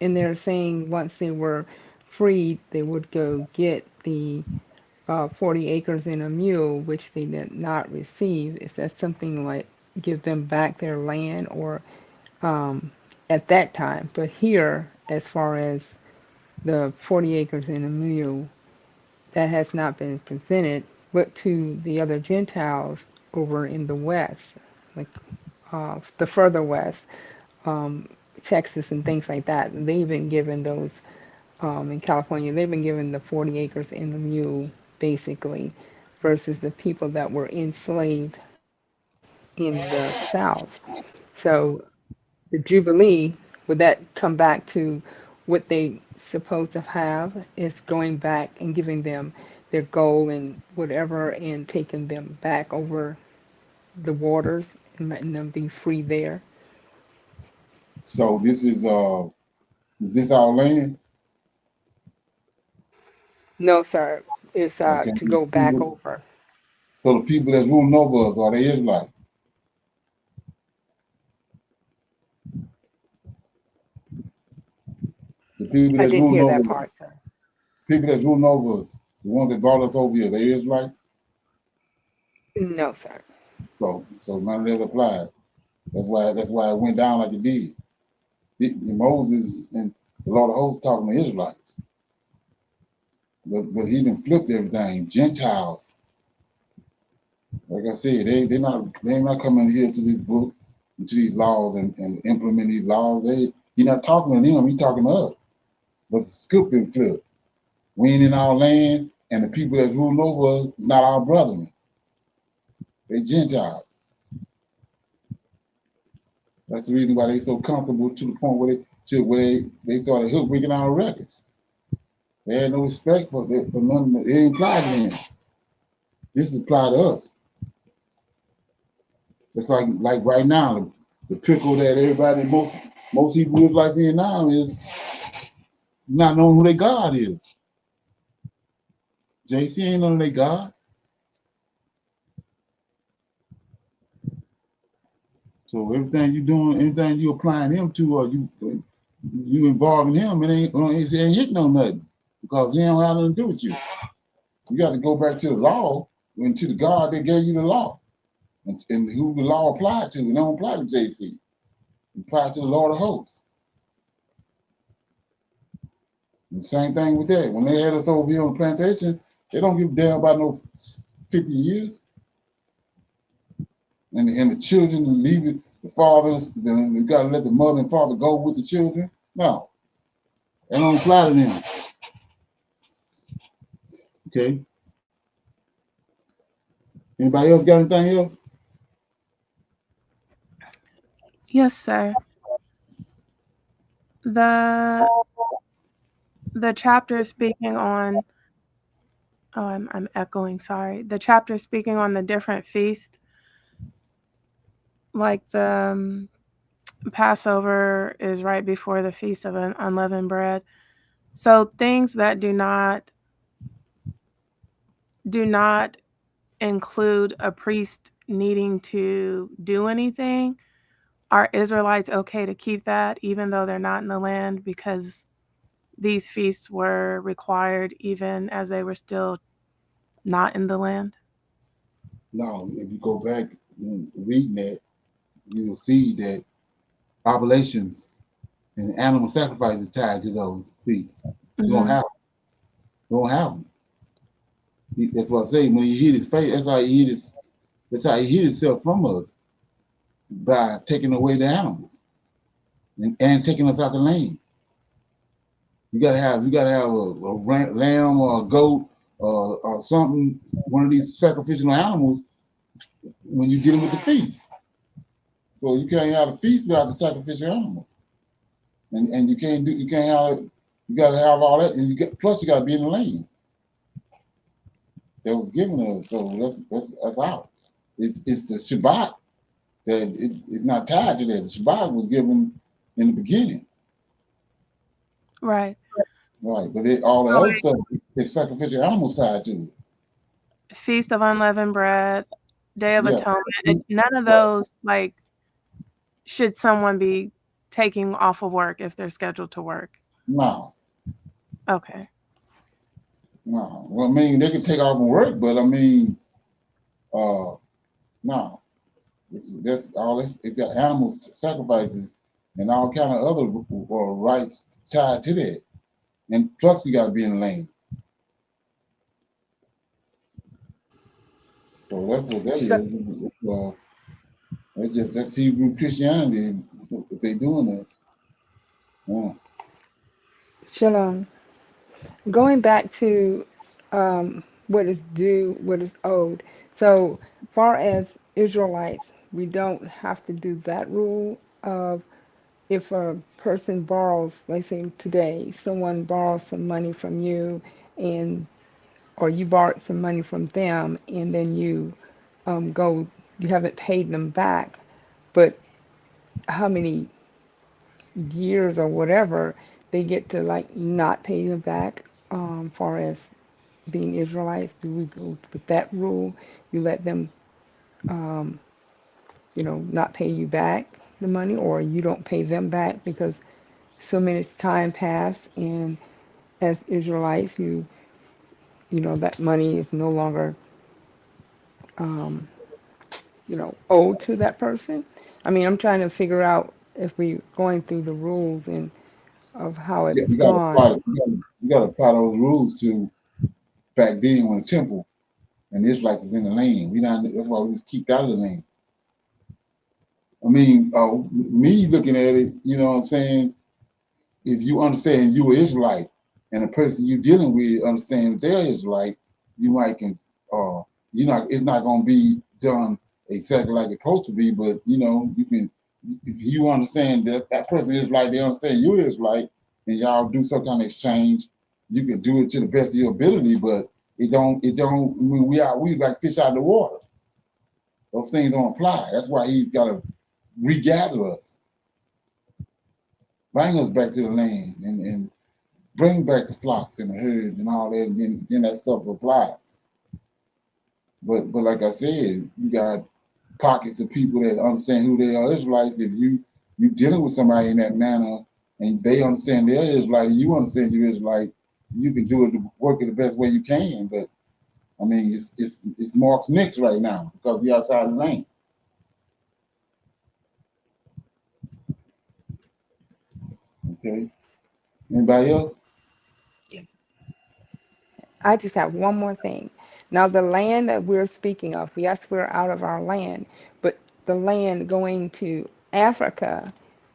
and they're saying once they were freed, they would go get the 40 acres and a mule, which they did not receive. Is that something like give them back their land or at that time? But here, as far as the 40 acres and a mule, that has not been presented, but to the other Gentiles over in the West, like the further West, um, Texas and things like that. They've been given those in California. They've been given the 40 acres and the mule, basically, versus the people that were enslaved in the South. So the Jubilee, would that come back to what they supposed to have is going back and giving them their gold and whatever and taking them back over the waters and letting them be free there? So this is this our land? No, sir. It's Okay. to go back over. So the people that's ruling over us, are they Israelites? The people I that's didn't ruling hear over that us, part, sir. people that's ruling over us, the ones that brought us over here, they Israelites? No, sir. So none of that applies. That's why it went down like it did. Moses and the Lord of hosts talking to Israelites. But he even flipped everything. Gentiles. Like I said, they ain't not coming here to this book. into these laws and implement these laws. You're not talking to them, you're talking to us. But the script been flipped. We ain't in our land, and the people that rule over us is not our brethren. They Gentiles. That's the reason why they so comfortable to the point where they started hook breaking our records. They had no respect for none. It ain't apply to them. This is applied to us. Just like right now, the pickle that everybody, most Hebrew Israelites in now is not knowing who their God is. JC ain't knowing their God. So everything you doing, anything you applying him to, or you involving him, it ain't hitting on nothing because he don't have nothing to do with you. You got to go back to the law and to the God that gave you the law, and who the law applied to. It don't apply to JC. It applied to the Lord of hosts. And same thing with that. When they had us over here on the plantation, they don't give a damn about no 50 years. And the children leave it, the fathers, then you got to let the mother and father go with the children. No, that don't apply to them. Okay. Anybody else got anything else? Yes, sir. The chapter speaking on, oh, I'm echoing, sorry. The chapter speaking on the different feasts, like the Passover is right before the Feast of Unleavened Bread. So things that do not include a priest needing to do anything, are Israelites okay to keep that even though they're not in the land, because these feasts were required even as they were still not in the land? No, if you go back and reading that, you will see that oblations and animal sacrifices tied to those feasts. You don't have them. You don't have them. That's what I say. When he hid his face, that's how he hid himself from us, by taking away the animals and taking us out the land. You gotta have a lamb or a goat or something, one of these sacrificial animals when you dealing with the feast. So you can't have a feast without the sacrificial animal, and you can't have, you gotta have all that, and plus you gotta be in the land that was given to us. So that's out. It's the Shabbat that it's not tied to that. The Shabbat was given in the beginning. Right. Right, but all the other stuff is sacrificial animals tied to it. Feast of Unleavened Bread, Day of Atonement, none of those, like, should someone be taking off of work if they're scheduled to work? No. Okay. No. Well, I mean, they can take off from work, but I mean, no. It's just all this. It's got animal sacrifices and all kind of other rights tied to that, and plus you got to be in the lane. So that's what that is. That's Hebrew Christianity if they doing that. Yeah. Shalom. Going back to what is due, what is owed. So far as Israelites, we don't have to do that rule of, if a person borrows, let's say today, someone borrows some money from you, or you borrowed some money from them, and then you you haven't paid them back, but how many years or whatever they get to like not pay them back, far as being Israelites? Do we go with that rule? You let them, not pay you back the money, or you don't pay them back because so many time passed, and as Israelites, that money is no longer, owed to that person. I mean, I'm trying to figure out if we're going through the rules and of how it Yeah, is gone. you got to apply those rules to back then when the temple and the Israelites is in the land. That's why we was kicked out of the land. I mean, me looking at it, you know what I'm saying? If you understand you are Israelite and the person you're dealing with understand they're Israelite, you might can, you know, it's not going to be done exactly like it's supposed to be, but you know, you can, if you understand that that person is like, they understand you is like, and y'all do some kind of exchange, you can do it to the best of your ability, but I mean, we like fish out of the water. Those things don't apply. That's why he's got to regather us, bring us back to the land, and bring back the flocks and the herd and all that, and then that stuff applies. But like I said, you got pockets of people that understand who they are Israelites. If you dealing with somebody in that manner and they understand they're Israelite and you understand you're Israelite, you can do it, work it the best way you can. But I mean, it's Mark's Knicks right now because we outside the lane. Okay. Anybody else? I just have one more thing. Now, the land that we're speaking of, yes, we're out of our land, but the land going to Africa,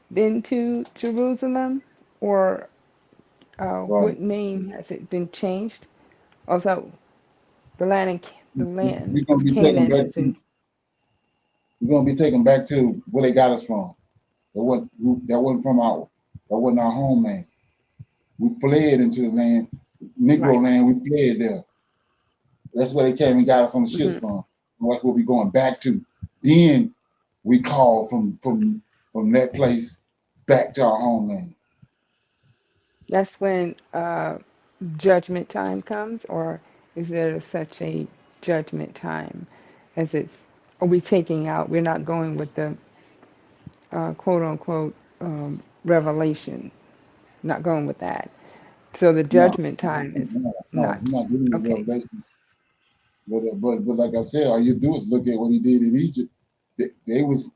then to Jerusalem, or Right. what name has it been changed? Also, the land in, the We're land gonna of be taken Canaan back is to in. we're gonna be taken back to where they got us from. That wasn't our homeland. We fled into the land, Negro Right. land. We fled there. That's where they came and got us on the ships Hmm. from. And that's what we're going back to. Then we call from that place back to our homeland. That's when judgment time comes, or is there such a judgment time as it's, are we taking out, we're not going with the quote unquote revelation, not going with that. So the No, judgment time is no, not, we're not getting the okay, revelation. But like I said, all you do is look at what he did in Egypt. The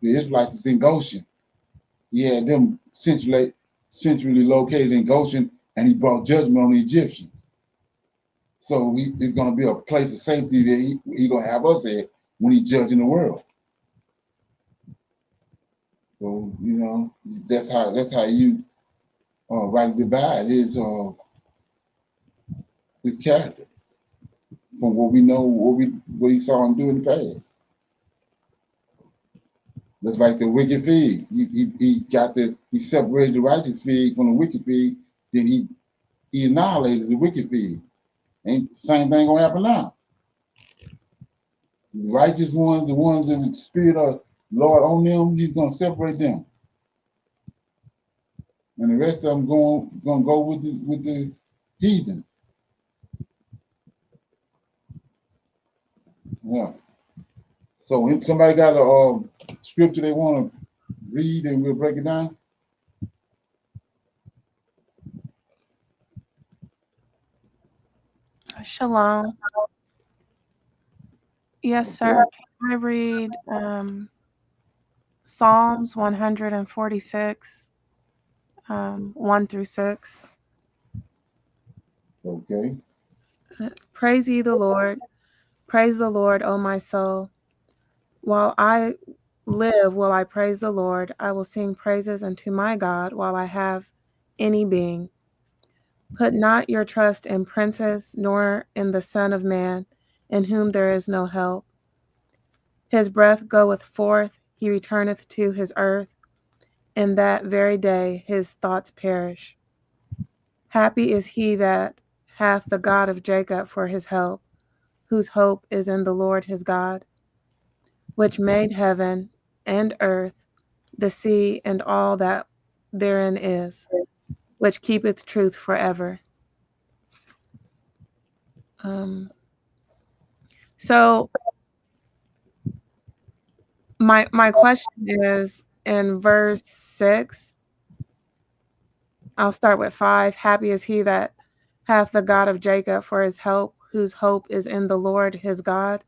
Israelites is in Goshen. He had them centrally located in Goshen, and he brought judgment on the Egyptians. So it's going to be a place of safety that he going to have us at when he's judging the world. So you know that's how you rightly divide his character from what we know, what he saw him do in the past. That's like the wicked fig. He separated the righteous fig from the wicked fig. Then he annihilated the wicked fig. Ain't same thing gonna happen now. The righteous ones, the ones that the spirit of Lord on them, he's gonna separate them, and the rest of them gonna go with the heathen. Yeah. So if somebody got a scripture they want to read, and we'll break it down. Shalom. Yes, Okay. sir. Can I read Psalms 146, 1 through 6? Okay. Praise ye the Lord. Praise the Lord, O my soul. While I live, will I praise the Lord. I will sing praises unto my God while I have any being. Put not your trust in princes, nor in the Son of Man, in whom there is no help. His breath goeth forth, he returneth to his earth. In that very day his thoughts perish. Happy is he that hath the God of Jacob for his help, whose hope is in the Lord his God, which made heaven and earth, the sea, and all that therein is, which keepeth truth forever. So my question is in verse 6. I'll start with 5. Happy is he that hath the God of Jacob for his help, whose hope is in the Lord his God,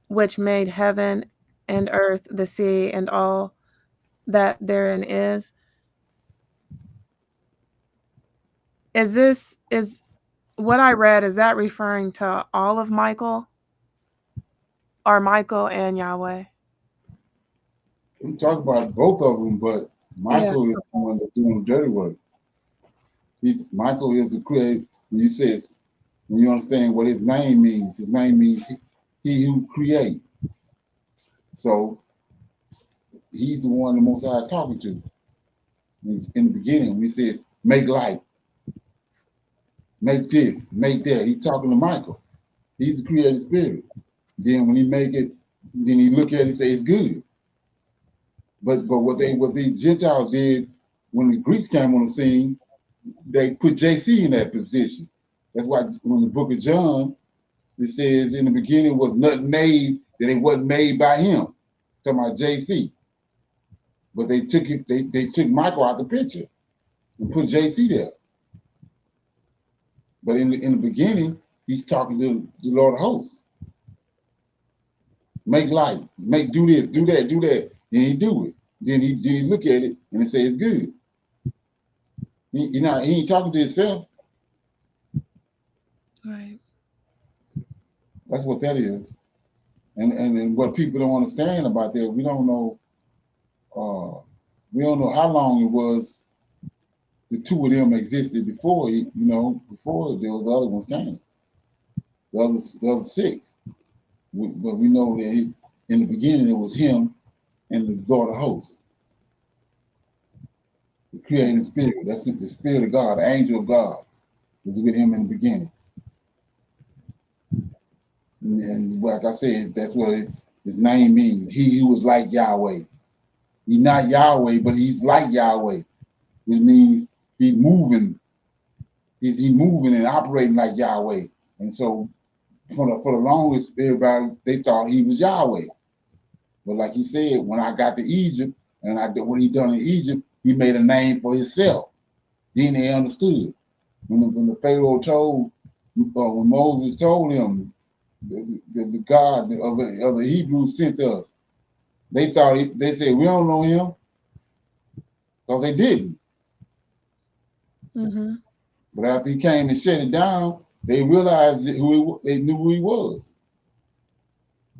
which made heaven and earth, the sea, and all that therein is. Is what I read, is that referring to all of Michael, or Michael and Yahweh? We talk about both of them, but Michael is the one that's doing the dirty work. Michael is the creator. When you say, when you understand what his name means he who create. So he's the one the Most High is talking to. In the beginning, when he says, make light, make this, make that. He's talking to Michael. He's the creative spirit. Then when he make it, then he look at it and say it's good. But what the Gentiles did when the Greeks came on the scene, they put JC in that position. That's why when the book of John, it says in the beginning was nothing made that it wasn't made by him. Talking about JC. But they took it, they took Michael out the picture and put JC there. But in the beginning, he's talking to the Lord of hosts. Make light, do this, do that, do that. And he do it. Then he look at it and he say it's good. He ain't talking to himself. Right. That's what that is. And what people don't understand about that, we don't know how long it was the two of them existed before before there was other ones came. The other six. But we know that in the beginning it was him and the Lord of hosts. The creating spirit. That's the spirit of God, the angel of God was with him in the beginning. And like I said, that's what his name means. He who was like Yahweh. He's not Yahweh, but he's like Yahweh, which means he's moving. He's moving and operating like Yahweh. And so for the longest, everybody, they thought he was Yahweh. But like he said, when I got to Egypt, and I did what he done in Egypt, he made a name for himself. Then they understood. When the Pharaoh told, when Moses told him, the God of the Hebrews sent us, they said, we don't know him, because they didn't. Mm-hmm. But after he came and shut it down, they realized they knew who he was.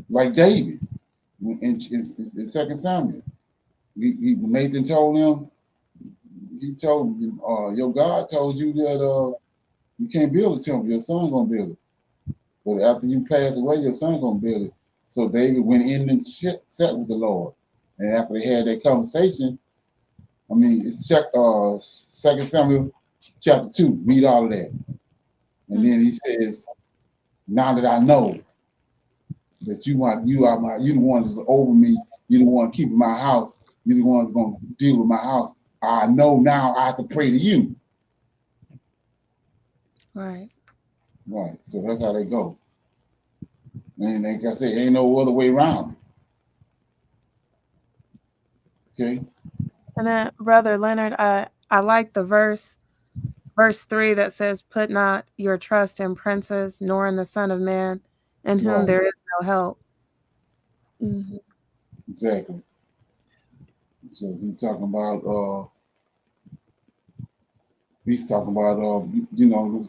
Like David in 2 Samuel. Nathan told him, he told him, your God told you that you can't build a temple, your son gonna build it. But after you pass away, your son gonna build it. So David went in and sat with the Lord. And after they had that conversation, it's 2 Samuel chapter 2, read all of that. And then he says, now that I know that you the one that's over me, you the one keeping my house, you the one that's gonna deal with my house. I know now I have to pray to you. Right. Right. So that's how they go. And like I say, ain't no other way around. Okay. And then, Brother Leonard, I like the verse 3 that says, put not your trust in princes, nor in the Son of Man, in whom Right. there is no help. Mm-hmm. Exactly. So he's talking about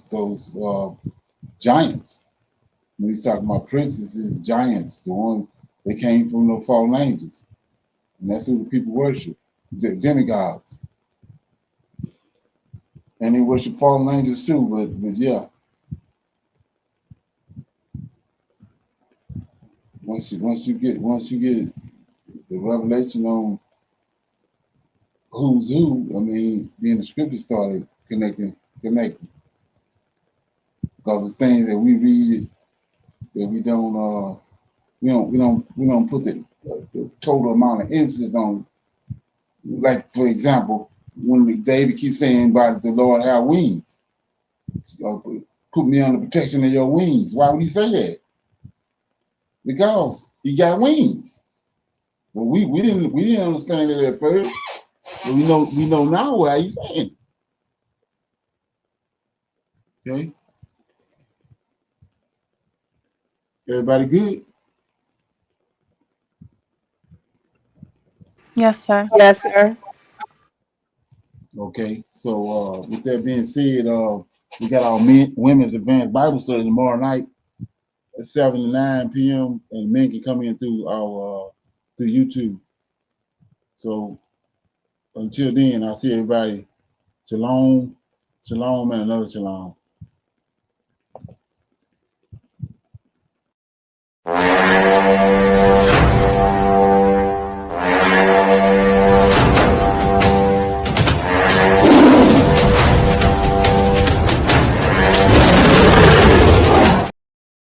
those giants. When he's talking about princes, is giants, the one they came from the fallen angels. And that's who the people worship, the demigods. And they worship fallen angels too, but yeah. Once you get the revelation on who's who, then the scripture started connecting. Because it's things that we read that we don't put the total amount of emphasis on. Like for example, when David keeps saying about the Lord have wings, put me under protection of your wings. Why would he say that? Because he got wings. Well, we didn't understand it at first, but we know now why he's saying it. Okay. Everybody good? Yes, sir. Yes, sir. Okay. So with that being said, we got our women's advanced Bible study tomorrow night at 7 to 9 p.m. and men can come in through our through YouTube. So until then, I see everybody. Shalom, shalom, and another shalom.